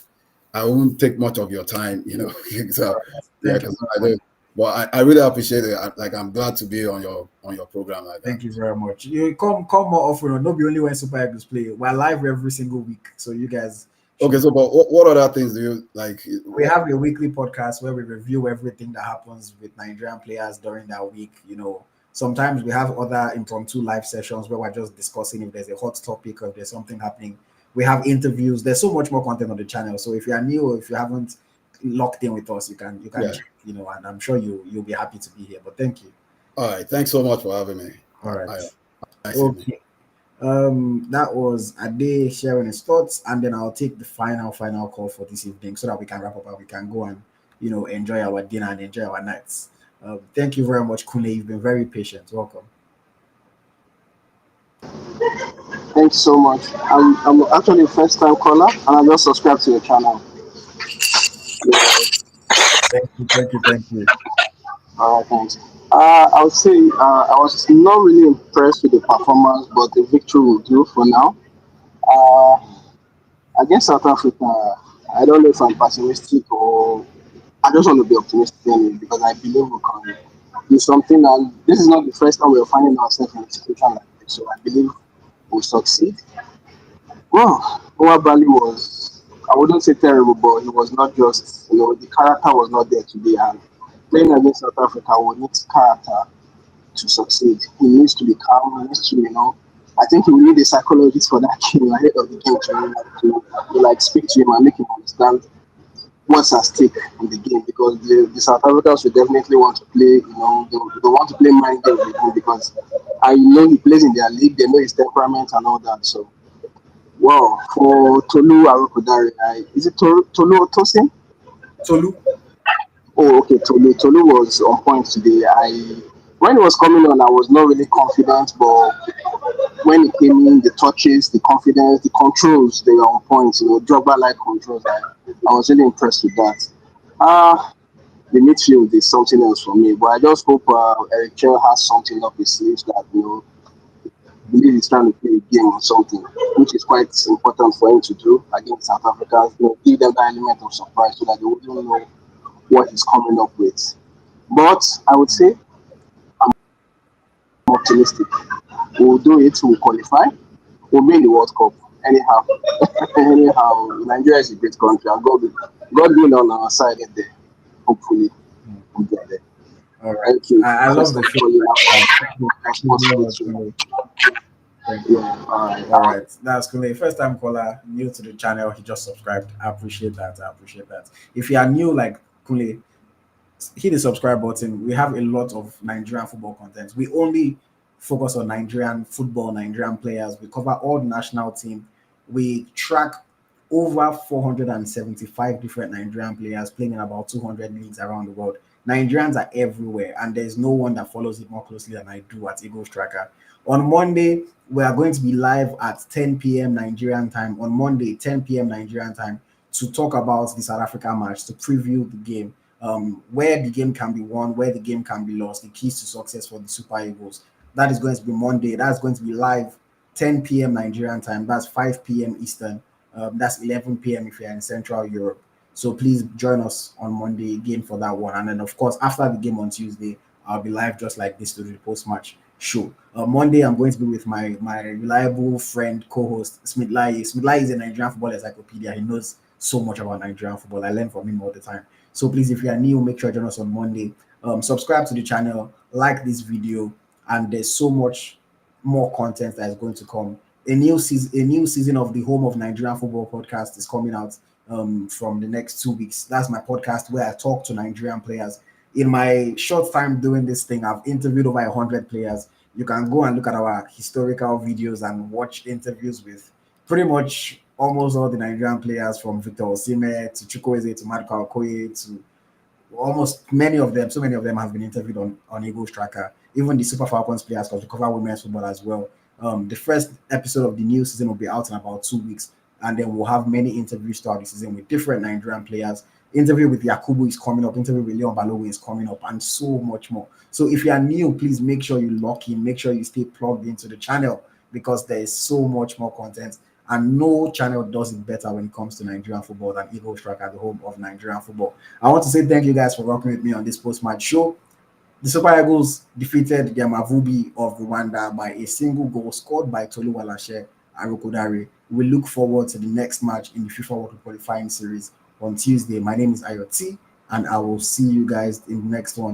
I won't take much of your time. You know, so yeah, because I do. But I really appreciate it. Like I'm glad to be on your program like that. Thank you very much. You come more often. Not be only when Super Eagles play. We're live every single week, so you guys. Okay, so but what other things do you like? We have a weekly podcast where we review everything that happens with Nigerian players during that week. You know, sometimes we have other impromptu live sessions where we're just discussing if there's a hot topic or if there's something happening. We have interviews. There's so much more content on the channel. So if you are new or if you haven't locked in with us, you can check, you know, and I'm sure you'll be happy to be here. But thank you. All right, thanks so much for having me. All right. Nice okay. That was Ade sharing his thoughts, and then I'll take the final call for this evening so that we can wrap up and we can go and enjoy our dinner and enjoy our nights. Thank you very much, Kune. You've been very patient. Welcome. Thanks so much. I'm actually a first time caller and I just subscribed to your channel. Thank you. All right, thanks. I would say I was not really impressed with the performance, but the victory will do for now. Against South Africa, I don't know if I'm pessimistic or I just want to be optimistic anyway, because I believe we can do something. And this is not the first time we're finding ourselves in a situation like this, so I believe we'll succeed. Well, Noah Bali was, I wouldn't say terrible, but he was not just, the character was not there today. And playing against South Africa will need character to succeed. He needs to be calm. He needs to, I think he will need a psychologist for that game ahead of the game to speak to him and make him understand what's at stake in the game, because the South Africans will definitely want to play, they want to play mind game with him, because I know he plays in their league, they know his temperament and all that. So, wow, for Tolu Arokodare, is it Tolu Tosin? Tolu. Oh, okay, Tolu was on point today. When he was coming on, I was not really confident, but when he came in, the touches, the confidence, the controls, they were on point, Drogba-like controls. I was really impressed with that. The midfield is something else for me, but I just hope Eric Chell has something up his sleeves that, believe he's trying to play a game or something, which is quite important for him to do against South Africa. Give them that element of surprise so that they wouldn't know what he's coming up with. But I would say I'm optimistic. We'll do it, we'll qualify, we'll be in the World Cup. Anyhow, Nigeria is a great country, and God being on our side there, hopefully we'll get there. All right. Thank you. I love the All right. That's cool. First time caller, new to the channel. He just subscribed. I appreciate that. If you are new, like Kule, hit the subscribe button. We have a lot of Nigerian football content. We only focus on Nigerian football, Nigerian players. We cover all the national team. We track over 475 different Nigerian players playing in about 200 leagues around the world. Nigerians are everywhere, and there's no one that follows it more closely than I do at Eagles Tracker. On Monday, we are going to be live at 10 p.m. Nigerian time. On Monday, 10 p.m. Nigerian time, to talk about the South Africa match, to preview the game, where the game can be won, where the game can be lost, the keys to success for the Super Eagles. That is going to be Monday. That's going to be live 10 p.m. Nigerian time. That's 5 p.m. Eastern. That's 11 p.m. if you're in Central Europe. So please join us on Monday again for that one. And then, of course, after the game on Tuesday, I'll be live just like this to do the post-match show. Monday, I'm going to be with my reliable friend, co-host, Smith Lai. Smith Lai is a Nigerian football encyclopedia. He knows so much about Nigerian football. I learn from him all the time. So please, if you are new, make sure you join us on Monday. Subscribe to the channel, like this video, and there's so much more content that is going to come. A new season of the Home of Nigerian Football podcast is coming out from the next 2 weeks. That's my podcast where I talk to Nigerian players. In my short time doing this thing, I've interviewed over 100 players. You can go and look at our historical videos and watch interviews with pretty much almost all the Nigerian players, from Victor Osimhen to Chukwueze to Maduka Okoye to almost many of them. So many of them have been interviewed on Eagles Tracker. Even the Super Falcons players, because we cover women's football as well. The first episode of the new season will be out in about 2 weeks. and then we'll have many interviews throughout the season with different Nigerian players. Interview with Yakubu is coming up. Interview with Leon Balogun is coming up, and so much more. So if you are new, please make sure you lock in. Make sure you stay plugged into the channel because there is so much more content, and no channel does it better when it comes to Nigerian football than Eagle Strike at the home of Nigerian football. I want to say thank you guys for working with me on this post-match show. The Super Eagles defeated the Amavubi of Rwanda by a single goal scored by Tolu Walashe and Rokodare. We look forward to the next match in the FIFA World Cup Qualifying Series on Tuesday. My name is Ayoti, and I will see you guys in the next one.